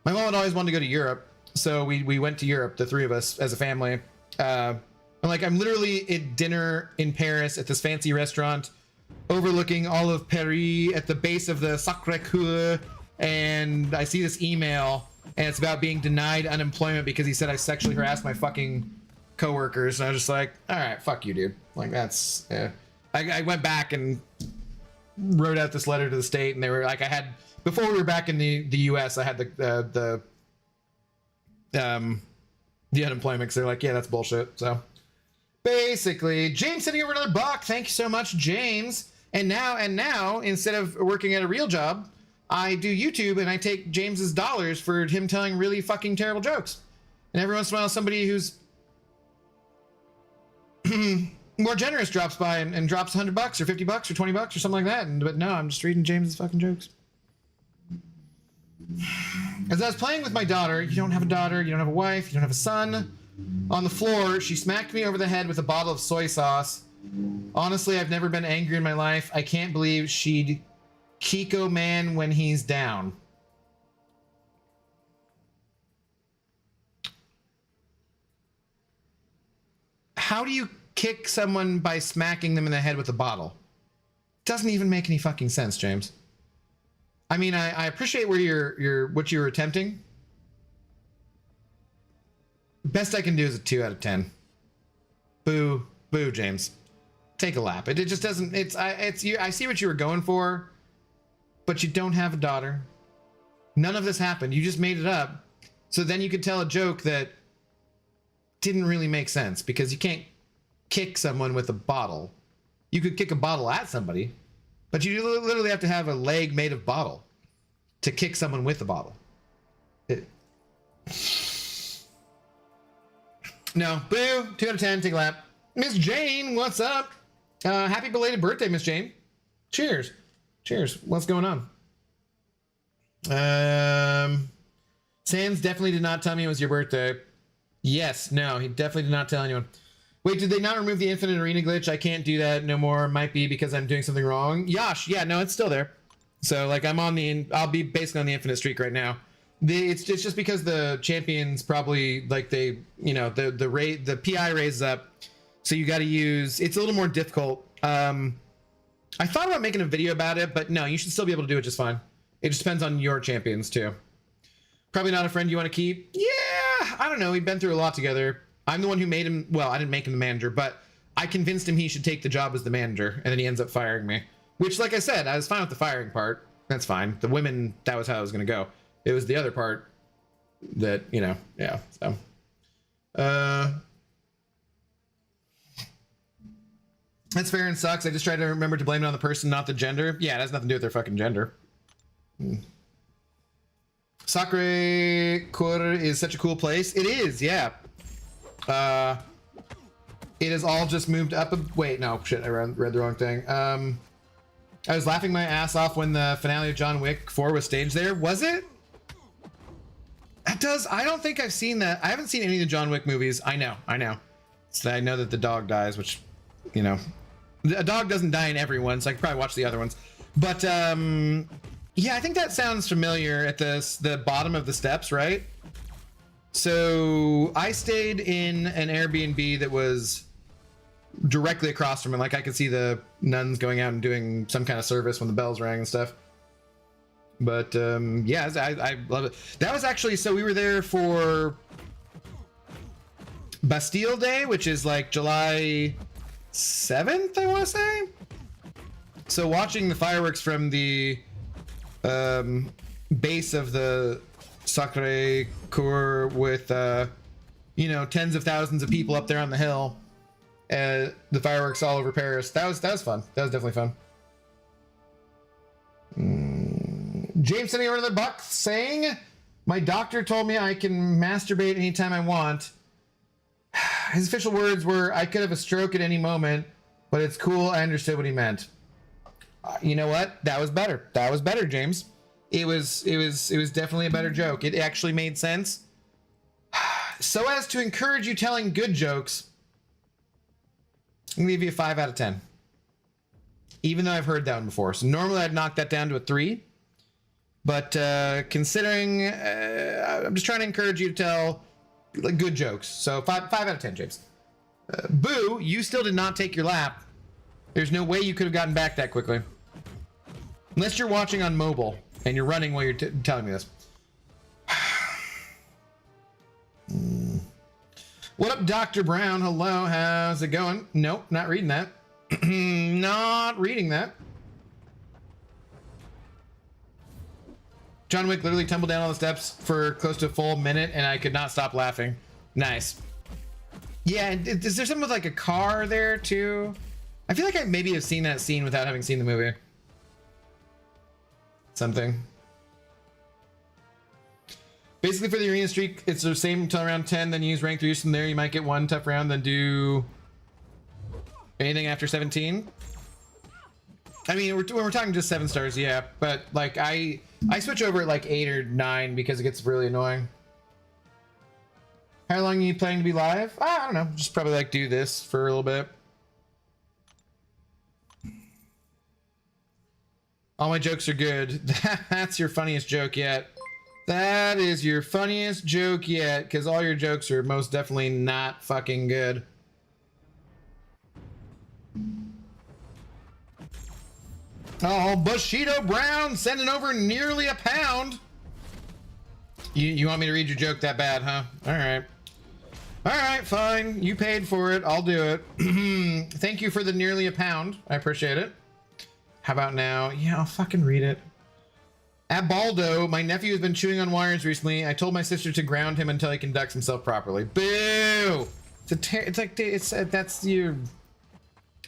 my mom had always wanted to go to Europe. So we went to Europe, the 3 of us as a family. I'm literally at dinner in Paris at this fancy restaurant overlooking all of Paris at the base of the Sacré-Cœur. And I see this email, and it's about being denied unemployment because he said I sexually harassed my fucking coworkers. And I was just like, all right, fuck you, dude. Like, that's, I went back and wrote out this letter to the state, and they were like, before we were back in the US, I had the unemployment, because they're like, yeah, that's bullshit. So basically, James sending over another buck. Thank you so much, James. And now, instead of working at a real job, I do YouTube, and I take James's dollars for him telling really fucking terrible jokes. And every once in a while, somebody who's more generous drops by and drops $100 or $50 or $20 or something like that. But no, I'm just reading James's fucking jokes. As I was playing with my daughter, you don't have a daughter, you don't have a wife, you don't have a son. On the floor, she smacked me over the head with a bottle of soy sauce. Honestly, I've never been angry in my life. I can't believe she'd Kiko man when he's down. How do you kick someone by smacking them in the head with a bottle? Doesn't even make any fucking sense, James. I mean, I appreciate where what you were attempting. Best I can do is a 2 out of 10. Boo, James. Take a lap. It just doesn't. I see what you were going for, but you don't have a daughter. None of this happened. You just made it up, so then you could tell a joke that didn't really make sense, because you can't kick someone with a bottle. You could kick a bottle at somebody, but you literally have to have a leg made of bottle to kick someone with a bottle. No, boo, 2 out of 10, take a lap. Miss Jane, what's up? Happy belated birthday, Miss Jane. Cheers. What's going on? Sans definitely did not tell me it was your birthday. Yes, no, he definitely did not tell anyone. Wait, did they not remove the infinite arena glitch? I can't do that no more. Might be because I'm doing something wrong. Yash, yeah, no, it's still there. So, like, I'll be basically on the infinite streak right now. It's just because the champions probably, like, they, you know, the PI raises up, so you got to use. It's a little more difficult. I thought about making a video about it, but no, you should still be able to do it just fine. It just depends on your champions too. Probably not a friend you want to keep. Yeah, I don't know. We've been through a lot together. I'm the one who made him. Well, I didn't make him the manager, but I convinced him he should take the job as the manager, and then he ends up firing me. Which, like I said, I was fine with the firing part. That's fine. The women, that was how it was going to go. It was the other part that, you know, yeah. So, that's fair and sucks. I just try to remember to blame it on the person, not the gender. Yeah, it has nothing to do with their fucking gender. Sakura Kur is such a cool place. It is, yeah. It has all just moved up. Wait, no, shit, I read the wrong thing. I was laughing my ass off when the finale of John Wick 4 was staged there. Was it? That does. I don't think I've seen that. I haven't seen any of the John Wick movies. I know. So I know that the dog dies, which, you know, a dog doesn't die in every one, so I could probably watch the other ones. But yeah, I think that sounds familiar at the bottom of the steps, right? So I stayed in an Airbnb that was directly across from it. Like I could see the nuns going out and doing some kind of service when the bells rang and stuff. But yeah, I love it. That was actually, so we were there for Bastille Day, which is like July 7th, I want to say. So watching the fireworks from the base of the Sacré Coeur with you know, tens of thousands of people up there on the hill, the fireworks all over Paris. That was fun. That was definitely fun. James sending over another buck saying, my doctor told me I can masturbate anytime I want. His official words were, I could have a stroke at any moment, but it's cool. I understood what he meant. You know what? That was better. That was better, James. It was definitely a better joke. It actually made sense. So as to encourage you telling good jokes, I'm gonna give you a 5 out of 10. Even though I've heard that one before. So normally I'd knock that down to a 3. But considering, I'm just trying to encourage you to tell like, good jokes. So 5 out of 10, James. Boo, you still did not take your lap. There's no way you could have gotten back that quickly. Unless you're watching on mobile and you're running while you're telling me this. What up, Dr. Brown? Hello, how's it going? Nope, not reading that. Not reading that. John Wick literally tumbled down all the steps for close to a full minute and I could not stop laughing. Nice. Yeah, is there something with like a car there too? I feel like I maybe have seen that scene without having seen the movie. Something. Basically for the arena streak, it's the same until around 10, then you use rank 3 from there. You might get one tough round, then do anything after 17. I mean, when we're talking just 7 stars, yeah, but like I switch over at like 8 or 9 because it gets really annoying. How long are you planning to be live? I don't know, just probably like do this for a little bit. All my jokes are good. That's your funniest joke yet. That is your funniest joke yet, because all your jokes are most definitely not fucking good. Oh, Bushido Brown sending over nearly a pound. You want me to read your joke that bad, huh? All right. All right, fine. You paid for it. I'll do it. Thank you for the nearly a pound. I appreciate it. How about now? Yeah, I'll fucking read it. At Baldo, my nephew has been chewing on wires recently. I told my sister to ground him until he conducts himself properly. Boo! That's your...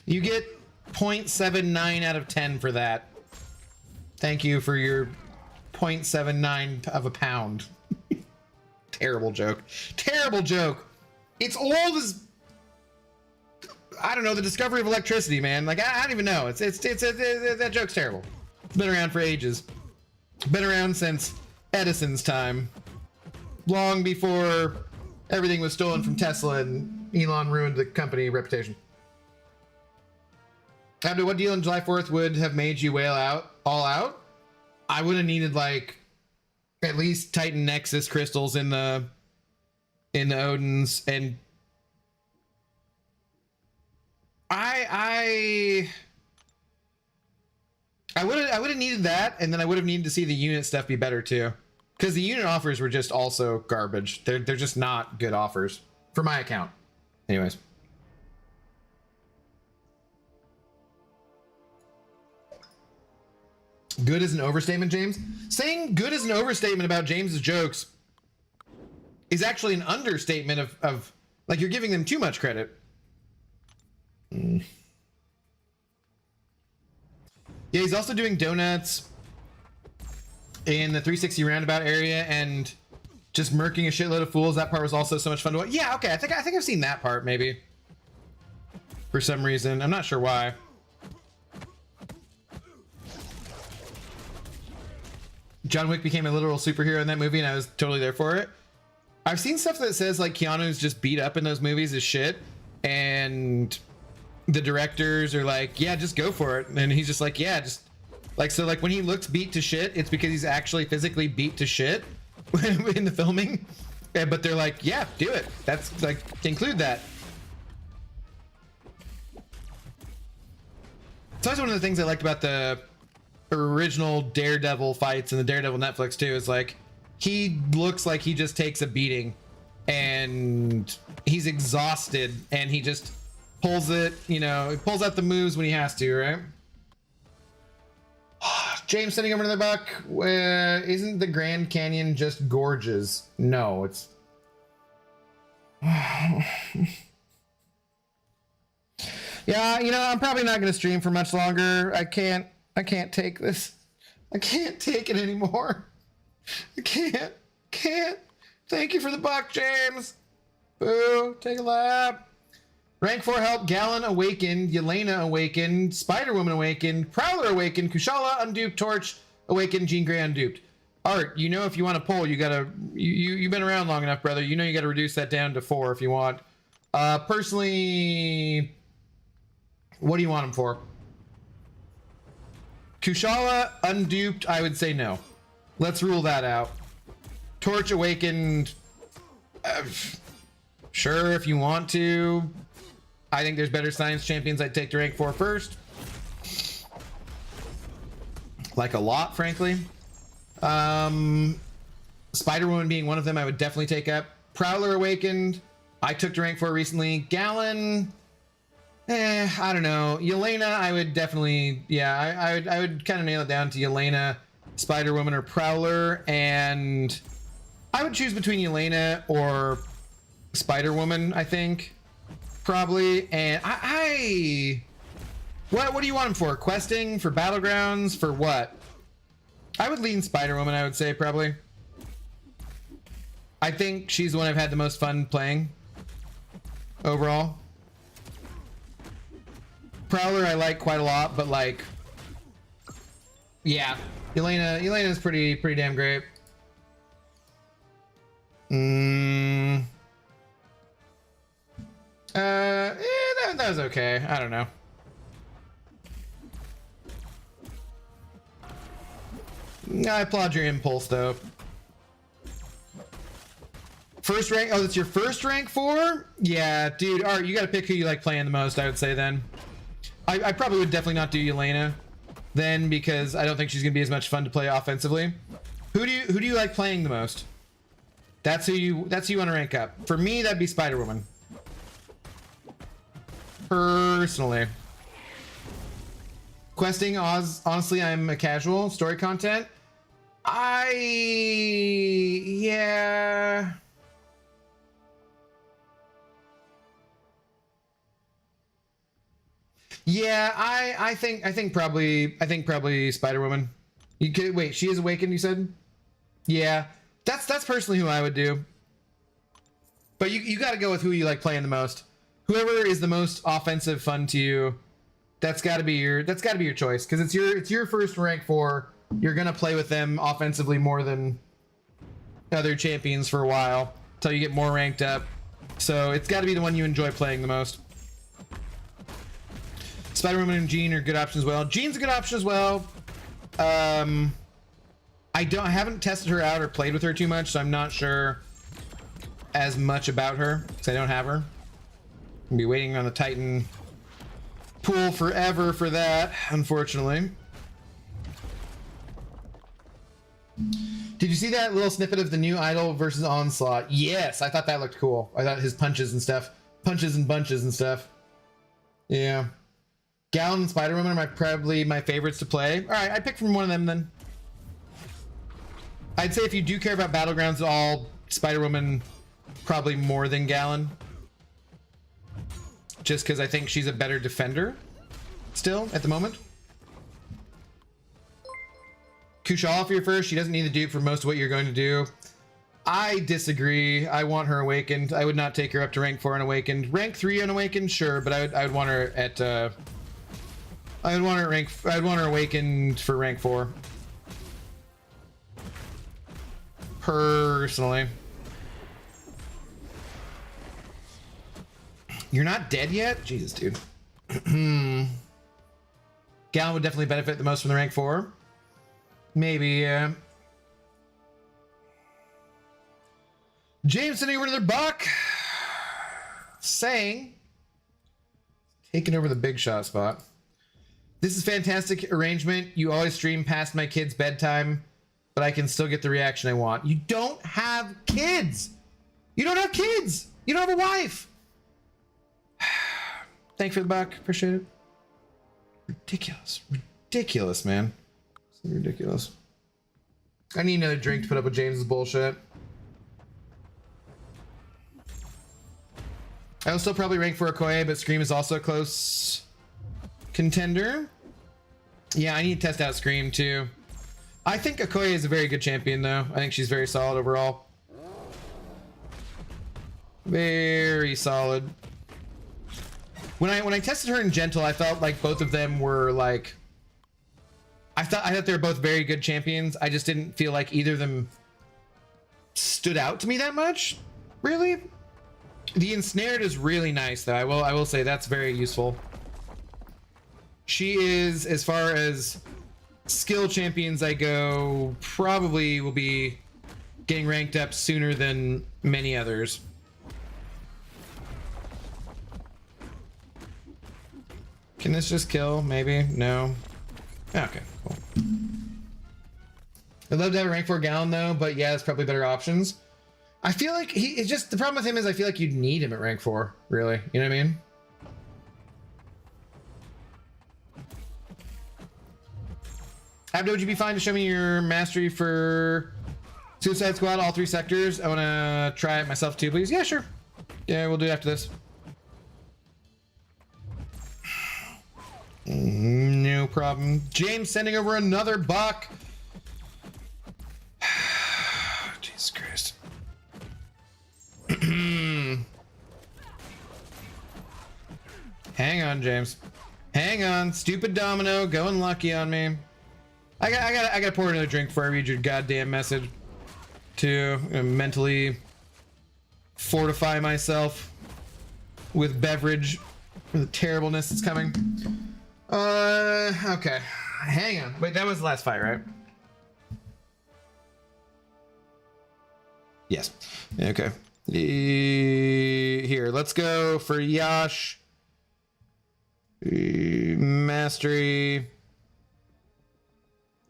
You get 0.79 out of 10 for that. Thank you for your 0.79 of a pound. Terrible joke. Terrible joke. It's old as... I don't know, the discovery of electricity, man. Like, I don't even know. That joke's terrible. It's been around for ages. Been around since Edison's time. Long before everything was stolen from Tesla and Elon ruined the company reputation. Abdo, what deal on July 4th would have made you wail out? All out? I would have needed like at least Titan Nexus crystals in the Odins, and I would have needed that, and then I would have needed to see the unit stuff be better too, because the unit offers were just also garbage. They're just not good offers for my account. Anyways. Good is an overstatement, James. Saying good is an overstatement about James's jokes is actually an understatement of like, you're giving them too much credit. Yeah, he's also doing donuts in the 360 roundabout area and just murking a shitload of fools. That part was also so much fun to watch. Yeah, okay, I think I've seen that part maybe. For some reason, I'm not sure why. John Wick became a literal superhero in that movie, and I was totally there for it. I've seen stuff that says like Keanu's just beat up in those movies as shit, and the directors are like, yeah, just go for it, and he's just like, yeah, just like, so like when he looks beat to shit, it's because he's actually physically beat to shit in the filming. Yeah, but they're like, yeah, do it. That's like, include that. It's always one of the things I liked about the original Daredevil fights and the Daredevil Netflix too, is like, he looks like he just takes a beating and he's exhausted and he just pulls it, you know, he pulls out the moves when he has to, right? James sending over another buck. Isn't the Grand Canyon just gorgeous? No, it's... Yeah, you know, I'm probably not going to stream for much longer. I can't take this. I can't take it anymore. I can't. Thank you for the buck, James. Boo, take a lap. Rank 4 help. Gallon awakened. Yelena awakened. Spider-Woman awakened. Prowler awakened. Kushala unduped. Torch awakened. Jean Grey unduped. Art, you know, if you want to pull, you gotta... You've been around long enough, brother. You know you gotta reduce that down to 4 if you want. Personally... What do you want him for? Kushala unduped, I would say no. Let's rule that out. Torch awakened... sure, if you want to. I think there's better science champions I'd take to rank 4 first. Like a lot, frankly. Spider-Woman being one of them, I would definitely take up. Prowler awakened, I took to rank 4 recently. Gallon... I don't know. Yelena, I would definitely... Yeah, I would kind of nail it down to Yelena, Spider-Woman, or Prowler, and... I would choose between Yelena or Spider-Woman, I think. Probably. And what do you want him for? Questing? For Battlegrounds? For what? I would lean Spider-Woman, I would say, probably. I think she's the one I've had the most fun playing. Overall. Prowler I like quite a lot, but like... Yeah. Yelena's pretty damn great. That was okay. I don't know. I applaud your impulse, though. First rank? Oh, that's your first rank 4? Yeah, dude. Art, you gotta pick who you like playing the most, I would say, then. I probably would definitely not do Yelena then, because I don't think she's gonna be as much fun to play offensively. Who do you like playing the most? That's who you want to rank up. For me, that'd be Spider-Woman. Personally. Questing, honestly, I'm a casual. Story content, yeah. Yeah, I think probably Spider-Woman. You could wait, she is awakened, you said? Yeah. That's personally who I would do. But you got to go with who you like playing the most. Whoever is the most offensive fun to you, that's got to be your choice, because it's your first rank 4. You're gonna play with them offensively more than other champions for a while until you get more ranked up. So it's got to be the one you enjoy playing the most. Spider-Woman and Jean are good options as well. Jean's a good option as well. I haven't tested her out or played with her too much, so I'm not sure as much about her because I don't have her. I'll be waiting on the Titan pool forever for that, unfortunately. Did you see that little snippet of the new Idol versus Onslaught? Yes, I thought that looked cool. I thought his punches and stuff, punches and bunches and stuff. Yeah. Gallon and Spider-Woman are probably my favorites to play. All right, I pick from one of them then. I'd say if you do care about Battlegrounds at all, Spider-Woman Probably more than Gallon. Just because I think she's a better defender still at the moment. Kushal for your first. She doesn't need the dupe for most of what you're going to do. I disagree. I want her awakened. I would not take her up to rank 4 unawakened. Rank 3 unawakened, sure, but I would want her at I would want her awakened for rank 4. Personally. You're not dead yet? Jesus, dude. Gallon would definitely benefit the most from the rank 4. Maybe, yeah. James sending over to their buck. Saying, taking over the big shot spot. This is fantastic arrangement. You always stream past my kids' bedtime, but I can still get the reaction I want. You don't have kids. You don't have kids. You don't have a wife. Thank you for the buck. Appreciate it. Ridiculous. Ridiculous, man. Ridiculous. I need another drink to put up with James's bullshit. I will still probably rank for Okoye, but Scream is also a close contender. Yeah, I need to test out Scream too. I think Okoye is a very good champion though. I think she's very solid overall. Very solid. When I tested her in Gentle, I felt like both of them were like, I thought they were both very good champions. I just didn't feel like either of them stood out to me that much, really. The Ensnared is really nice though. I will say that's very useful. She is, as far as skill champions I go, probably will be getting ranked up sooner than many others. Can this just kill? Maybe? No. Okay, cool. I'd love to have a rank 4 Gallon though, but yeah, it's probably better options. I feel like it's just, the problem with him is I feel like you'd need him at rank 4, really. You know what I mean? Abdo, would you be fine to show me your mastery for Suicide Squad, all 3 sectors? I want to try it myself too, please. Yeah, sure. Yeah, we'll do it after this. No problem. James sending over another buck. Jesus Christ. Hang on, James. Hang on. Stupid Domino going lucky on me. I gotta pour another drink before I read your goddamn message to mentally fortify myself with beverage for the terribleness that's coming. Okay. Hang on. Wait, that was the last fight, right? Yes. Okay. Here, let's go for Yash. Mastery.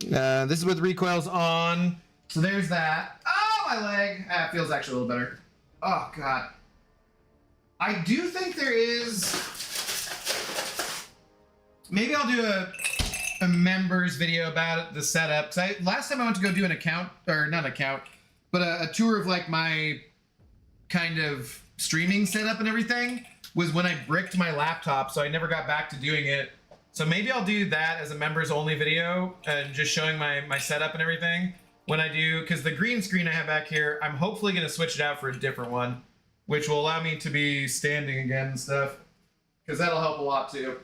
This is with recoils on. So there's that. Oh, my leg. It feels actually a little better. Oh, God. I do think there is... Maybe I'll do a members video about it, the setup. Last time I went to go do an account, or not account, but a tour of like my kind of streaming setup and everything was when I bricked my laptop, so I never got back to doing it. So maybe I'll do that as a members only video and just showing my setup and everything when I do, because the green screen I have back here, I'm hopefully going to switch it out for a different one, which will allow me to be standing again and stuff, because that'll help a lot too.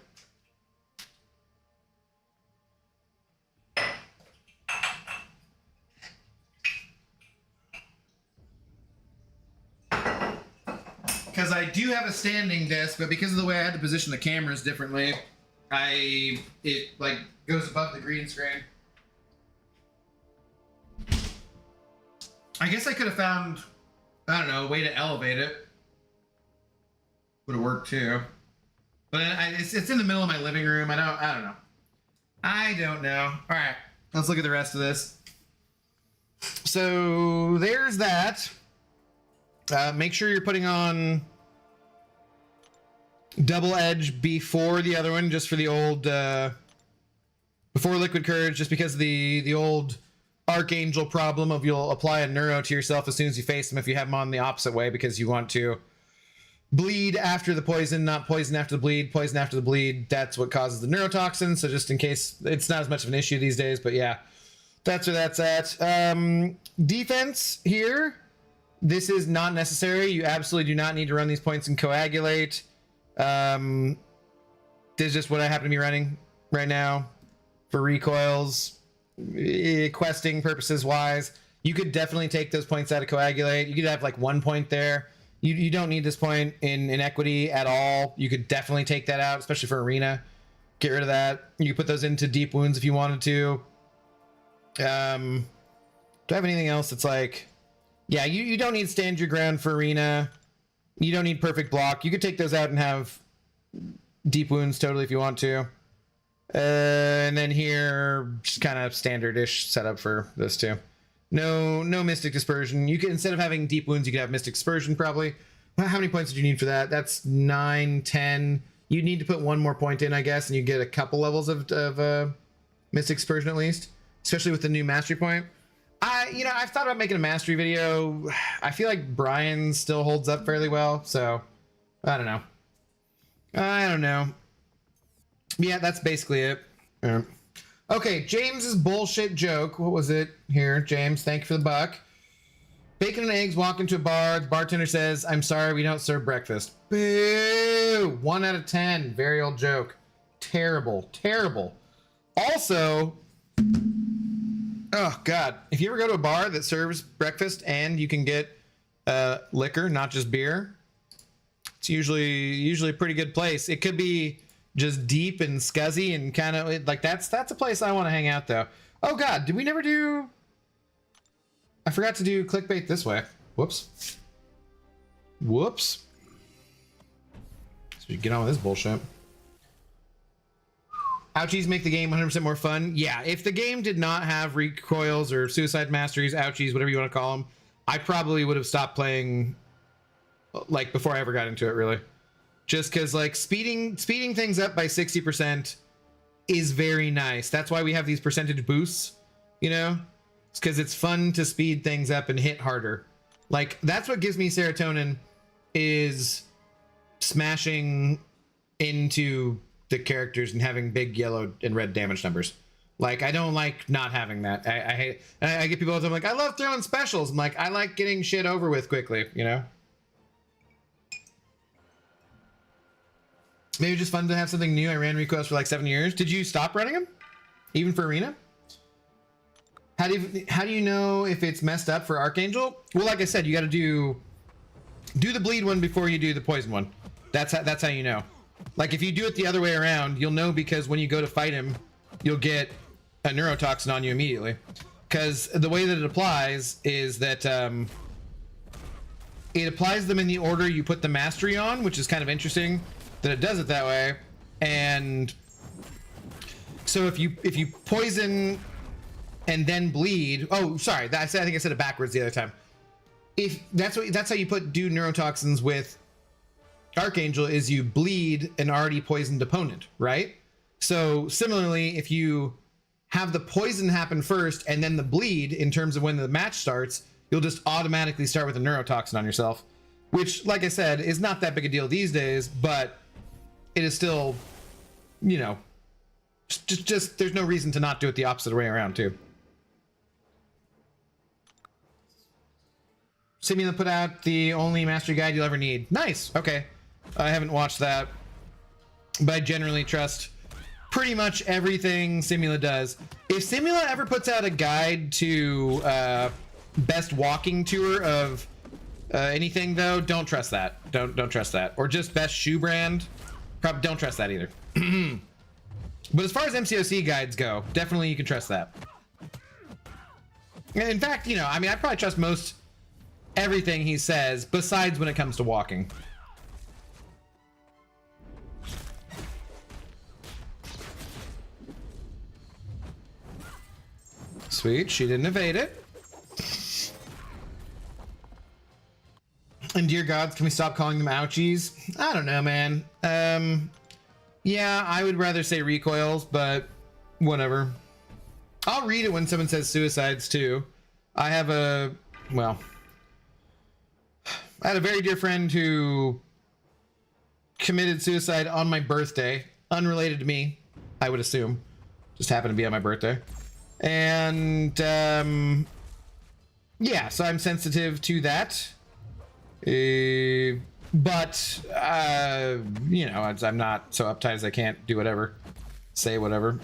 Because I do have a standing desk, but because of the way I had to position the cameras differently, it like goes above the green screen. I guess I could have found, I don't know, a way to elevate it. Would have worked too. But it's in the middle of my living room. I don't know. I don't know. All right, let's look at the rest of this. So there's that. Make sure you're putting on double edge before the other one, just for the old before Liquid Courage, just because the old Archangel problem of you'll apply a neuro to yourself as soon as you face them if you have them on the opposite way because you want to bleed after the poison, not poison after the bleed, poison after the bleed. That's what causes the neurotoxin. So just in case, it's not as much of an issue these days, but yeah, that's where that's at. Defense here. This is not necessary. You absolutely do not need to run these points in Coagulate. This is just what I happen to be running right now for recoils. Questing purposes wise, you could definitely take those points out of Coagulate. You could have like 1 point there. You don't need this point in Equity at all. You could definitely take that out, especially for Arena. Get rid of that. You put those into Deep Wounds if you wanted to. Do I have anything else that's like... Yeah, you don't need Stand Your Ground for Arena. You don't need Perfect Block. You could take those out and have Deep Wounds totally if you want to. And then here, just kind of standard-ish setup for this too. No Mystic Dispersion. You could, instead of having Deep Wounds, you could have Mystic Dispersion probably. How many points did you need for that? That's 9, 10. You need to put 1 more point in, I guess, and you get a couple levels of Mystic Dispersion at least, especially with the new Mastery point. I've thought about making a Mastery video. I feel like Brian still holds up fairly well, so I don't know. Yeah, that's basically it. Okay, James's bullshit joke. What was it here? James, thank you for the buck. Bacon and eggs walk into a bar. The bartender says, "I'm sorry, we don't serve breakfast." Boo! 1 out of 10. Very old joke. Terrible. Terrible. Also, oh God, if you ever go to a bar that serves breakfast and you can get liquor, not just beer, it's usually a pretty good place. It could be just deep and scuzzy and kind of like that's a place I want to hang out though. Oh God, did we never do? I forgot to do clickbait this way. Whoops. So we get on with this bullshit. Ouchies make the game 100% more fun. Yeah, if the game did not have recoils or suicide masteries, ouchies, whatever you want to call them, I probably would have stopped playing like before I ever got into it really. Just because like speeding things up by 60% is very nice. That's why we have these percentage boosts, you know? It's because it's fun to speed things up and hit harder. Like that's what gives me serotonin, is smashing into the characters and having big yellow and red damage numbers. Like I don't like not having that. I hate. I get people all the time like, I love throwing specials. I'm like, I like getting shit over with quickly, you know? Maybe just fun to have something new. I ran recoils for like 7 years. Did you stop running them? Even for Arena? How do you know if it's messed up for Archangel? Well, like I said, you got to do the bleed one before you do the poison one. That's how you know. Like if you do it the other way around, you'll know because when you go to fight him, you'll get a neurotoxin on you immediately. Because the way that it applies is that it applies them in the order you put the mastery on, which is kind of interesting that it does it that way. And so if you poison and then bleed, oh sorry, I think I said it backwards the other time. If that's how you do neurotoxins with Archangel, is you bleed an already poisoned opponent, right? So similarly, if you have the poison happen first and then the bleed in terms of when the match starts, you'll just automatically start with a neurotoxin on yourself, which, like I said, is not that big a deal these days, but it is still, you know, just there's no reason to not do it the opposite way around too. Simula put out the only mastery guide you'll ever need. Nice. Okay. I haven't watched that, but I generally trust pretty much everything Simula does. If Simula ever puts out a guide to best walking tour of anything though, don't trust that. Don't trust that. Or just best shoe brand. Probably don't trust that either. But as far as MCoC guides go, definitely you can trust that. And in fact, you know, I mean, I probably trust most everything he says, besides when it comes to walking. Sweet, she didn't evade it. And dear gods, can we stop calling them ouchies? I don't know, man. Yeah, I would rather say recoils, but whatever. I'll read it when someone says suicides too. I have a, well, I had a very dear friend who committed suicide on my birthday, unrelated to me, I would assume. Just happened to be on my birthday. And yeah, so I'm sensitive to that. But you know, I'm not so uptight as I can't do whatever, say whatever.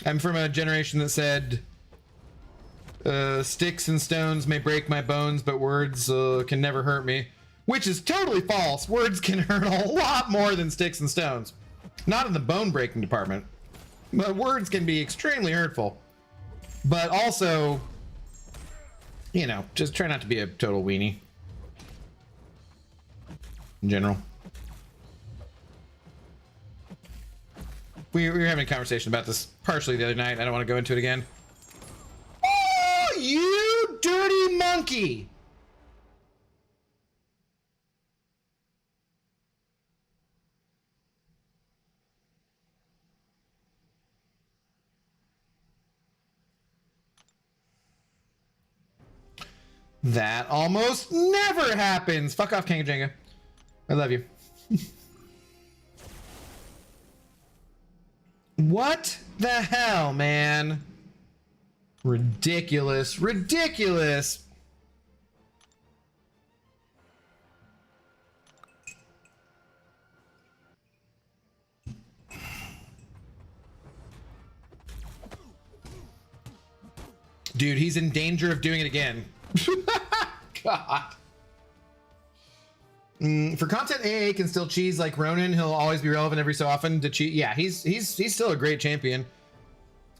I'm from a generation that said, sticks and stones may break my bones, but words can never hurt me. Which is totally false. Words can hurt a lot more than sticks and stones. Not in the bone breaking department. But words can be extremely hurtful. But also, you know, just try not to be a total weenie. In general. We were having a conversation about this partially the other night. I don't want to go into it again. Oh, you dirty monkey! That almost never happens. Fuck off, Kanga Jenga. I love you. What the hell, man? Ridiculous. Ridiculous. Dude, he's in danger of doing it again. God. For content, AA can still cheese like Ronin. He'll always be relevant every so often to cheat. Yeah, he's still a great champion.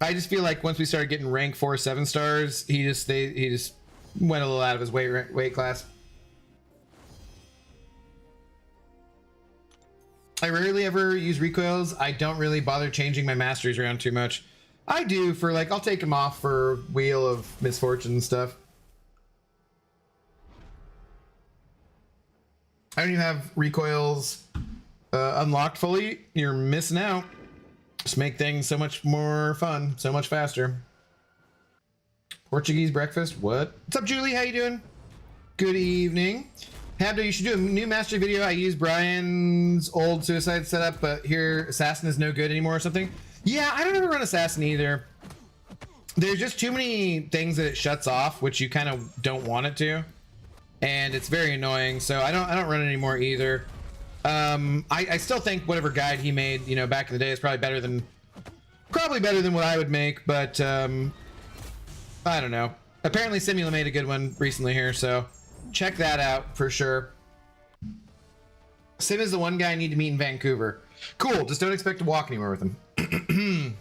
I just feel like once we started getting rank 4 7-stars, he just went a little out of his weight class. I rarely ever use recoils. I don't really bother changing my masteries around too much. I do for like, I'll take them off for Wheel of Misfortune and stuff. I don't even have recoils unlocked fully. You're missing out. Just make things so much more fun, so much faster. Portuguese breakfast, what? What's up, Julie? How you doing? Good evening. Habdo, you should do a new mastery video. I use Brian's old suicide setup, but here Assassin is no good anymore or something. Yeah, I don't ever run Assassin either. There's just too many things that it shuts off, which you kind of don't want it to. And it's very annoying, so I don't run it anymore either. I still think whatever guide he made, you know, back in the day is probably better than what I would make, but I don't know. Apparently Simula made a good one recently here, so check that out for sure. Sim is the one guy I need to meet in Vancouver. Cool, just don't expect to walk anywhere with him.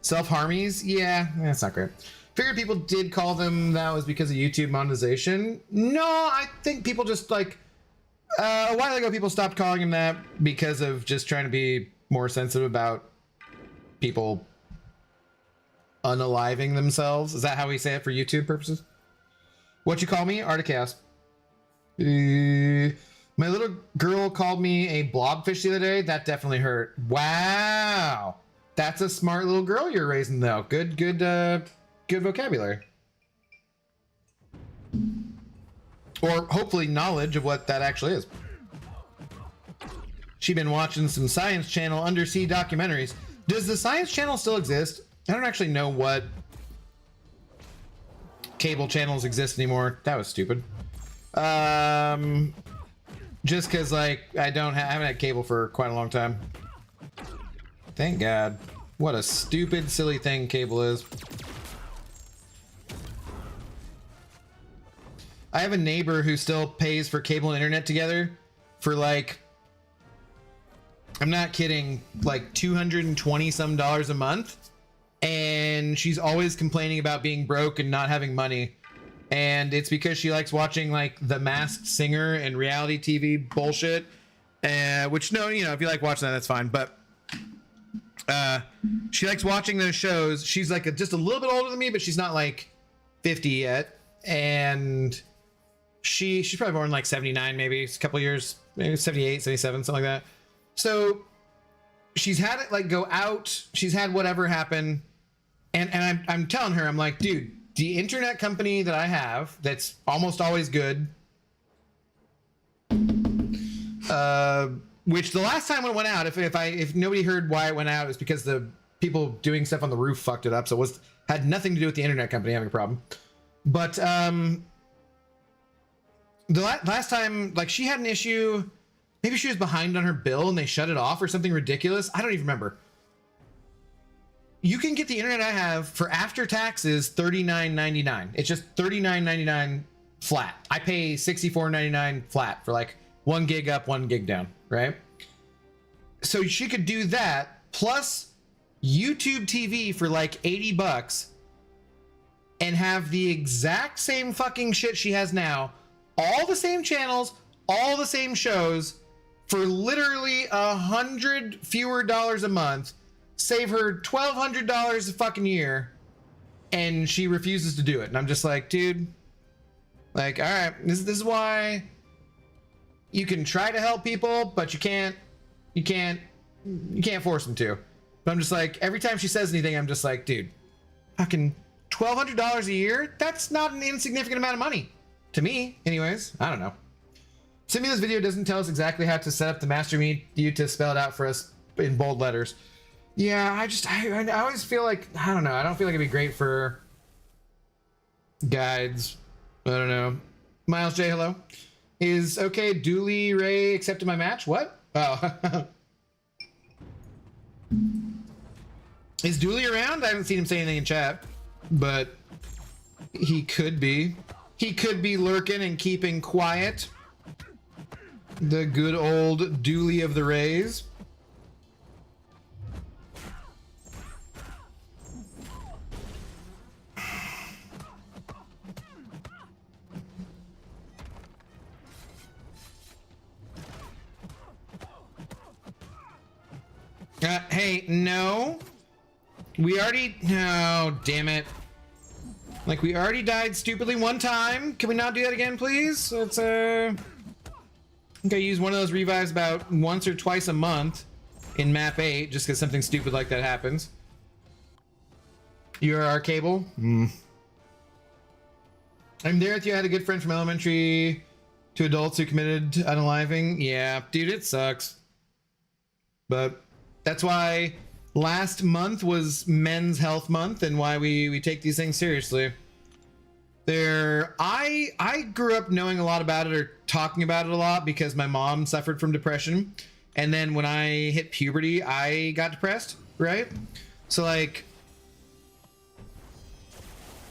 Self-harmies? Yeah, that's not great. Figured people did call them that was because of YouTube monetization. No, I think people just like a while ago people stopped calling him that because of just trying to be more sensitive about people unaliving themselves. Is that how we say it for YouTube purposes? What you call me? Art of Chaos. My little girl called me a blobfish the other day. That definitely hurt. Wow. That's a smart little girl you're raising though. Good vocabulary. Or hopefully knowledge of what that actually is. She's been watching some Science Channel undersea documentaries. Does the Science Channel still exist? I don't actually know what cable channels exist anymore. That was stupid. Just because like I haven't had cable for quite a long time. Thank God. What a stupid, silly thing cable is. I have a neighbor who still pays for cable and internet together for like, I'm not kidding, like $220 some a month. And she's always complaining about being broke and not having money. And it's because she likes watching like The Masked Singer and reality TV bullshit. Which, no, you know, if you like watching that, that's fine. But she likes watching those shows. She's like just a little bit older than me, but she's not like 50 yet. And she's probably born like 79, maybe a couple years, maybe 78, 77, something like that. So she's had it like go out. She's had whatever happen. And I'm telling her, I'm like, dude, the internet company that I have that's almost always good, which the last time it went out, if nobody heard why it went out, is because the people doing stuff on the roof fucked it up. So it had nothing to do with the internet company having a problem. But the last time, like, she had an issue. Maybe she was behind on her bill and they shut it off or something ridiculous. I don't even remember. You can get the internet I have for after taxes $39.99. It's just $39.99 flat. I pay $64.99 flat for like 1 gig up, 1 gig down, right? So she could do that plus YouTube TV for like 80 bucks and have the exact same fucking shit she has now, all the same channels, all the same shows, for literally $100 fewer a month, save her $1,200 a fucking year, and she refuses to do it. And I'm just like, dude, like, all right, this is why you can try to help people, but you can't force them to. But I'm just like, every time she says anything, I'm just like, dude, fucking $1,200 a year? That's not an insignificant amount of money. To me, anyways. I don't know. Send me this video doesn't tell us exactly how to set up the master menu to spell it out for us in bold letters. Yeah, I always feel like, I don't know, I don't feel like it'd be great for guides. I don't know. Miles J, hello. Is okay, Dooley Ray accepted my match? What? Oh. Is Dooley around? I haven't seen him say anything in chat, but he could be. He could be lurking and keeping quiet. The good old Dooley of the Rays. Hey, no. We already... No, damn it. Like, we already died stupidly one time. Can we not do that again, please? Let's, I think I use one of those revives about once or twice a month in map 8, just because something stupid like that happens. You're our cable? I'm there with you. I had a good friend from elementary to adults who committed unaliving. Yeah, dude, it sucks. But that's why last month was Men's Health Month and why we take these things seriously. I grew up knowing a lot about it or talking about it a lot because my mom suffered from depression. And then when I hit puberty, I got depressed, right? So like,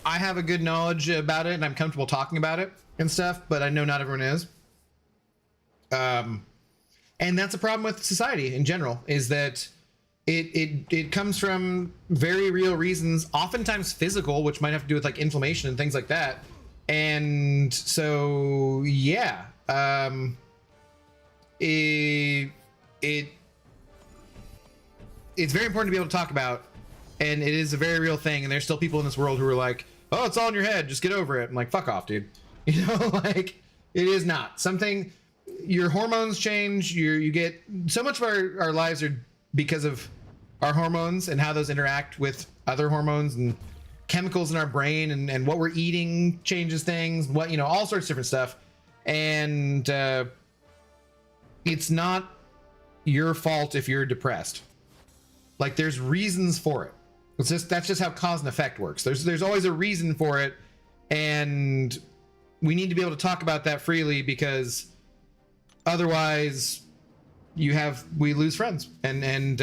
I have a good knowledge about it and I'm comfortable talking about it and stuff, but I know not everyone is. And that's a problem with society in general, is that it comes from very real reasons, oftentimes physical, which might have to do with like inflammation and things like that. And so, yeah, it's very important to be able to talk about, and it is a very real thing. And there's still people in this world who are like, oh, it's all in your head, just get over it. I'm like, fuck off, dude. You know, like, it is not something. Your hormones change. You get so much of our lives are because of our hormones and how those interact with other hormones and chemicals in our brain, and what we're eating changes things, what, you know, all sorts of different stuff. And it's not your fault if you're depressed. Like, there's reasons for it. That's just how cause and effect works. There's always a reason for it, and we need to be able to talk about that freely, because otherwise we lose friends. And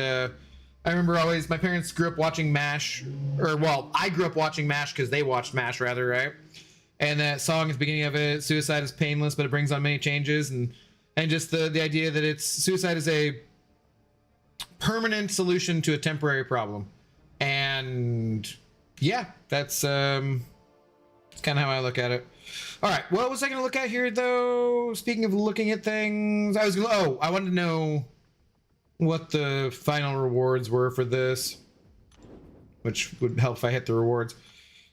I remember always, my parents grew up watching MASH, or well, I grew up watching MASH because they watched MASH rather, right? And that song at the beginning of it, suicide is painless, but it brings on many changes, and just the idea that suicide is a permanent solution to a temporary problem. And yeah, that's kind of how I look at it. All right, what was I going to look at here, though? Speaking of looking at things, I wanted to know what the final rewards were for this, which would help if I hit the rewards.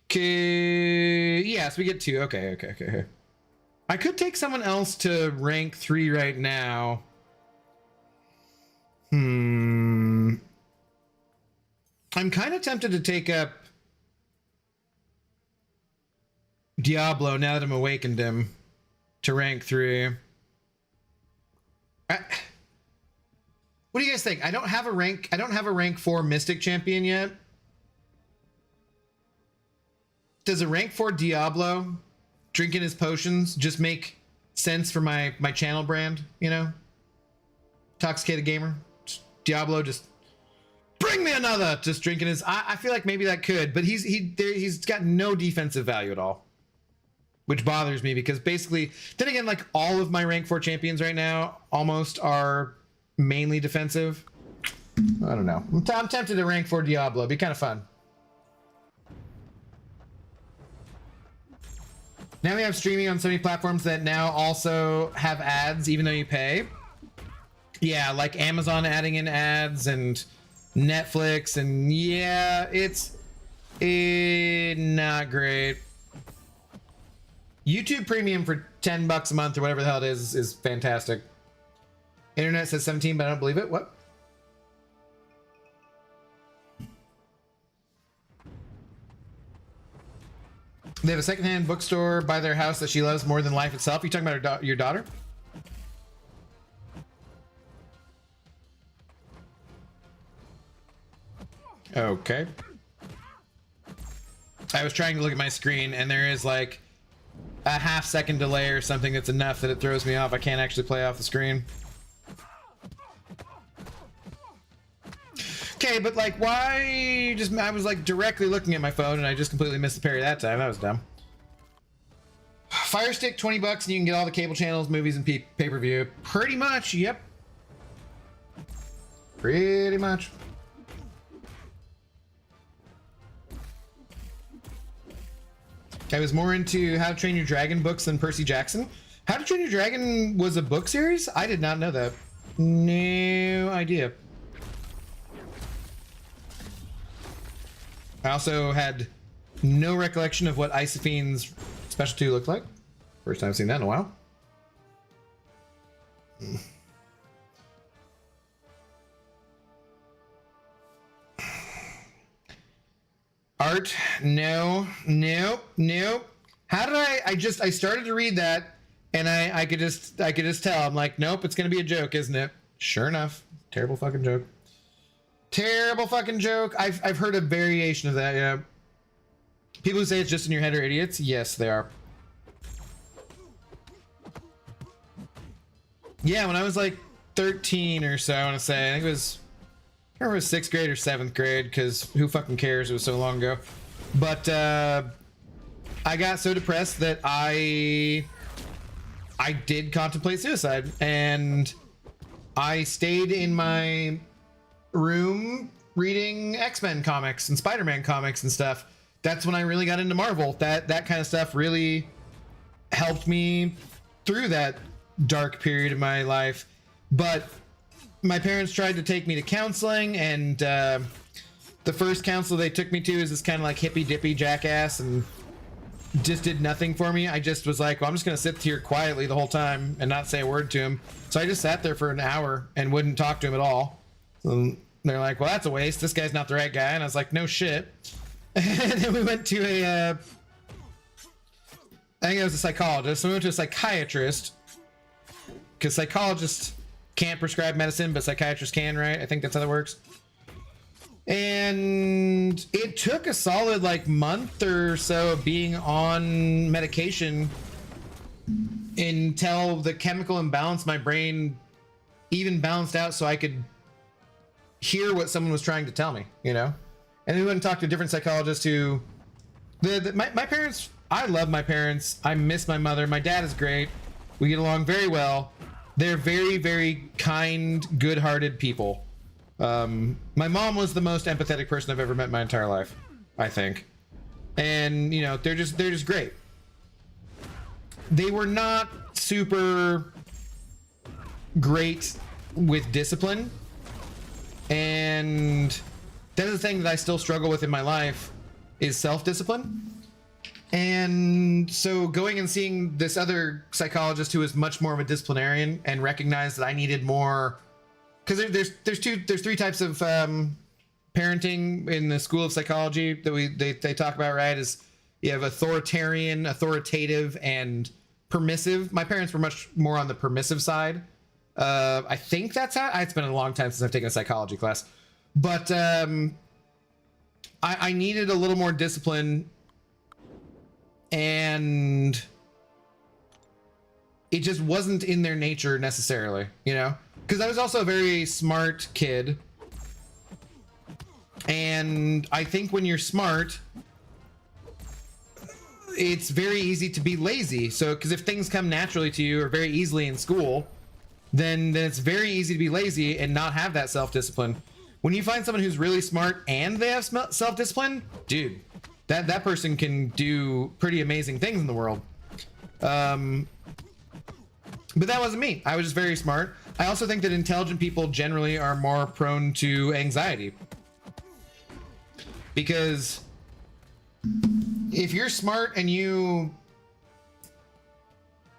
Okay, yes, we get 2. Okay. I could take someone else to rank 3 right now. I'm kind of tempted to take up Diablo now that I'm awakened him to rank 3. What do you guys think? I don't have a rank 4 Mystic champion yet. Does a rank 4 Diablo drinking his potions just make sense for my channel brand, you know? Toxicated Gamer. Diablo just bring me another, just drinking his. I feel like maybe that could, but he's got no defensive value at all, which bothers me because basically, then again, like all of my rank 4 champions right now almost are mainly defensive. I don't know. I'm tempted to rank 4 Diablo. It'd be kind of fun. Now we have streaming on so many platforms that now also have ads, even though you pay. Yeah, like Amazon adding in ads and Netflix, and yeah, it's not great. YouTube Premium for $10 a month or whatever the hell it is fantastic. Internet says 17, but I don't believe it. What? They have a secondhand bookstore by their house that she loves more than life itself. You talking about your daughter? Okay. I was trying to look at my screen and there is like a half-second delay or something that's enough that it throws me off. I can't actually play off the screen. Okay, but like, why just... I was like directly looking at my phone and I just completely missed the parry that time. That was dumb. Fire Stick, $20 and you can get all the cable channels, movies, and pay-per-view. Pretty much, yep. Pretty much. I was more into How to Train Your Dragon books than Percy Jackson. How to Train Your Dragon was a book series? I did not know that. No idea. I also had no recollection of what Isophene's Special 2 looked like. First time I've seen that in a while. Art, no. How did I started to read that and I could just tell. I'm like, nope, it's gonna be a joke, isn't it? Sure enough, terrible fucking joke. Terrible fucking joke. I've heard a variation of that, yeah. People who say it's just in your head are idiots. Yes, they are. Yeah, when I was like 13 or so, I want to say, I think it was, I remember it was 6th grade or 7th grade, because who fucking cares? It was so long ago. But I got so depressed that I did contemplate suicide, and I stayed in my room reading X-Men comics and Spider-Man comics and stuff. That's when I really got into Marvel. That kind of stuff really helped me through that dark period of my life. But my parents tried to take me to counseling, and the first counselor they took me to is this kind of like hippy dippy jackass and just did nothing for me. I just was like, well, I'm just gonna sit here quietly the whole time and not say a word to him. So I just sat there for an hour and wouldn't talk to him at all. So they're like, well, that's a waste. This guy's not the right guy. And I was like, no shit. And then we went to a, I think it was a psychologist. So we went to a psychiatrist, because psychologists can't prescribe medicine, but psychiatrists can, right? I think that's how that works. And it took a solid like month or so of being on medication until the chemical imbalance in my brain even balanced out so I could hear what someone was trying to tell me, you know? And then we went and talked to a different psychologist who, my parents, I love my parents. I miss my mother. My dad is great. We get along very well. They're very, very kind, good-hearted people. My mom was the most empathetic person I've ever met in my entire life, I think. And, you know, they're just great. They were not super great with discipline. And that is the thing that I still struggle with in my life, is self-discipline. And so going and seeing this other psychologist who is much more of a disciplinarian and recognized that I needed more, because there's 3 types of parenting in the school of psychology that they talk about, right? Is You have authoritarian, authoritative, and permissive. My parents were much more on the permissive side. I think that's how. It's been a long time since I've taken a psychology class, but I needed a little more discipline, and it just wasn't in their nature necessarily, you know? Because I was also a very smart kid, and I think when you're smart, it's very easy to be lazy. So, because if things come naturally to you or very easily in school, then it's very easy to be lazy and not have that self-discipline. When you find someone who's really smart and they have self-discipline, dude, that person can do pretty amazing things in the world. But that wasn't me. I was just very smart. I also think that intelligent people generally are more prone to anxiety. Because if you're smart and you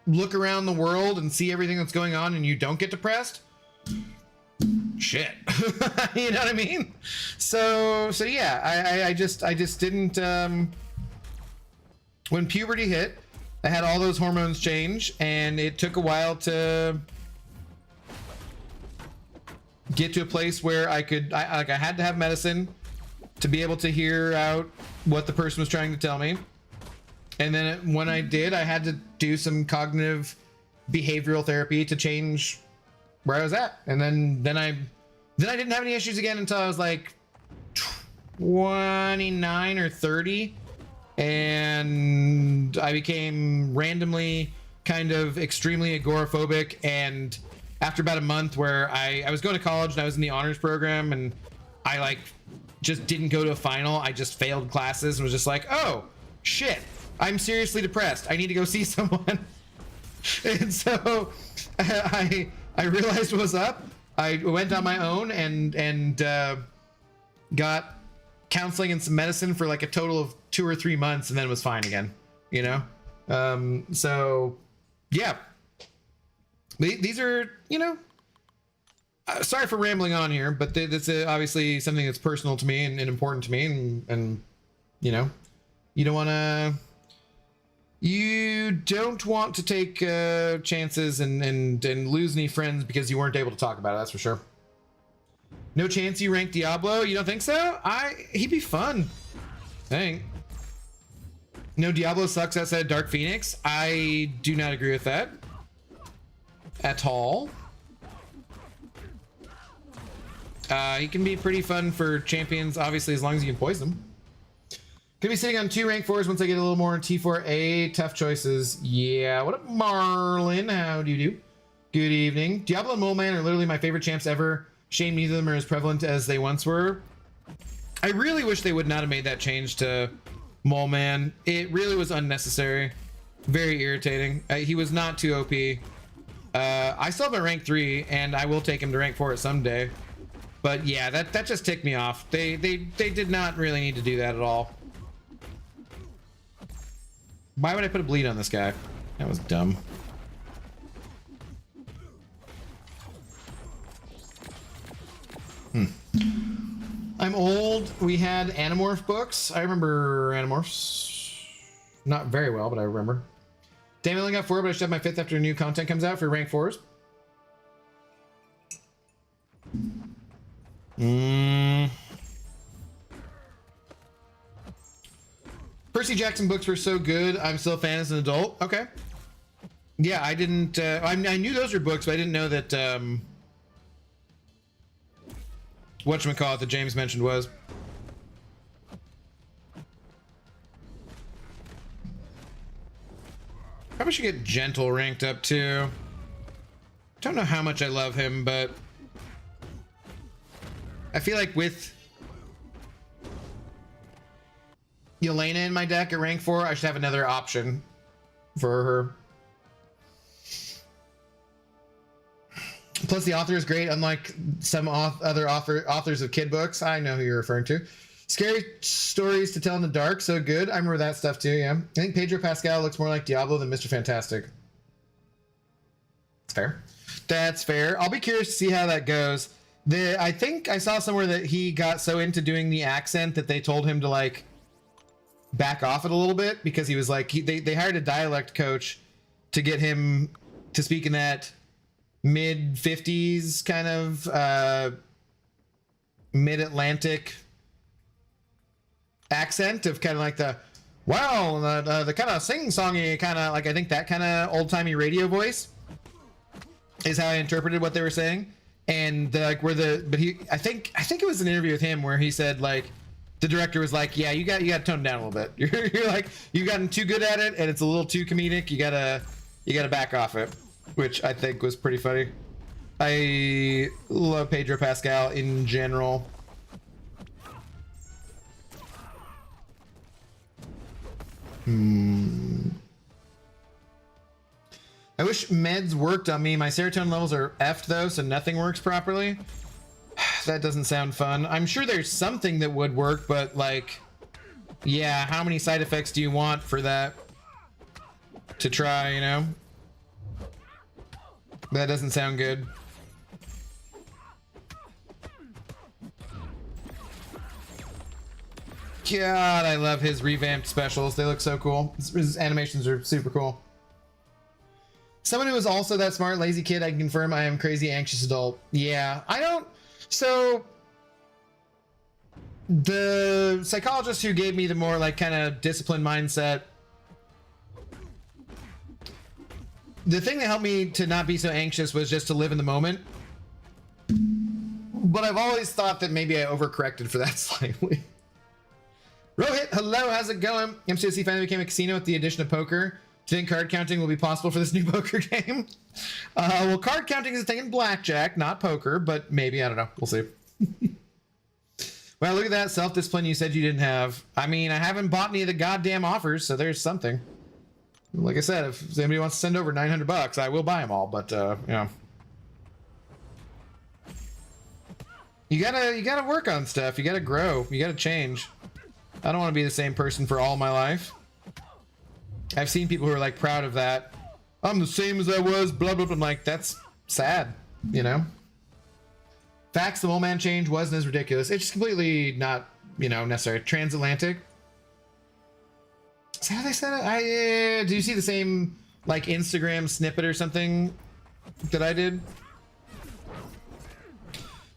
look around the world and see everything that's going on and you don't get depressed, shit. You know what I mean? So yeah, I just didn't, when puberty hit, I had all those hormones change, and it took a while to get to a place where I had to have medicine to be able to hear out what the person was trying to tell me. And then when I did, I had to do some cognitive behavioral therapy to change where I was at. And then I didn't have any issues again until I was like 29 or 30. And I became randomly kind of extremely agoraphobic. And after about a month where I was going to college and I was in the honors program, and I like just didn't go to a final, I just failed classes and was just like, oh shit, I'm seriously depressed, I need to go see someone. And so I realized what was up. I went on my own and got counseling and some medicine for like a total of 2 or 3 months, and then it was fine again, you know? So yeah, these are, you know, sorry for rambling on here, but that's obviously something that's personal to me and important to me, and you know, you don't want to take chances and lose any friends because you weren't able to talk about it. That's for sure. No chance you rank Diablo? You don't think so? He'd be fun, I think. No, Diablo sucks outside of Dark Phoenix. I do not agree with that at all. He can be pretty fun for champions, obviously, as long as you can poison them. Could be sitting on 2 rank 4s once I get a little more in T4A. Tough choices. Yeah, what up, Marlin? How do you do? Good evening. Diablo and Mole Man are literally my favorite champs ever. Shame neither of them are as prevalent as they once were. I really wish they would not have made that change to Mole Man. It really was unnecessary. Very irritating. He was not too OP. I still have a rank 3, and I will take him to rank 4 someday. But yeah, that just ticked me off. They did not really need to do that at all. Why would I put a bleed on this guy? That was dumb. I'm old. We had Animorph books. I remember Animorphs. Not very well, but I remember. Damn, I only got 4, but I should have my 5th after new content comes out for rank 4s. Percy Jackson books were so good. I'm still a fan as an adult. Okay. Yeah, I didn't. I knew those were books, but I didn't know that. Whatchamacallit that James mentioned was. Probably should get Gentle ranked up too. Don't know how much I love him, but I feel like with Yelena in my deck at rank 4, I should have another option for her. Plus, the author is great, unlike some other authors of kid books. I know who you're referring to. Scary stories to tell in the dark, so good. I remember that stuff too, yeah. I think Pedro Pascal looks more like Diablo than Mr. Fantastic. That's fair. That's fair. I'll be curious to see how that goes. I think I saw somewhere that he got so into doing the accent that they told him to, like, back off it a little bit because he was like, they hired a dialect coach to get him to speak in that mid 50s kind of mid-Atlantic accent of kind of like the kind of sing-songy kind of like, I think that kind of old-timey radio voice is how I interpreted what they were saying. And like I think it was an interview with him where he said like the director was like, yeah, you got to tone it down a little bit. You're like, you've gotten too good at it and it's a little too comedic. You gotta back off it, which I think was pretty funny. I love Pedro Pascal in general. I wish meds worked on me. My serotonin levels are effed though, so nothing works properly. That doesn't sound fun. I'm sure there's something that would work, but like, yeah, how many side effects do you want for that to try, you know? That doesn't sound good. God, I love his revamped specials. They look so cool. His animations are super cool. Someone who is also that smart, lazy kid, I can confirm I am crazy, anxious adult. Yeah, I don't... So... The psychologist who gave me the more, like, kind of disciplined mindset... The thing that helped me to not be so anxious was just to live in the moment. But I've always thought that maybe I overcorrected for that slightly. Rohit, hello, how's it going? MCoC finally became a casino with the addition of poker. Do you think card counting will be possible for this new poker game? Well, card counting is a thing in blackjack, not poker, but maybe, I don't know. We'll see. Well, look at that self-discipline you said you didn't have. I mean, I haven't bought any of the goddamn offers, so there's something. Like I said, if anybody wants to send over $900, I will buy them all, but, you know. You gotta work on stuff. You gotta grow. You gotta change. I don't want to be the same person for all my life. I've seen people who are like proud of that. I'm the same as I was, blah, blah, blah. I'm like, that's sad, you know? Facts, the Mole Man change wasn't as ridiculous. It's just completely not, you know, necessary. Transatlantic. Is that how they said it? Do you see the same, like, Instagram snippet or something that I did?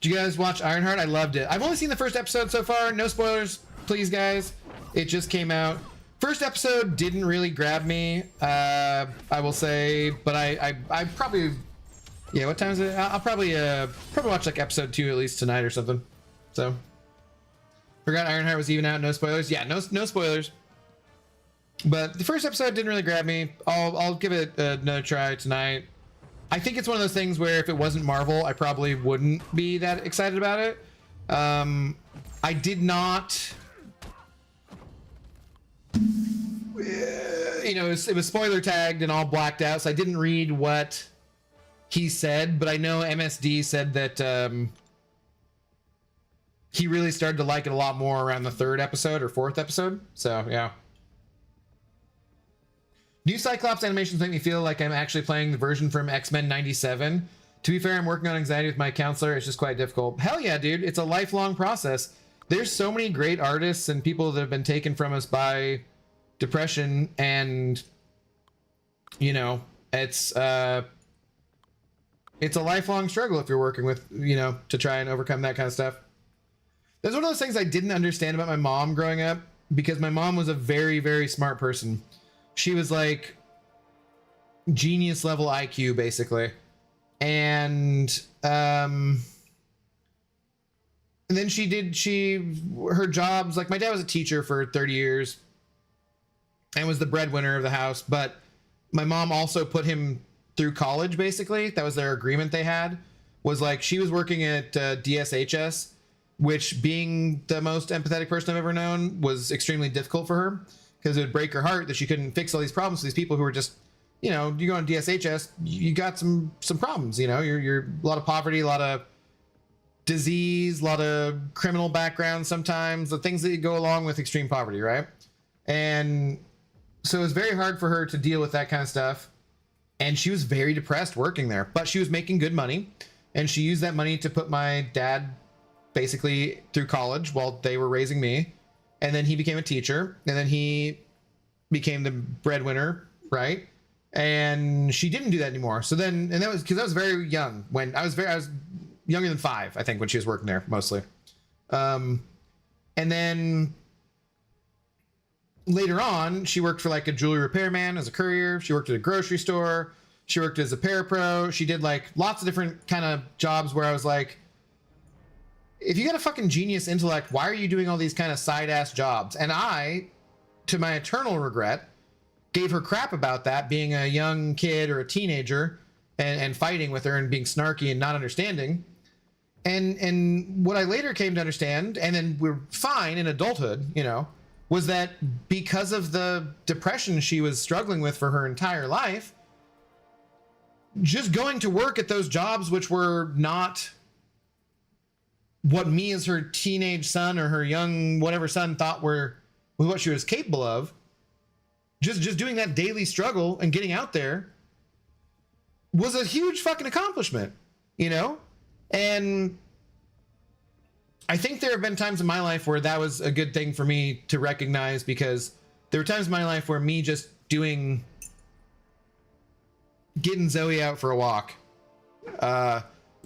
Did you guys watch Ironheart? I loved it. I've only seen the first episode so far. No spoilers, please, guys. It just came out. First episode didn't really grab me, I will say, but I probably, yeah, what time is it? I'll probably watch like episode 2 at least tonight or something. So, forgot Ironheart was even out. No spoilers. Yeah, no spoilers. But the first episode didn't really grab me. I'll give it another try tonight. I think it's one of those things where if it wasn't Marvel, I probably wouldn't be that excited about it. I did not... You know, it was spoiler tagged and all blacked out, so I didn't read what he said, but I know MSD said that he really started to like it a lot more around the 3rd episode or 4th episode, so yeah. New Cyclops animations make me feel like I'm actually playing the version from X-Men 97. To be fair, I'm working on anxiety with my counselor. It's just quite difficult. Hell yeah, dude. It's a lifelong process. There's so many great artists and people that have been taken from us by depression, and you know, it's a lifelong struggle if you're working with, you know, to try and overcome that kind of stuff. That's one of those things I didn't understand about my mom growing up, because my mom was a very, very smart person. She was like genius level IQ basically, and then her jobs, like my dad was a teacher for 30 years and was the breadwinner of the house, but my mom also put him through college basically. That was their agreement they had, was like she was working at DSHS, which, being the most empathetic person I've ever known, was extremely difficult for her, because it would break her heart that she couldn't fix all these problems for these people who were just, you know, you go on DSHS, you got some problems, you know, you're a lot of poverty, a lot of disease, a lot of criminal background sometimes, the things that go along with extreme poverty, right? And so it was very hard for her to deal with that kind of stuff, and she was very depressed working there, but she was making good money, and she used that money to put my dad basically through college while they were raising me. and then he became a teacher, and then he became the breadwinner, right? And she didn't do that anymore. So then, and that was because I was very young when I was younger than 5, I think, when she was working there mostly. And then later on, she worked for like a jewelry repairman as a courier. She worked at a grocery store. She worked as a parapro. She did like lots of different kind of jobs where I was like, if you got a fucking genius intellect, why are you doing all these kind of side ass jobs? And I, to my eternal regret, gave her crap about that, being a young kid or a teenager and fighting with her and being snarky and not understanding. And what I later came to understand, and then we're fine in adulthood, you know, was that because of the depression she was struggling with for her entire life, just going to work at those jobs which were not what me as her teenage son or her young whatever son thought were what she was capable of, just doing that daily struggle and getting out there was a huge fucking accomplishment, you know? And I think there have been times in my life where that was a good thing for me to recognize, because there were times in my life where me just getting Zoe out for a walk,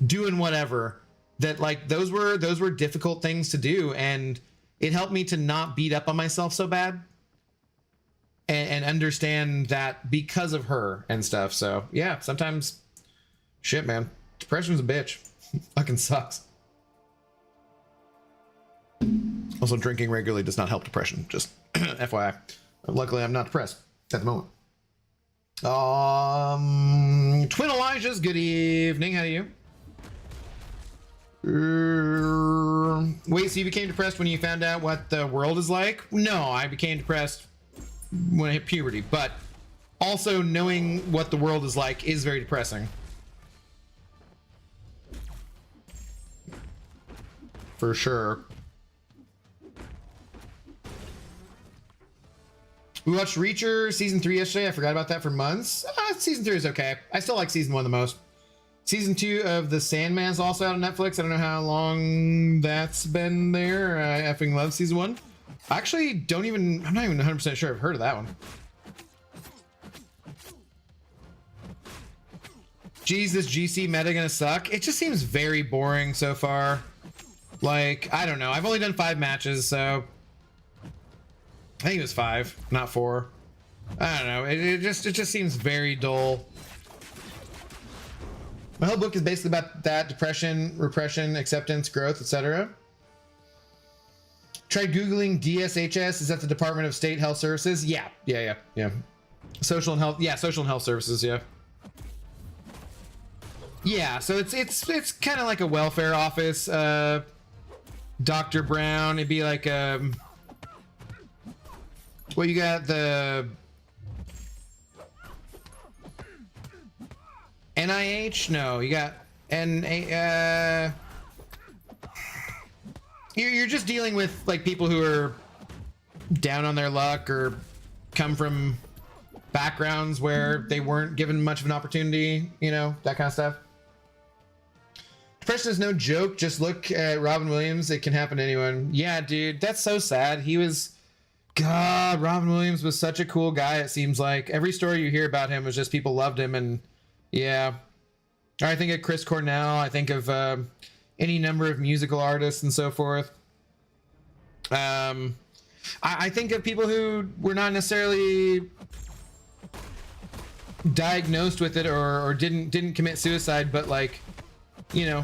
doing whatever, that like those were difficult things to do, and it helped me to not beat up on myself so bad and understand that because of her and stuff. So yeah, sometimes shit, man, depression's a bitch. Fucking sucks. Also, drinking regularly does not help depression, just FYI. Luckily I'm not depressed at the moment. Twin Elijah's, good evening, how are you? Wait, so you became depressed when you found out what the world is like? No, I became depressed when I hit puberty, but also knowing what the world is like is very depressing. For sure. We watched Reacher season 3 yesterday. I forgot about that for months. Season 3 is okay. I still like season 1 the most. Season 2 of The Sandman is also out on Netflix. I don't know how long that's been there. I effing love season 1. I actually don't even, I'm not even 100% sure I've heard of that one. Geez, this GC meta gonna suck? It just seems very boring so far. Like, I don't know. I've only done 5 matches, so I think it was 5, not 4. I don't know. It just seems very dull. My whole book is basically about that: depression, repression, acceptance, growth, etc. Tried Googling DSHS. Is that the Department of State Health Services? Yeah. Social and health. Yeah, social and health services. Yeah. Yeah. So it's kind of like a welfare office. Dr. Brown. It'd be like well, you got the NIH? No, you got you're just dealing with like people who are down on their luck or come from backgrounds where they weren't given much of an opportunity, you know, that kind of stuff. Depression is no joke. Just look at Robin Williams. It can happen to anyone. Yeah, dude, that's so sad. God, Robin Williams was such a cool guy. It seems like every story you hear about him was just people loved him. And yeah, I think of Chris Cornell. I think of any number of musical artists and so forth. I think of people who were not necessarily diagnosed with it or didn't commit suicide, but like, you know,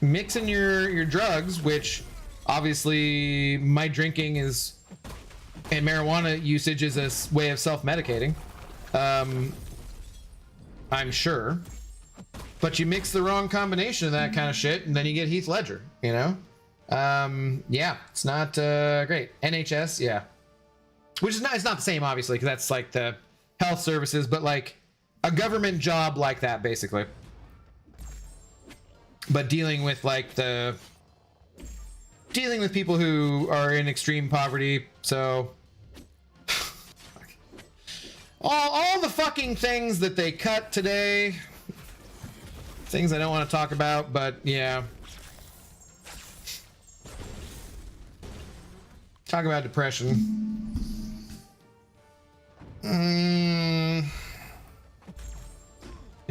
mixing your drugs, which obviously my drinking is and marijuana usage is a way of self-medicating, I'm sure, but you mix the wrong combination of that kind of shit and then you get Heath Ledger, you know. Yeah, it's not great. NHS, yeah, which is not, it's not the same obviously, because that's like the health services, but like a government job like that basically, but dealing with people who are in extreme poverty. So all the fucking things that they cut today, things I don't want to talk about, but yeah. Talk about depression. And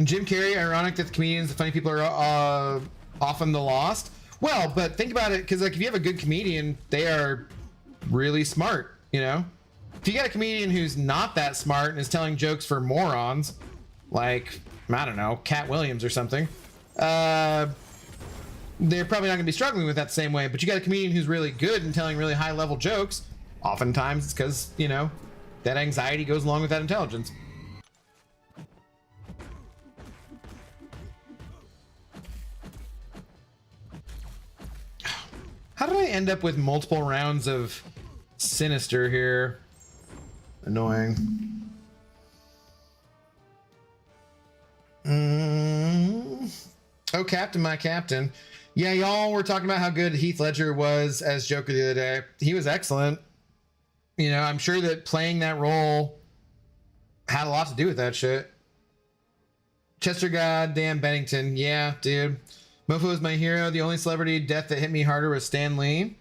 Jim Carrey, ironic that the comedians, the funny people are often the lost. Well, but think about it, because like if you have a good comedian, they are really smart, you know? If you got a comedian who's not that smart and is telling jokes for morons, like, I don't know, Cat Williams or something, they're probably not going to be struggling with that the same way. But you got a comedian who's really good and telling really high-level jokes, oftentimes it's because, you know, that anxiety goes along with that intelligence. How did I end up with multiple rounds of Sinister here? Annoying. Oh, Captain, my Captain. Yeah, y'all were talking about how good Heath Ledger was as Joker the other day. He was excellent. You know, I'm sure that playing that role had a lot to do with that shit. Chester Goddamn Bennington. Yeah, dude. Mofo is my hero. The only celebrity death that hit me harder was Stan Lee.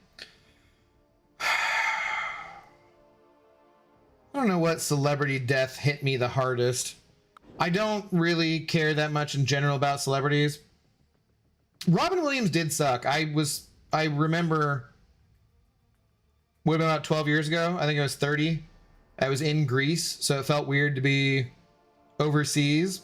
I don't know what celebrity death hit me the hardest. I don't really care that much in general about celebrities. Robin Williams did suck. I remember, what, about 12 years ago? I think I was 30. I was in Greece, so it felt weird to be overseas.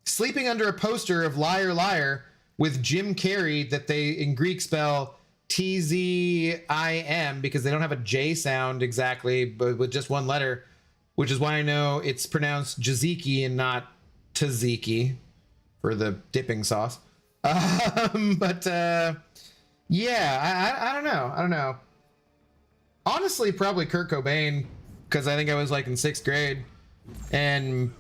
Sleeping under a poster of Liar Liar with Jim Carrey that they in Greek spell T-Z-I-M because they don't have a J sound exactly, but with just one letter, which is why I know it's pronounced Jaziki and not tzatziki for the dipping sauce. Yeah, I don't know. I don't know. Honestly, probably Kurt Cobain, because I think I was like in 6th grade, and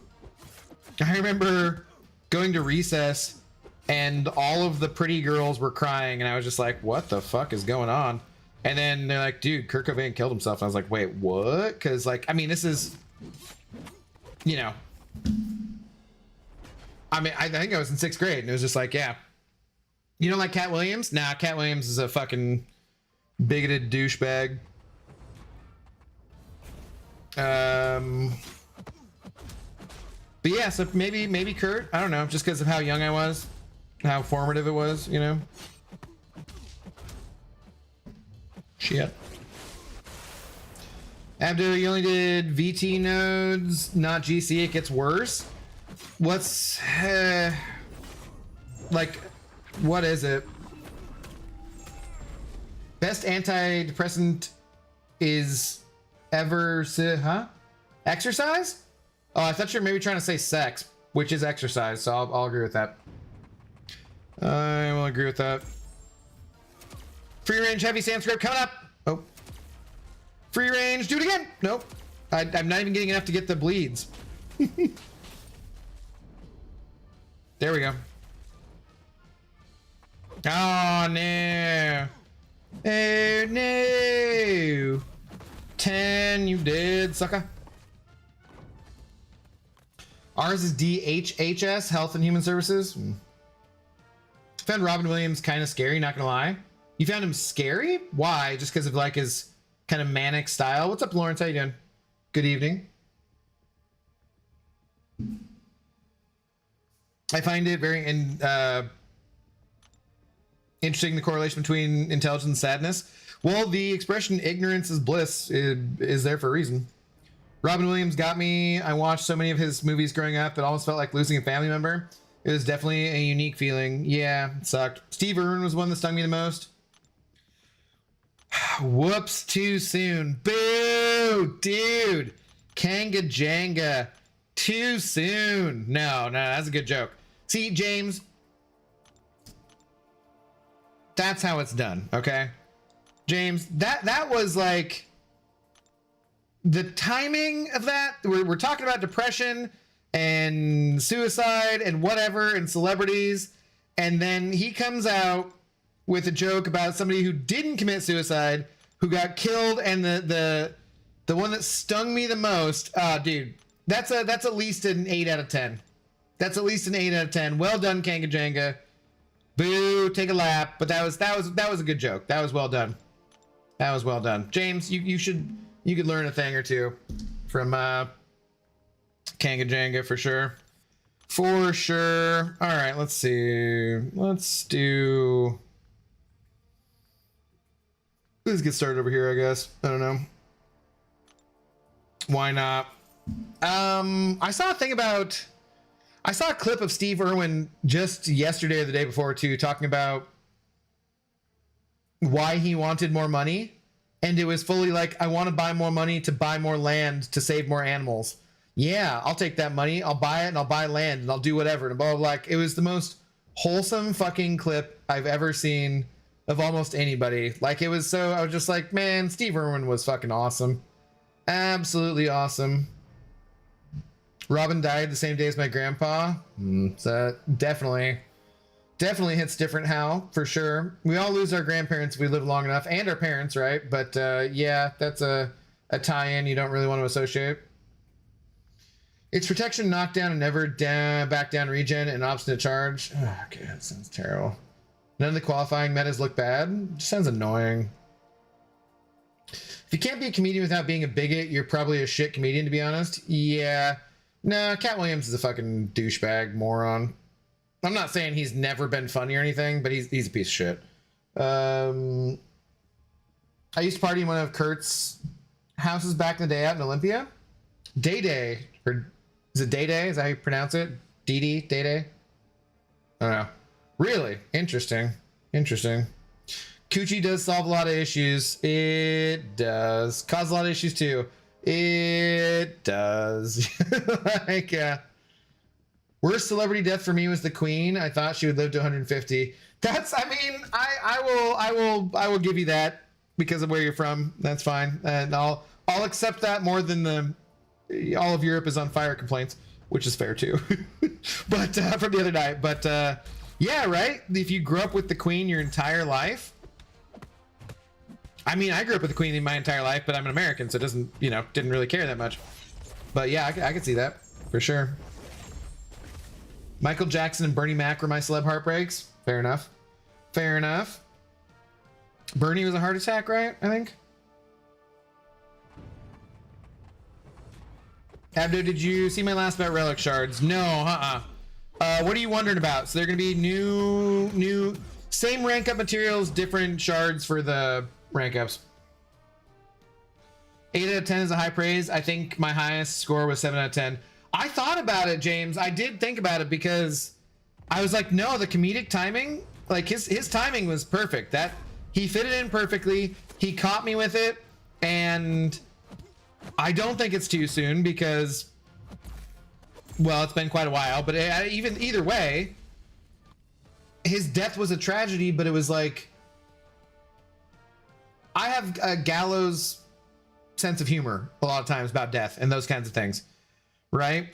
I remember going to recess and all of the pretty girls were crying and I was just like, what the fuck is going on? And then they're like, dude, Kurt Cobain killed himself. And I was like, wait, what? Because like, I mean, this is, you know, I mean, I think I was in 6th grade and it was just like, yeah. You don't like Cat Williams? Nah, Cat Williams is a fucking bigoted douchebag. But yeah, so maybe Kurt. I don't know, just because of how young I was, how formative it was, you know. Shit. Abdo, you only did VT nodes, not GC. It gets worse. What's like? What is it? Best antidepressant is ever, huh? Exercise? Oh, I thought you were maybe trying to say sex, which is exercise, so I'll agree with that. I will agree with that. Free range heavy sand script coming up. Oh. Free range, do it again. Nope. I'm not even getting enough to get the bleeds. There we go. Oh, no. Oh, no. 10, you dead, sucker. Ours is DHHS, Health and Human Services. Found Robin Williams kind of scary, not gonna lie. You found him scary? Why? Just because of like his kind of manic style? What's up, Lawrence? How you doing? Good evening. I find it very interesting, the correlation between intelligence and sadness. Well, the expression ignorance is bliss is there for a reason. Robin Williams got me. I watched so many of his movies growing up, it almost felt like losing a family member. It was definitely a unique feeling. Yeah, it sucked. Steve Irwin was one that stung me the most. Whoops, too soon. Boo, dude. Kanga Janga. Too soon. No, that's a good joke. See, James, that's how it's done, okay? James, that was like the timing of that. We're talking about depression and suicide and whatever and celebrities, and then he comes out with a joke about somebody who didn't commit suicide, who got killed, and the one that stung me the most. Dude, that's at least an 8 out of 10. That's at least an 8 out of 10. Well done, Kanga Janga. Boo, take a lap. But that was a good joke. That was well done. That was well done. James, you could learn a thing or two from Kanga Janga for sure. For sure. All right, let's see. Let's get started over here, I guess. I don't know. Why not? I saw a clip of Steve Irwin just yesterday or the day before too, talking about why he wanted more money. And it was fully like, I want to buy more money to buy more land to save more animals. Yeah, I'll take that money. I'll buy it and I'll buy land and I'll do whatever. And blah, blah, blah. Like, it was the most wholesome fucking clip I've ever seen of almost anybody. Like, it was so, I was just like, man, Steve Irwin was fucking awesome. Absolutely awesome. Robin died the same day as my grandpa. So definitely hits different, Hal, for sure. We all lose our grandparents if we live long enough, and our parents, right? But yeah, that's a tie-in you don't really want to associate. It's protection, knockdown, and never back down regen, and obstinate charge. Oh, okay, that sounds terrible. None of the qualifying metas look bad. It just sounds annoying. If you can't be a comedian without being a bigot, you're probably a shit comedian, to be honest. Yeah. Nah, Cat Williams is a fucking douchebag moron. I'm not saying he's never been funny or anything, but he's a piece of shit. I used to party in one of Kurt's houses back in the day out in Olympia. Day, or is it Day? Is that how you pronounce it? Day? I don't know. Really? Interesting. Coochie does solve a lot of issues. It does. Cause a lot of issues too. It does. Like, worst celebrity death for me was the Queen. I thought she would live to 150. That's, I mean, I will give you that because of where you're from. That's fine. And I'll accept that more than all of Europe is on fire complaints, which is fair too. But from the other night, but yeah, right. If you grew up with the Queen your entire life, I mean, I grew up with the Queen in my entire life, but I'm an American, so it doesn't, didn't really care that much. But yeah, I could see that for sure. Michael Jackson and Bernie Mac were my celeb heartbreaks. Fair enough. Bernie was a heart attack, right? I think. Abdo, did you see my last about relic shards? No, what are you wondering about? So they're gonna be new, same rank up materials, different shards for the rank ups. 8 out of 10 is a high praise. I think my highest score was 7 out of 10. I thought about it, James. I did think about it because I was like, no, the comedic timing, like his timing was perfect. That he fit it in perfectly. He caught me with it, and I don't think it's too soon because, well, it's been quite a while. But either way, his death was a tragedy. But it was like, I have a gallows sense of humor a lot of times about death and those kinds of things, right?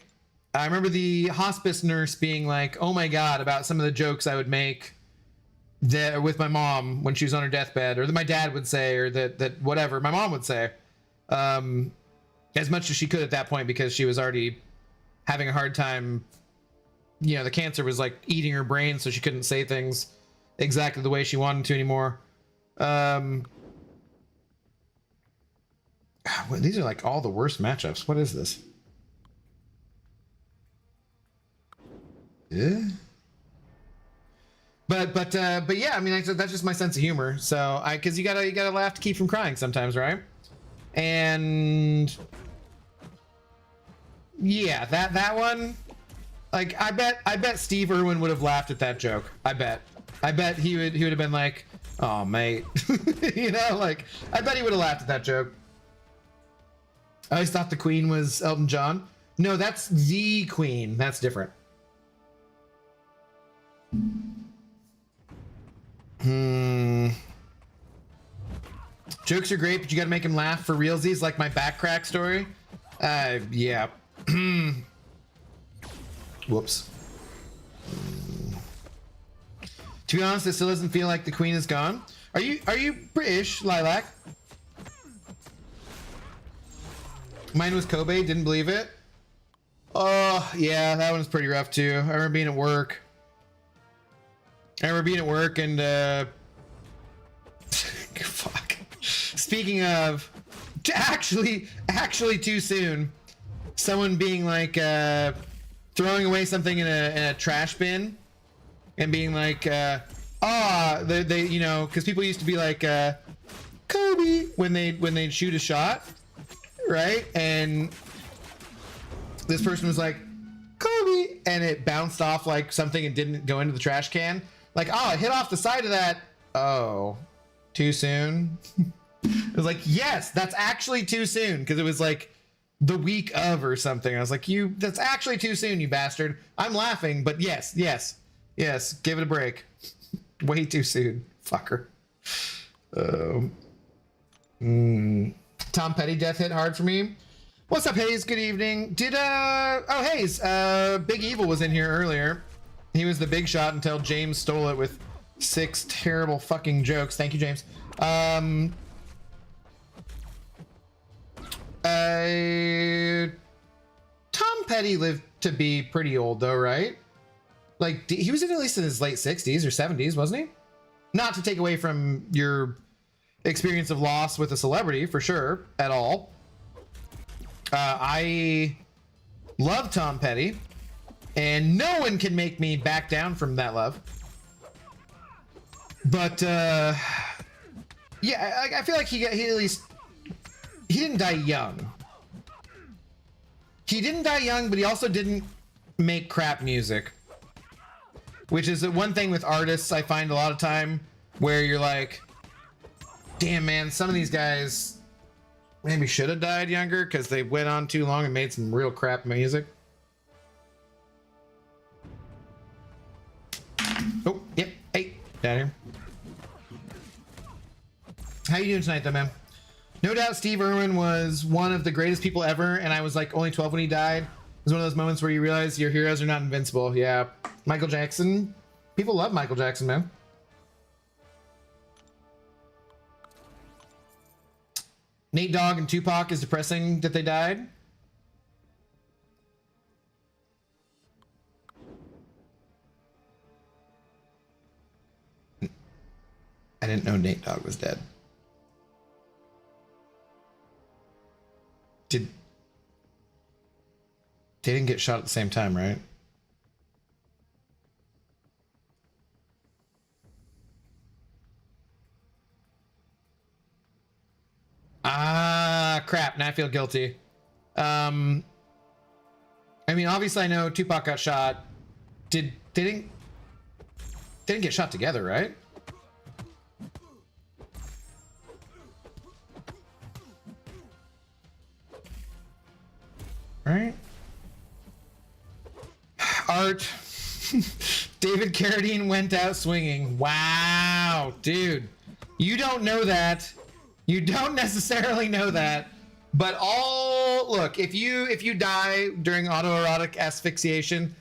I remember the hospice nurse being like, oh my God, about some of the jokes I would make with my mom when she was on her deathbed, or that my dad would say, or that whatever my mom would say, as much as she could at that point, because she was already having a hard time. The cancer was like eating her brain, so she couldn't say things exactly the way she wanted to anymore. These are like all the worst matchups. What is this? Yeah. But yeah, I mean, that's just my sense of humor. So because you gotta laugh to keep from crying sometimes, right? And yeah, that one, like, I bet Steve Irwin would have laughed at that joke. I bet he would have been like, oh mate, like, I bet he would have laughed at that joke. I always thought the Queen was Elton John. No, that's the Queen. That's different. Jokes are great, but you gotta make him laugh for realsies, like my back crack story. Yeah. Whoops. To be honest, it still doesn't feel like the Queen is gone. Are you British, Lilac? Mine was Kobe, didn't believe it. Oh, yeah, that one was pretty rough too. I remember being at work. I remember being at work and fuck. Speaking of, actually too soon. Someone being like throwing away something in a trash bin, and being like, they you know, because people used to be like Kobe when they'd shoot a shot, right? And this person was like Kobe, and it bounced off like something and didn't go into the trash can. Like, oh, it hit off the side of that. Oh, too soon. It was like, yes, that's actually too soon, because it was like the week of or something. I was like, that's actually too soon, you bastard. I'm laughing, but yes, give it a break. Way too soon, fucker. Tom Petty death hit hard for me. What's up, Hayes? Good evening. Hayes, Big Evil was in here earlier. He was the big shot until James stole it with 6 terrible fucking jokes. Thank you, James. Tom Petty lived to be pretty old though, right? Like, he was at least in his late 60s or 70s, wasn't he? Not to take away from your experience of loss with a celebrity, for sure, at all. I love Tom Petty, and no one can make me back down from that love. But yeah, I feel like he didn't die young. He didn't die young, but he also didn't make crap music, which is the one thing with artists I find a lot of time where you're like, damn man, some of these guys maybe should have died younger because they went on too long and made some real crap music. Oh, yep. Hey, down here. How you doing tonight though, man? No doubt Steve Irwin was one of the greatest people ever, and I was like only 12 when he died. It was one of those moments where you realize your heroes are not invincible. Yeah. Michael Jackson. People love Michael Jackson, man. Nate Dogg and Tupac is depressing that they died. I didn't know Nate Dogg was dead. They didn't get shot at the same time, right? Ah, crap. Now I feel guilty. I mean, obviously I know Tupac got shot. They didn't get shot together, right? Right? Art. David Carradine went out swinging. Wow, dude. You don't know that. You don't necessarily know that. But look, if you die during autoerotic asphyxiation,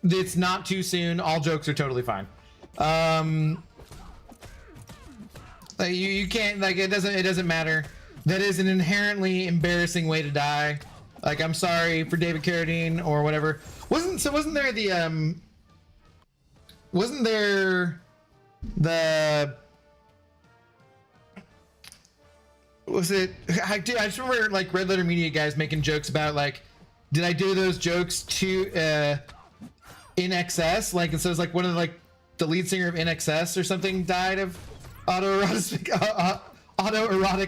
it's not too soon. All jokes are totally fine. Like you can't, like, it doesn't matter. That is an inherently embarrassing way to die. Like, I'm sorry for David Carradine or whatever. Wasn't there I just remember like Red Letter Media guys making jokes about like, did I do those jokes to In Excess? Like, and so it's like one of the lead singer of In Excess or something died of autoerotic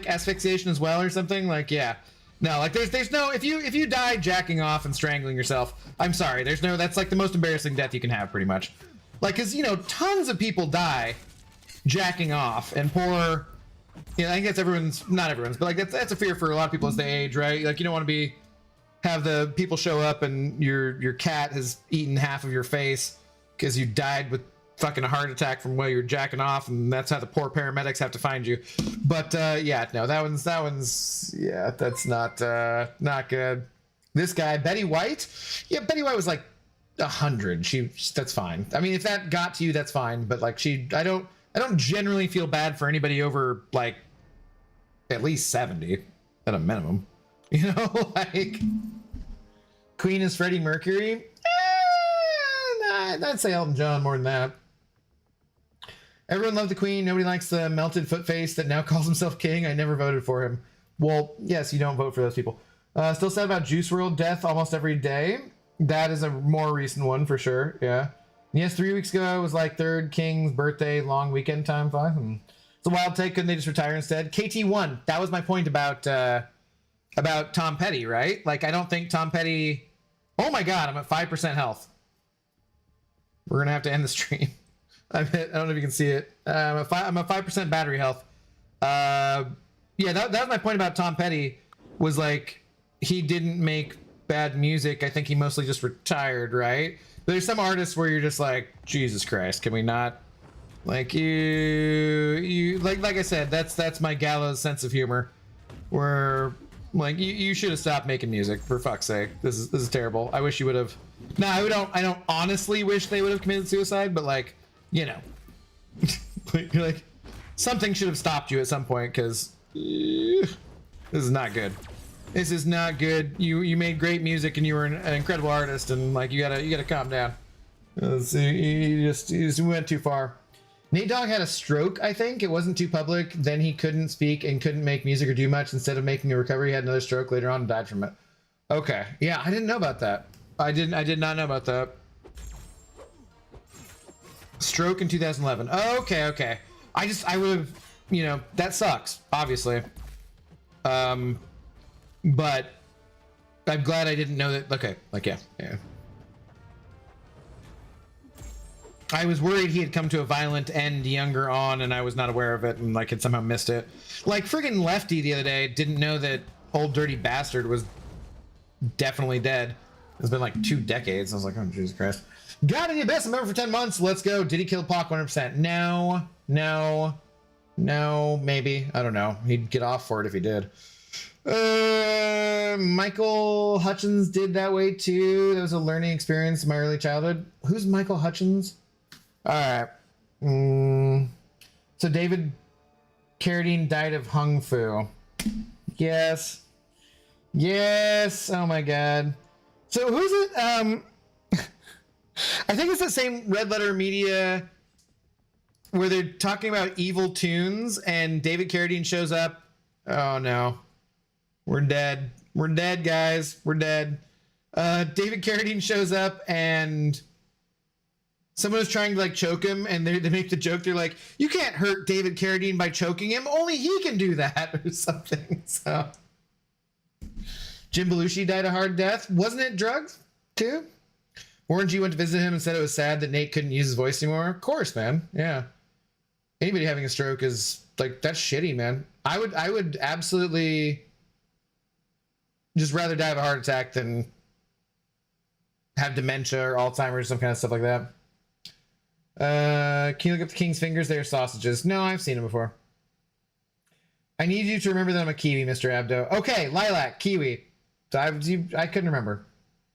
asphyxiation as well or something. Like, yeah. No, like there's no, if you die jacking off and strangling yourself, I'm sorry, that's like the most embarrassing death you can have, pretty much. Like, cause you know, tons of people die jacking off, and poor, you know, I think that's not everyone's, but like that's a fear for a lot of people as they age, right? Like, you don't want to have the people show up and your cat has eaten half of your face because you died with fucking a heart attack from where you're jacking off, and that's how the poor paramedics have to find you. But yeah, no, that one's yeah, that's not good. This guy, Betty White, yeah, Betty White was like 100. That's fine. I mean, if that got to you, that's fine. But like I don't generally feel bad for anybody over like at least 70 at a minimum. You know, like Queen is Freddie Mercury. I'd say Elton John more than that. Everyone loved the Queen. Nobody likes the melted foot face that now calls himself king. I never voted for him. Well, yes, you don't vote for those people. Still sad about Juice WRLD death almost every day. That is a more recent one for sure. Yeah. Yes, 3 weeks ago was like Third King's birthday, long weekend time. Fine. It's a wild take. Couldn't they just retire instead? KT1. That was my point about Tom Petty, right? Like, I don't think Tom Petty. Oh my God, I'm at 5% health. We're gonna have to end the stream. I don't know if you can see it. I'm at 5% battery health. Yeah, that was my point about Tom Petty. Was like he didn't make bad music. I think he mostly just retired, right? There's some artists where you're just like, Jesus Christ, can we not? Like you like I said, that's my gallows sense of humor. Where like you should have stopped making music, for fuck's sake. This is terrible. I wish you would have. No, I don't honestly wish they would have committed suicide, but like, you know, like something should have stopped you at some point, because this is not good. This is not good. You made great music and you were an incredible artist, and like you gotta calm down. You just went too far. Nate Dogg had a stroke, I think. It wasn't too public. Then he couldn't speak and couldn't make music or do much. Instead of making a recovery, he had another stroke later on and died from it. Okay. Yeah, I didn't know about that. I did not know about that. Stroke in 2011. Okay. I would have, you know, that sucks, obviously. But I'm glad I didn't know that. Okay, like, yeah. I was worried he had come to a violent end younger on, and I was not aware of it, and like had somehow missed it. Like friggin' Lefty the other day didn't know that Old Dirty Bastard was definitely dead. It's been like 2 decades. I was like, oh Jesus Christ. Got any best member for 10 months? Let's go. Did he kill Pac 100%? No, maybe. I don't know. He'd get off for it if he did. Michael Hutchins did that way too. That was a learning experience in my early childhood. Who's Michael Hutchins? All right. So David Carradine died of Hung Fu. Yes. Oh my God. So who's it? I think it's the same Red Letter Media where they're talking about evil tunes, and David Carradine shows up. Oh no. We're dead, guys. We're dead. David Carradine shows up, and someone is trying to like choke him, and they make the joke. They're like, "You can't hurt David Carradine by choking him. Only he can do that," or something. So, Jim Belushi died a hard death. Wasn't it drugs too? Warren G went to visit him and said it was sad that Nate couldn't use his voice anymore. Of course, man. Yeah. Anybody having a stroke is like, that's shitty, man. I would absolutely just rather die of a heart attack than have dementia or Alzheimer's, some kind of stuff like that. Can you look up the King's Fingers? They are sausages. No, I've seen them before. I need you to remember that I'm a Kiwi, Mr. Abdo. Okay, Lilac, Kiwi. So I couldn't remember.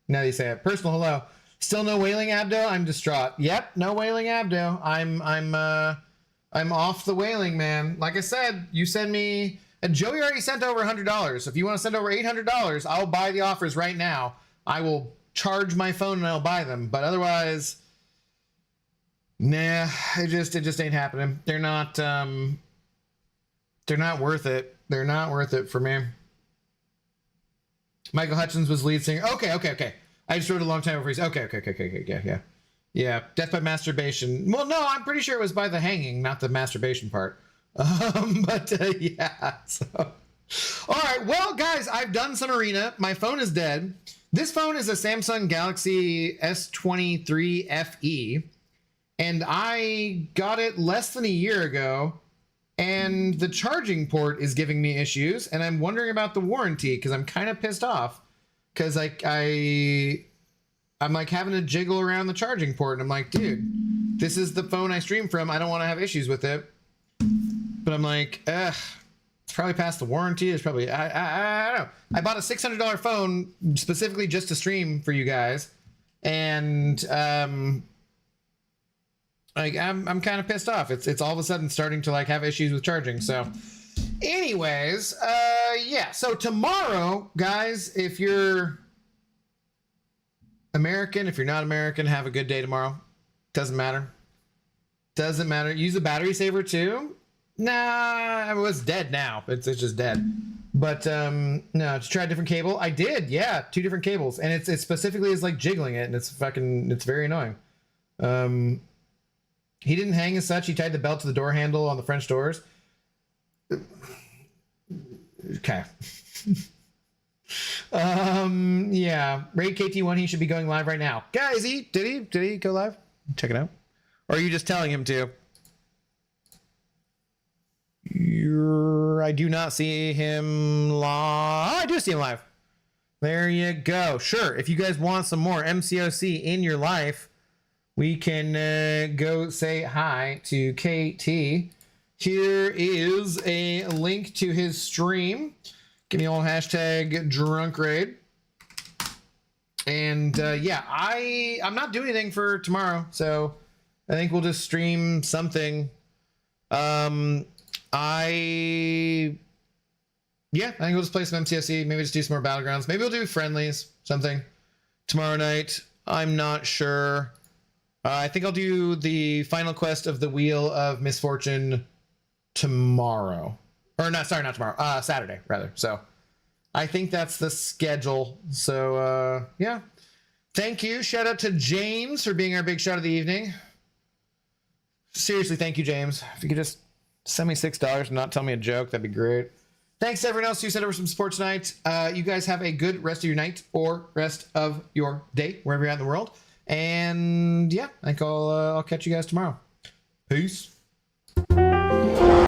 Now that you say it. Personal hello. Still no wailing Abdo? I'm distraught. Yep, no wailing Abdo. I'm off the wailing, man. Like I said, you send me. And Joey already sent over $100. So if you want to send over $800, I'll buy the offers right now. I will charge my phone and I'll buy them. But otherwise, nah, it just ain't happening. They're not worth it. They're not worth it for me. Michael Hutchins was lead singer. Okay. I just wrote a long time before he's okay. Yeah. Death by masturbation. Well, no, I'm pretty sure it was by the hanging, not the masturbation part. Yeah. So, all right. Well, guys, I've done some arena. My phone is dead. This phone is a Samsung Galaxy S23 FE, and I got it less than a year ago. And the charging port is giving me issues, and I'm wondering about the warranty because I'm kind of pissed off because I'm like having to jiggle around the charging port, and I'm like, dude, this is the phone I stream from. I don't want to have issues with it. But I'm like, it's probably past the warranty. It's probably, I don't know. I bought a $600 phone specifically just to stream for you guys. And, like, I'm kind of pissed off. It's all of a sudden starting to like have issues with charging. So anyways, yeah. So tomorrow, guys, if you're American, if you're not American, have a good day tomorrow. Doesn't matter. Doesn't matter. Use a battery saver too? Nah, it was dead now. It's just dead. But no, to try a different cable. I did, yeah, 2 different cables. And it specifically is like jiggling it, and it's very annoying. He didn't hang as such. He tied the belt to the door handle on the French doors. Okay. Yeah. Raid KT1, he should be going live right now. Guys, did he go live? Check it out. Or are you just telling him to? I do not see him live. Oh, I do see him live. There you go. Sure. If you guys want some more MCoC in your life, we can go say hi to KT. Here is a link to his stream. Give me all hashtag drunk raid. And yeah, I'm not doing anything for tomorrow, so I think we'll just stream something. I think we'll just play some MCoC. Maybe just do some more Battlegrounds. Maybe we'll do friendlies, something tomorrow night. I'm not sure. I think I'll do the final quest of the Wheel of Misfortune tomorrow. Or not, sorry, not tomorrow. Saturday, rather. So I think that's the schedule. So yeah. Thank you. Shout out to James for being our big shot of the evening. Seriously, thank you, James. If you could just send me $6 and not tell me a joke, that'd be great. Thanks to everyone else who sent over some support tonight. You guys have a good rest of your night or rest of your day, wherever you're at in the world. And yeah, I think I'll catch you guys tomorrow. Peace.